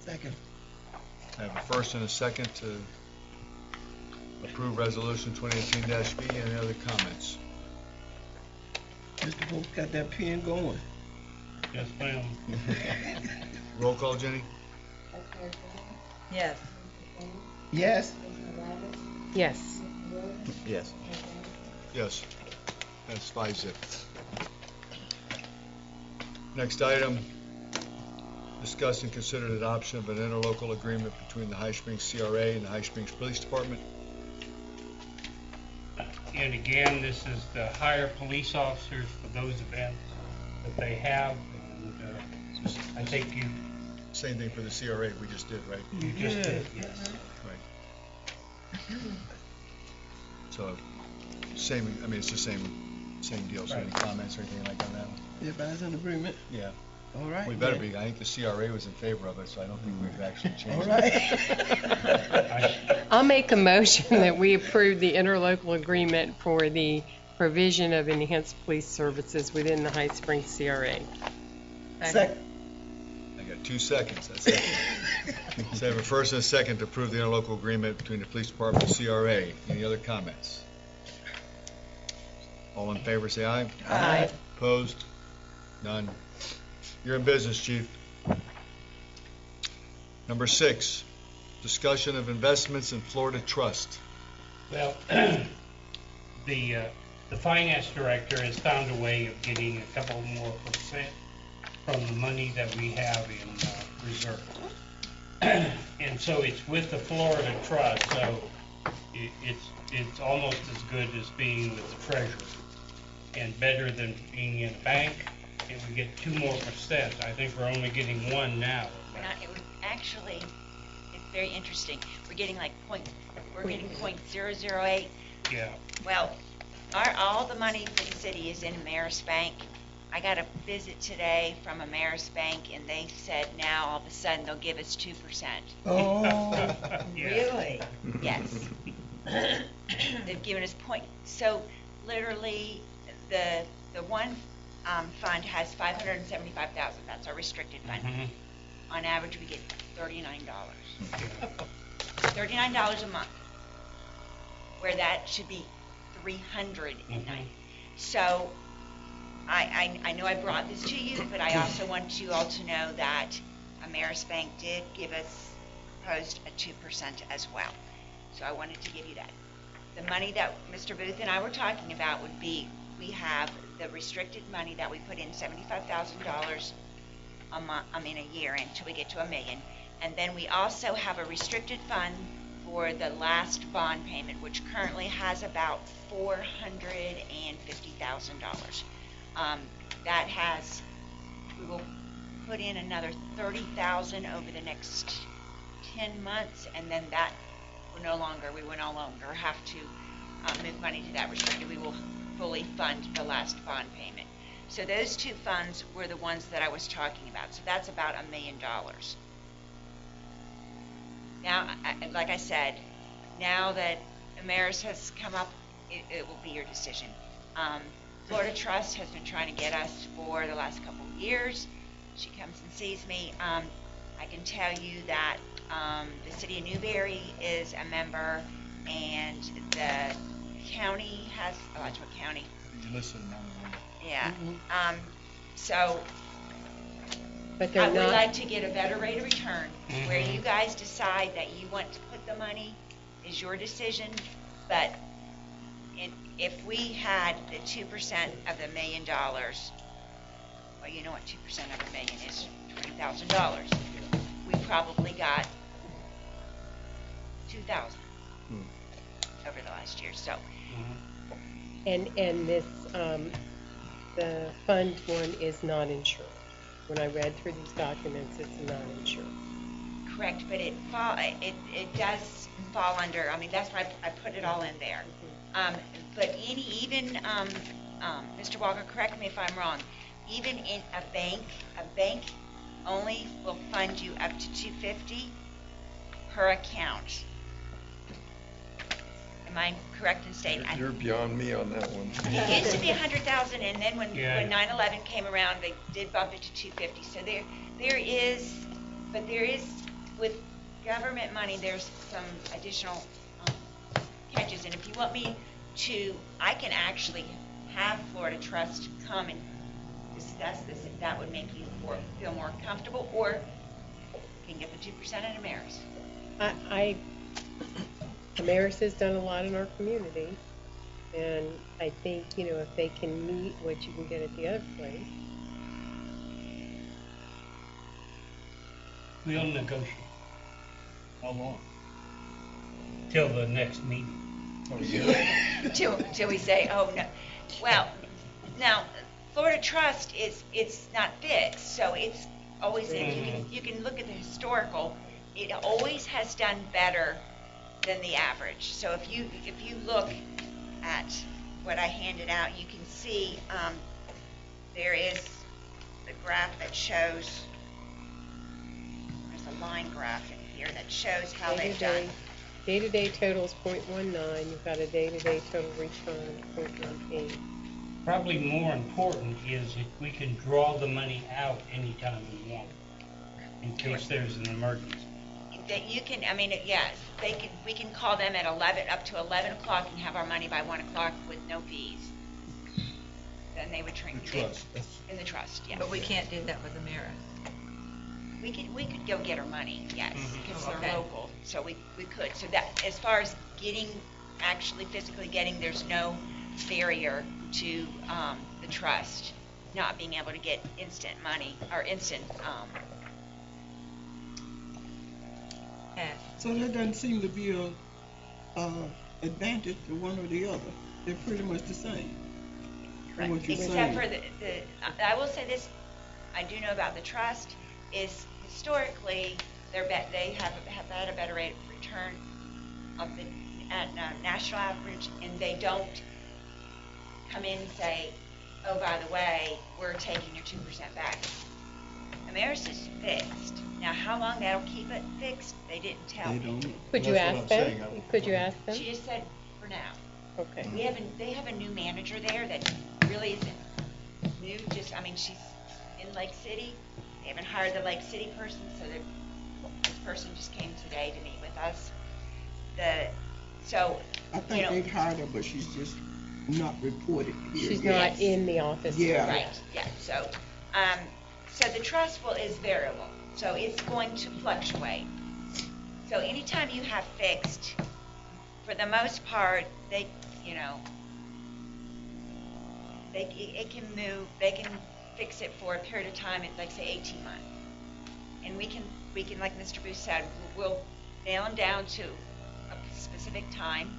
Second. I have a first and a second to approve resolution 2018-B. Any other comments? Mr. Booth got that pen going. Yes, ma'am. Roll call, Jenny? Yes. Yes. Yes. Yes. Yes. That's 5-0. Next item, discuss and consider the adoption of an interlocal agreement between the High Springs CRA and the High Springs Police Department. And again, this is to hire police officers for those events that they have. And I think you... Same thing for the CRA we just did, right? You just did, yes. Right. So, same, I mean, it's the same deal. So any comments or anything like on that one? Everybody's in agreement? Yeah. All right. We better be. I think the CRA was in favor of it, so I don't think we've actually changed All right. it. I'll make a motion that we approve the interlocal agreement for the provision of enhanced police services within the High Springs CRA. Second. I got 2 seconds. That's it. So I have a first and a second to approve the interlocal agreement between the police department and CRA. Any other comments? All in favor, say aye. Aye. Opposed? None. You're in business, Chief. Number 6, discussion of investments in Florida Trust. Well, the finance director has found a way of getting a couple more percent from the money that we have in reserve. And so it's with the Florida Trust, so it's almost as good as being with the treasurer and better than being in a bank. And we get 2 more percent. I think we're only getting 1 now. It would actually, it's very interesting. We're getting like .008. Yeah. Well, all the money for the city is in Ameris Bank. I got a visit today from Ameris Bank, and they said now all of a sudden they'll give us 2%. Oh. Really? Yes. They've given us point. So literally, the one fund has $575,000. That's our restricted fund. Mm-hmm. On average, we get $39. $39 a month, where that should be $390. So I know I brought this to you, but I also want you all to know that Ameris Bank did give us proposed a 2% as well. So I wanted to give you that. The money that Mr. Booth and I were talking about would be, we have the restricted money that we put in, $75,000 a month, a year until we get to $1 million. And then we also have a restricted fund for the last bond payment, which currently has about $450,000. We will put in another $30,000 over the next 10 months, and then that will no longer have to move money to that restricted. We will fully fund the last bond payment. So those 2 funds were the ones that I was talking about. So that's about $1 million. now, like I said, now that Ameris has come up, it will be your decision. Florida Trust has been trying to get us for the last couple of years. She comes and sees me. I can tell you that the city of Newberry is a member, and the county has, Alachua County. You listen, Yeah. So But I they're would not, like to get a better rate of return, where you guys decide that you want to put the money is your decision, but if we had the 2% of the $1 million, well, you know what 2% of $1 million is, $20,000. We probably got 2,000 over the last year. So, and this, the fund one is not insured. When I read through these documents, it's not insured. correct, but it does fall under. I mean, that's why I put it all in there. But even Mr. Walker, correct me if I'm wrong. Even in a bank only will fund you up to $250 per account. Am I correct in stating? You're beyond me on that one. It used to be $100,000, and then when Yeah. 9/11 came around, they did bump it to $250. So there is with government money, there's some additional catches. And if you want me to, I can actually have Florida Trust come and discuss this if that would make you feel more comfortable, or you can get the 2% at Ameris. Ameris has done a lot in our community, and I think, if they can meet what you can get at the other place. We'll negotiate How long? till the next meeting. Till we say, oh, no. Well, now, Florida Trust it's not fixed, so it's always, you can look at the historical, it always has done better than the average. So if you look at what I handed out, you can see there is the graph that shows, there's a line graph in here that shows how they've done. Day-to-day total is 0.19. You've got a day-to-day total return of 0.18. Probably more important is if we can draw the money out anytime we want, in case there's an emergency. That you can, I mean, yes, we can call them at 11, up to 11 o'clock and have our money by 1 o'clock with no fees. Then they would drink. The trust. In the trust, yes. But we can't do that with Ameris. We could go get our money, yes, because Okay. they're local, so we could. So that, as far as actually physically getting, there's no barrier to the trust not being able to get instant money or instant cash. So that doesn't seem to be a advantage to one or the other. They're pretty much the same. From what you're Except saying. for I will say this, I do know about the trust, is historically, they have had a better rate of return at national average, and they don't come in and say, oh, by the way, we're taking your 2% back. Ameris is fixed. Now, how long that'll keep it fixed, they didn't tell me. Could you ask them? Could you ask them? She just said, for now. Okay. They have a new manager there that really isn't new, she's in Lake City. They haven't hired the Lake City person, so this person just came today to meet with us. I think they've hired her, but she's just not reported here She's yet. not in the office. Yeah. Right, yeah, so the trust is variable, so it's going to fluctuate. So anytime you have fixed, for the most part, it can move, they can fix it for a period of time, like say 18 months. And we can, like Mr. Booth said, we'll nail them down to a specific time,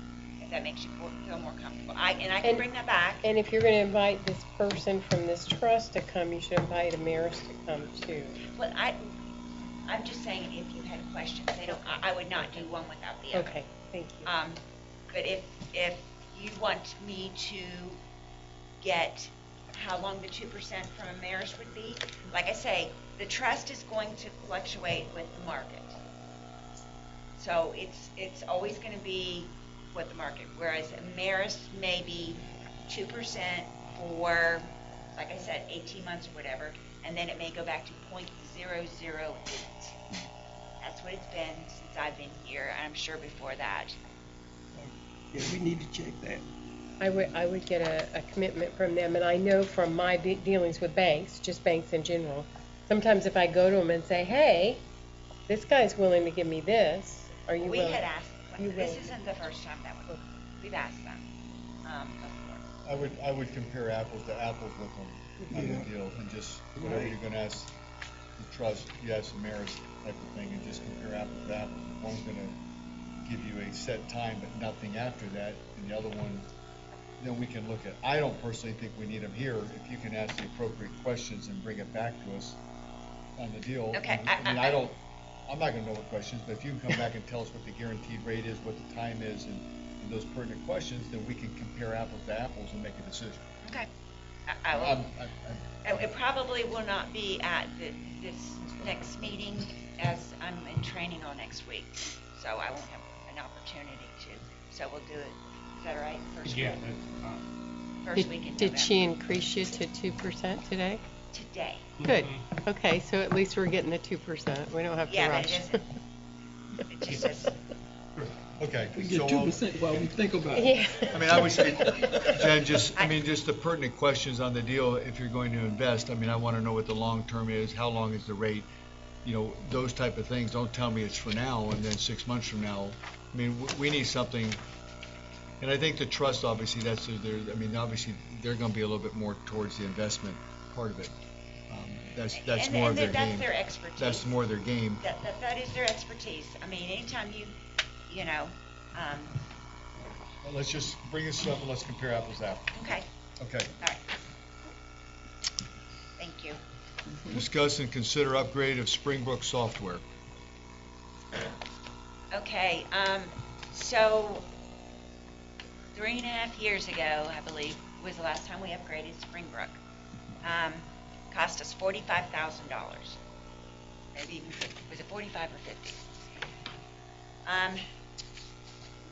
if that makes you feel more comfortable. I can bring that back. And if you're going to invite this person from this trust to come, you should invite Ameris to come too. Well, I'm just saying, if you had questions, I would not do one without the other. Okay, thank you. But if you want me to get how long the 2% from Ameris would be, like I say, the trust is going to fluctuate with the market. So it's always going to be what the market, whereas Ameris may be 2% for, like I said, 18 months or whatever, and then it may go back to 0.008. That's what it's been since I've been here, and I'm sure before that. Yeah, we need to check that. I would get a commitment from them, and I know from my dealings with banks, just banks in general, sometimes if I go to them and say, hey, this guy's willing to give me this, are you willing? We had asked, this isn't the first time that we've asked them before. I would compare apples to apples with them on the deal, and just whatever you're gonna ask the trust, yes, Ameris type of thing, and just compare apples to apples. If one's gonna give you a set time, but nothing after that, and the other one, then we can look at. I don't personally think we need them here. If you can ask the appropriate questions and bring it back to us on the deal. Okay. I'm not gonna know what questions, but if you can come back and tell us what the guaranteed rate is, what the time is, and those pertinent questions, then we can compare apples to apples and make a decision. Okay. It probably will not be at this next meeting, as I'm in training all next week, so I won't have an opportunity to. So we'll do it. Is that all right? First week. First week in November. Did she increase you to 2% today? Today. Good. Okay, so at least we're getting the 2%. We don't have to rush. Yeah, but it just is. Okay. We get 2% while we think about it. Yeah. I mean, I would say, Jen, just the pertinent questions on the deal, if you're going to invest, I mean, I want to know what the long term is, how long is the rate, you know, those type of things. Don't tell me it's for now and then 6 months from now. I mean, we need something, and I think the trust, obviously, obviously, they're going to be a little bit more towards the investment part of it. That's more of their game. That's their expertise. That's more their game. That is their expertise. I mean, anytime you know. Well, let's just bring this up and let's compare apples to apples. Okay. Okay. All right. Thank you. Discuss and consider upgrade of Springbrook software. Okay. So 3.5 years ago, I believe, was the last time we upgraded Springbrook. Cost us $45,000. Maybe even 50. Was it 45 or 50?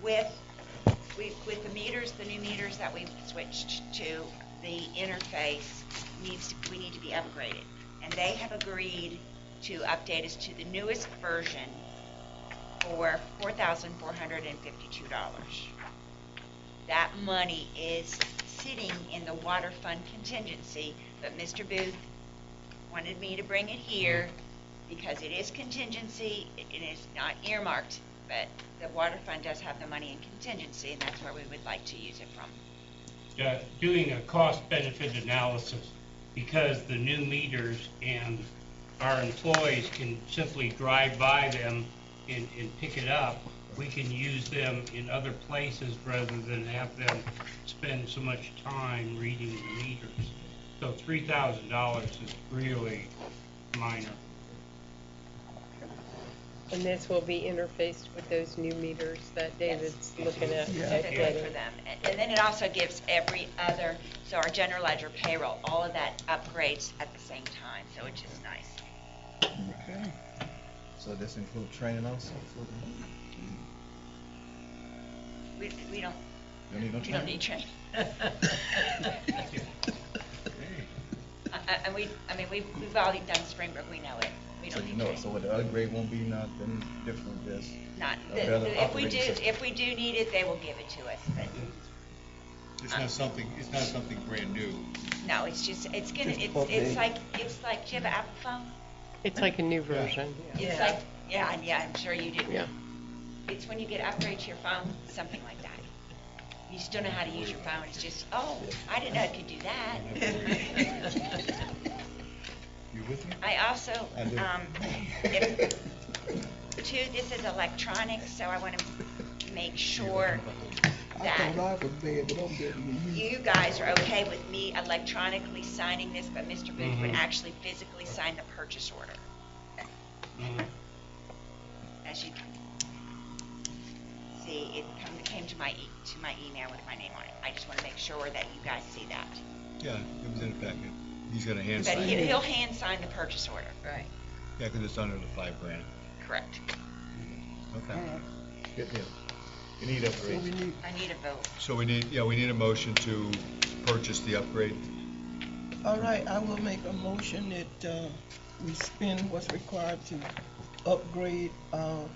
With the meters, the new meters that we've switched to, the interface we need to be upgraded, and they have agreed to update us to the newest version for $4,452. That money is sitting in the water fund contingency, but Mr. Booth wanted me to bring it here because it is contingency. It is not earmarked, but the water fund does have the money in contingency, and that's where we would like to use it from. Doing a cost-benefit analysis, because the new meters and our employees can simply drive by them and pick it up, we can use them in other places rather than have them spend so much time reading the meters. So $3,000 is really minor. And this will be interfaced with those new meters that David's looking at. Good for them. And then it also gives every other, so our general ledger, payroll, all of that upgrades at the same time, so it's just nice. Okay. So this includes training also? We don't. You need no We training? don't need training. And we've already done Springbrook. We know it. We So don't you need know it. training. So with the upgrade won't be nothing different, just Not a better if we operating system. need it, they will give it to us. But It's not something brand new. no, it's just it's Just like do you have an Apple phone? It's like a new version. It's like yeah, I'm sure you do. Yeah. It's when you get upgrade to your phone, something like that. You still know how to use your phone. It's just, oh, I didn't know it could do that. You with me? I also, this is electronic, so I want to make sure that I was bad, but I'm better than you. you guys are okay with me electronically signing this, but Mr. Booth would actually physically sign the purchase order. As you can see, it came to my email with my name on it. I just want to make sure that you guys see that. Yeah, it was in the packet. He's got a hand But sign. he'll hand sign the purchase order. Right. Yeah, because it's under the $5,000. Correct. Okay. Good deal. You need upgrades. I need a vote. So we need a motion to purchase the upgrade. All right, I will make a motion that we spend what's required to upgrade, what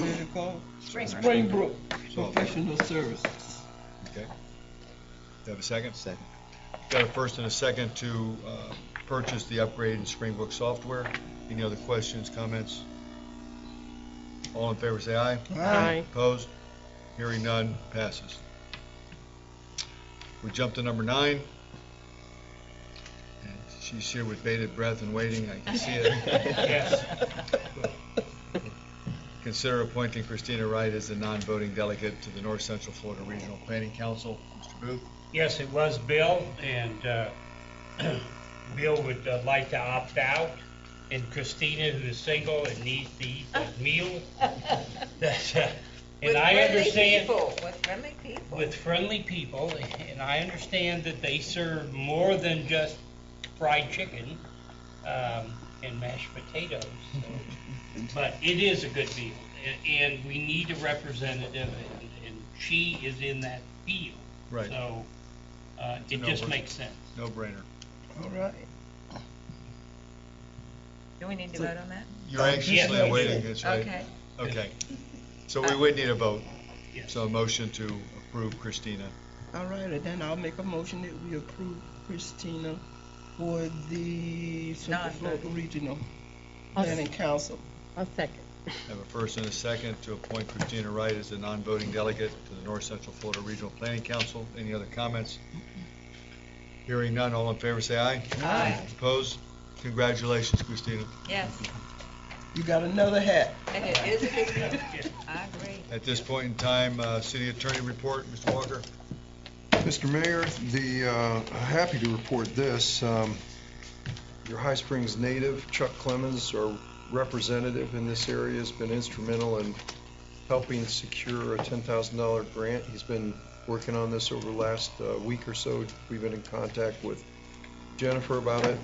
is it called? Springbrook Professional Services. Okay. Do you have a second? Second. Got a first and a second to purchase the upgrade in Springbrook software. Any other questions, comments? All in favor say aye. Aye. Opposed? Hearing none, passes. We jump to number 9. And she's here with bated breath and waiting. I can see it. Yes. Consider appointing Christina Wright as the non-voting delegate to the North Central Florida Regional Planning Council. Mr. Booth? Yes, it was Bill, and Bill would like to opt out. And Christina, who is single and needs to eat a meal. And I understand. With friendly people. With friendly people, and I understand that they serve more than just fried chicken and mashed potatoes. So. But it is a good meal, and we need a representative, and she is in that field. Right. So it just makes sense. No brainer. All right. Do we need to vote on that? You're anxiously awaiting this, right? Okay. Okay. So we would need a vote. Yes. So a motion to approve Christina. All right, and then I'll make a motion that we approve Christina for the Central Florida Regional Planning Council. I'll second. Have a first and a second to appoint Christina Wright as the non-voting delegate to the North Central Florida Regional Planning Council. Any other comments? Hearing none, all in favor say aye. Aye. Opposed? Congratulations, Christina. Yes. You got another hat. And it is a good deal. I agree. At this point in time, City Attorney report, Mr. Walker. Mr. Mayor, happy to report this. Your High Springs native, Chuck Clemens, our representative in this area, has been instrumental in helping secure a $10,000 grant. He's been working on this over the last week or so. We've been in contact with Jennifer about it.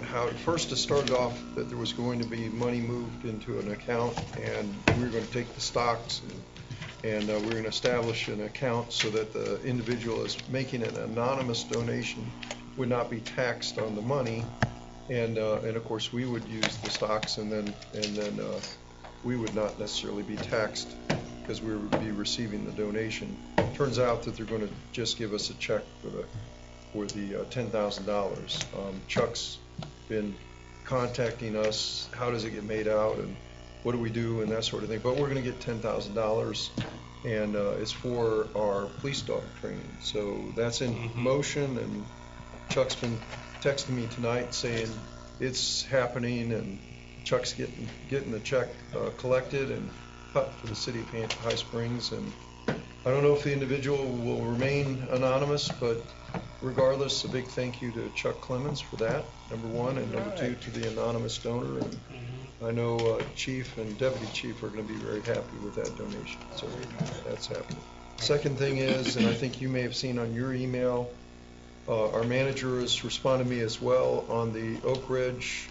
First it started off that there was going to be money moved into an account, and we were going to take the stocks and we were going to establish an account so that the individual is making an anonymous donation would not be taxed on the money, and of course we would use the stocks, and then we would not necessarily be taxed because we would be receiving the donation. Turns out that they're going to just give us a check for the $10,000. Chuck's been contacting us, how does it get made out and what do we do and that sort of thing, but we're going to get $10,000, and it's for our police dog training. So that's in motion, and Chuck's been texting me tonight saying it's happening, and Chuck's getting the check collected and cut for the city of High Springs. And I don't know if the individual will remain anonymous, but regardless, a big thank you to Chuck Clemens for that, number one, and number two to the anonymous donor. And I know Chief and Deputy Chief are going to be very happy with that donation, so that's happening. Second thing is, and I think you may have seen on your email, our manager has responded to me as well on the Oak Ridge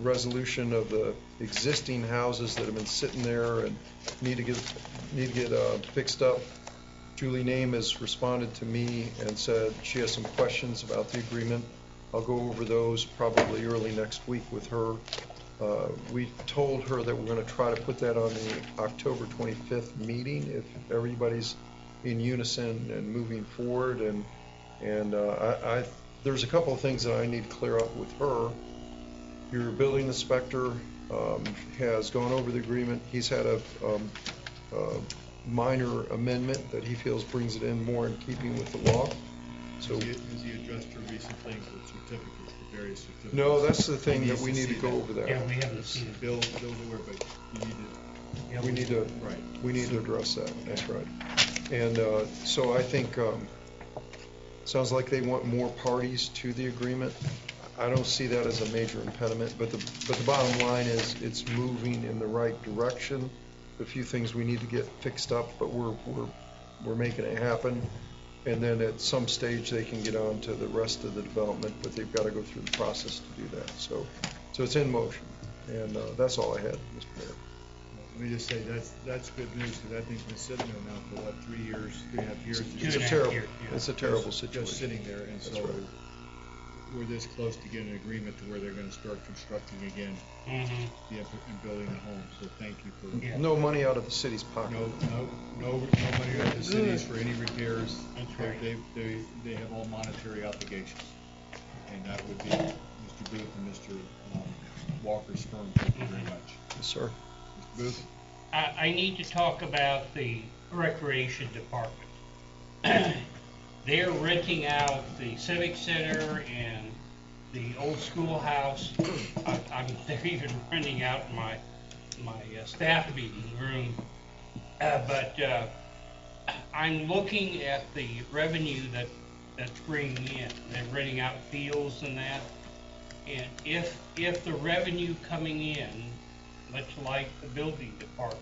resolution of the existing houses that have been sitting there and need to get fixed up. Julie Name has responded to me and said she has some questions about the agreement. I'll go over those probably early next week with her. We told her that we're going to try to put that on the October 25th meeting if everybody's in unison and moving forward. And there's a couple of things that I need to clear up with her. Your building inspector has gone over the agreement. He's had a minor amendment that he feels brings it in more in keeping with the law. So has he addressed her recent things with certificates, the various certificates? No, that's the thing that we need to go over that. Yeah, we haven't seen it. Bill knew her, but you need to. We need to address that. That's right. And so I think sounds like they want more parties to the agreement. I don't see that as a major impediment, but the bottom line is it's moving in the right direction. A few things we need to get fixed up, but we're making it happen. And then at some stage they can get on to the rest of the development, but they've got to go through the process to do that. So it's in motion, and that's all I had, Mr. Mayor. Let me just say, that's good news, because that thing's been sitting there now for, what, 3 years, 3.5 years? It's a terrible, it's a terrible situation. Just sitting there, and That's so right. we're this close to getting an agreement to where they're gonna start constructing again, and building a home, so thank you for. No money out of the city's pocket. No money out of the cities for any repairs. That's right. They have all monetary obligations, and that would be Mr. Booth and Mr. Walker's firm. Thank you very much. Yes, sir. Mr. Booth? I need to talk about the recreation department. They're renting out the civic center and the old schoolhouse. They're even renting out my staff meeting room. But I'm looking at the revenue that's bringing in. They're renting out fields and that. And if the revenue coming in, much like the building department,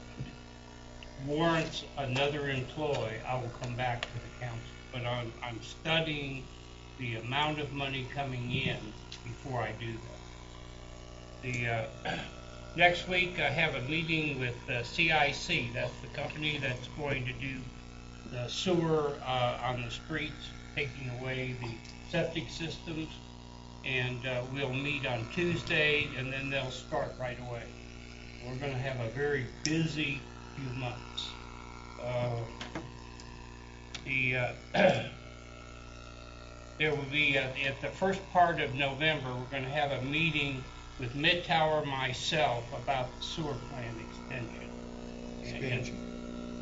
warrants another employee, I will come back to the council. But I'm studying the amount of money coming in before I do that. Next week I have a meeting with CIC. That's the company that's going to do the sewer on the streets, taking away the septic systems. And we'll meet on Tuesday, and then they'll start right away. We're going to have a very busy few months. There will be, at the first part of November, we're going to have a meeting with Midtower, myself, about the sewer plant expansion.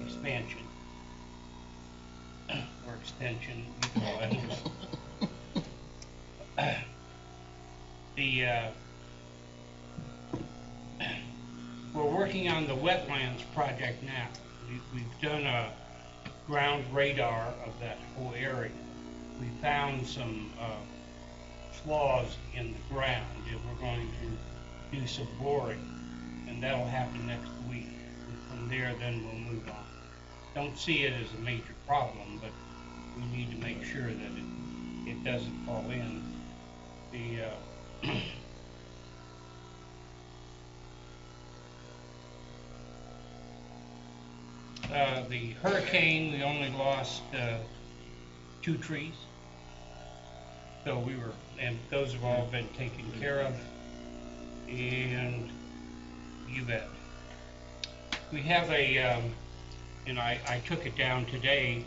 Expansion. Or extension, you call it. We're working on the wetlands project now. We've done a ground radar of that whole area. We found some flaws in the ground, and we're going to do some boring, and that'll happen next week. And from there, then we'll move on. Don't see it as a major problem, but we need to make sure that it doesn't fall in. The hurricane, we only lost 2 trees. So and those have all been taken care of. And you bet. We have and I took it down today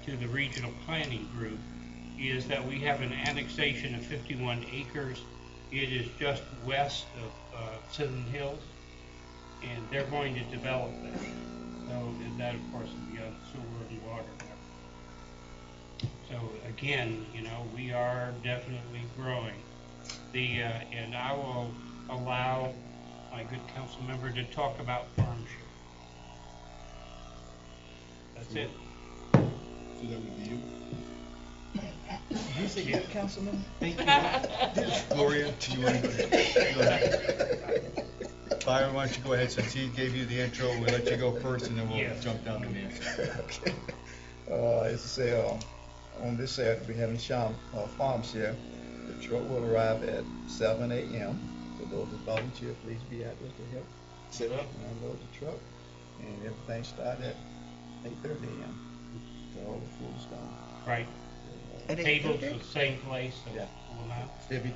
to the regional planning group, is that we have an annexation of 51 acres. It is just west of Citizen Hills, and they're going to develop that. So, and that of course will be on sewer and water. So again, we are definitely growing. And I will allow my good council member to talk about farm share. That's it. So that would be you? He's a good councilman. Thank you. Gloria, do you want to go ahead? Byron, why don't you go ahead, since he gave you the intro, we'll let you go first, and then we'll jump down to Nancy. Okay. As I say, on this Saturday, we're having farm share. The truck will arrive at 7 a.m. So those that volunteer, please be out there to help set up and unload the truck. And everything starts at 8:30 a.m. So all the food is gone. Right. Tables the same place. So yeah. Out. They'll be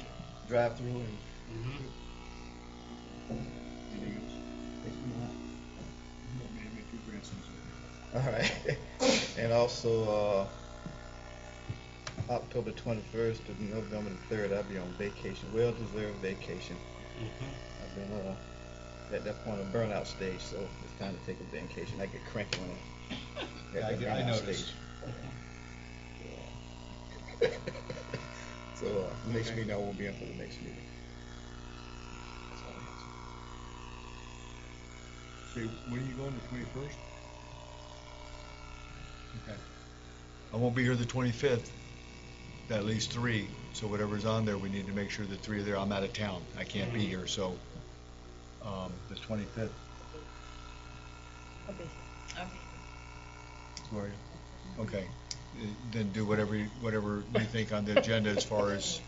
drive through and. Anything else? All right. And also, October 21st to November the 3rd, I'll be on vacation, well-deserved vacation. I've been at that point of burnout stage, so it's time to take a vacation. I get cranky when I noticed. So next meeting I won't be in for the next meeting. So when are you going, the 21st? Okay. I won't be here the 25th. That leaves 3. So whatever's on there, we need to make sure the 3 are there. I'm out of town. I can't be here, so the 25th. Okay. Gloria. Okay. Then do whatever you think on the agenda as far as.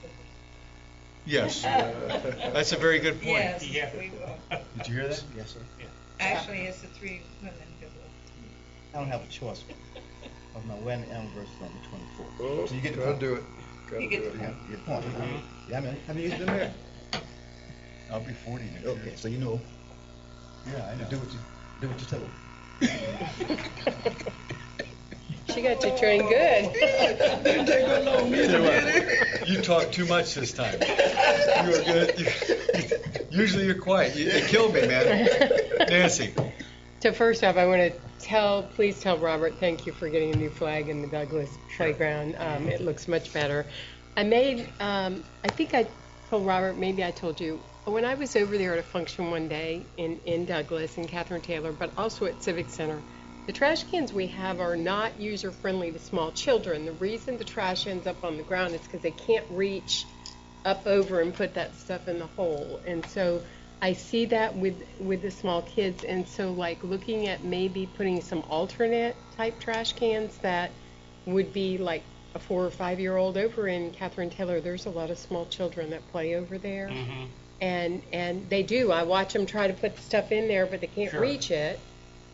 Yes. That's a very good point. Yes, we will. Did you hear that? Yes, sir. Yeah. Actually, it's the three women who I don't have a choice. Of my wedding anniversary on the 24th. Oh, So you get the gotta point. do it. You get the Yeah, point. you get the point. Yeah, I mean, how many years been married? I'll be 40 next year. Okay, so you know. Yeah, I know. Do what you told. She got you trained good. Didn't take her long either, did it? You talked too much this time. You were good. Usually you're quiet. It killed me, man. Nancy. So first off, I want to please tell Robert, thank you for getting a new flag in the Douglas playground. It looks much better. I think I told Robert, maybe I told you, when I was over there at a function one day in Douglas and Catherine Taylor, but also at Civic Center, the trash cans we have are not user-friendly to small children. The reason the trash ends up on the ground is because they can't reach up over and put that stuff in the hole. And so I see that with the small kids, and so like looking at maybe putting some alternate type trash cans that would be like a 4 or 5 year old over in Catherine Taylor. There's a lot of small children that play over there, and they do. I watch them try to put the stuff in there, but they can't reach it.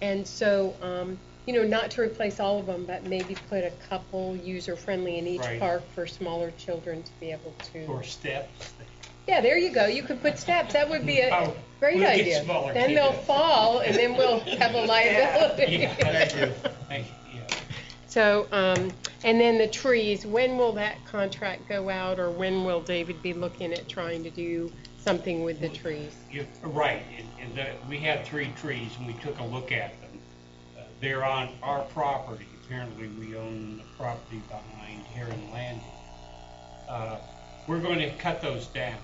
And so, not to replace all of them, but maybe put a couple user friendly in each park for smaller children to be able to. Or steps. Yeah, there you go. You could put steps. That would be a great we'll get idea. smaller Then kids. they'll fall, and then we'll have a liability. Yeah. Thank you. Thank you. Yeah. So, and then the trees, when will that contract go out, or when will David be looking at trying to do something with the trees? Right. We had 3 trees, and we took a look at them. They're on our property. Apparently, we own the property behind Heron Landing. We're going to cut those down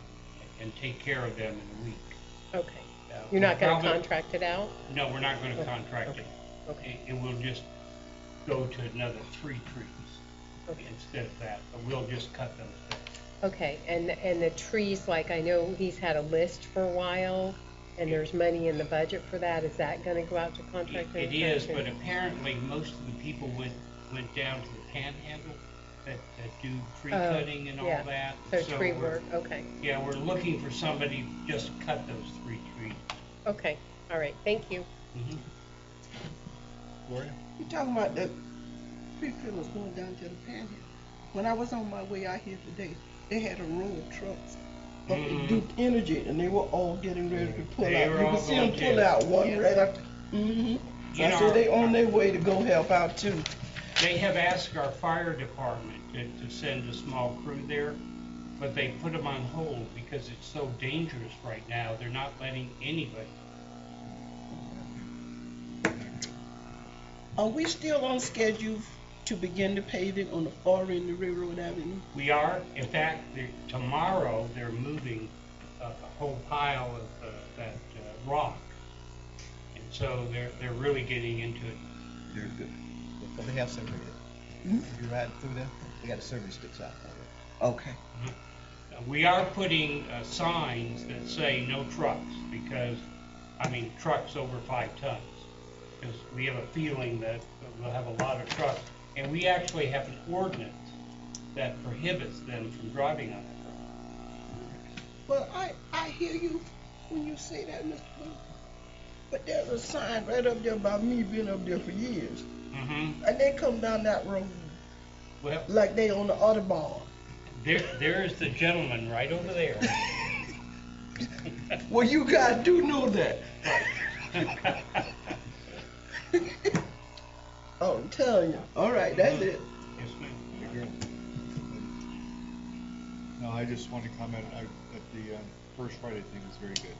and take care of them in a week. Okay. You're not going to contract it out? No, we're not going to contract it. Okay. It will just go to another 3 trees instead of that, but we'll just cut those down. Okay, and the trees, like I know he's had a list for a while, and there's money in the budget for that. Is that going to go out to contract? It is, but apparently most of the people went down to the Panhandle that do tree cutting and all that. So tree work, okay. Yeah, we're looking for somebody just to cut those 3 trees. Okay, all right, thank you. Gloria? You talking about the tree fillers going down to the Panhandle? When I was on my way out here today, they had a row of trucks up at Duke Energy, and they were all getting ready to pull out. You could see them pull out one right after. So I said they on their way to go help out too. They have asked our fire department to send a small crew there, but they put them on hold because it's so dangerous right now. They're not letting anybody. Are we still on schedule to begin the paving on the far end of Railroad Avenue? We are. In fact, tomorrow they're moving a whole pile of that rock, and so they're really getting into it. Very good. But they have surveyed it. If you ride through there, they got the survey sticks out. Okay. We are putting signs that say no trucks because, trucks over 5 tons. Because we have a feeling that we'll have a lot of trucks. And we actually have an ordinance that prohibits them from driving on the road. Well, I hear you when you say that, Mr. Booth. But there's a sign right up there about me being up there for years. And they come down that road like they on the Autobahn. There is the gentleman right over there. Well, you guys do know that. Oh, I'm telling you. All right, that's it. Yes, ma'am. No, I just want to comment that the First Friday thing was very good.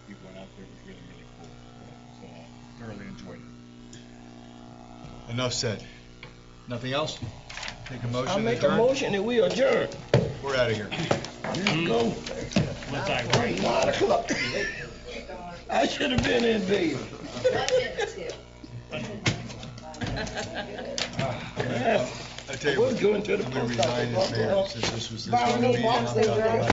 People went out there, it was really, really cool. So I thoroughly enjoyed it. Enough said. Nothing else? Take a motion. I'll make a motion that we adjourn. We're out of here. You go. Was I right? 9 o'clock. I should have been in bed. I tell you what, I'm going to resign as mayor since this was going to be.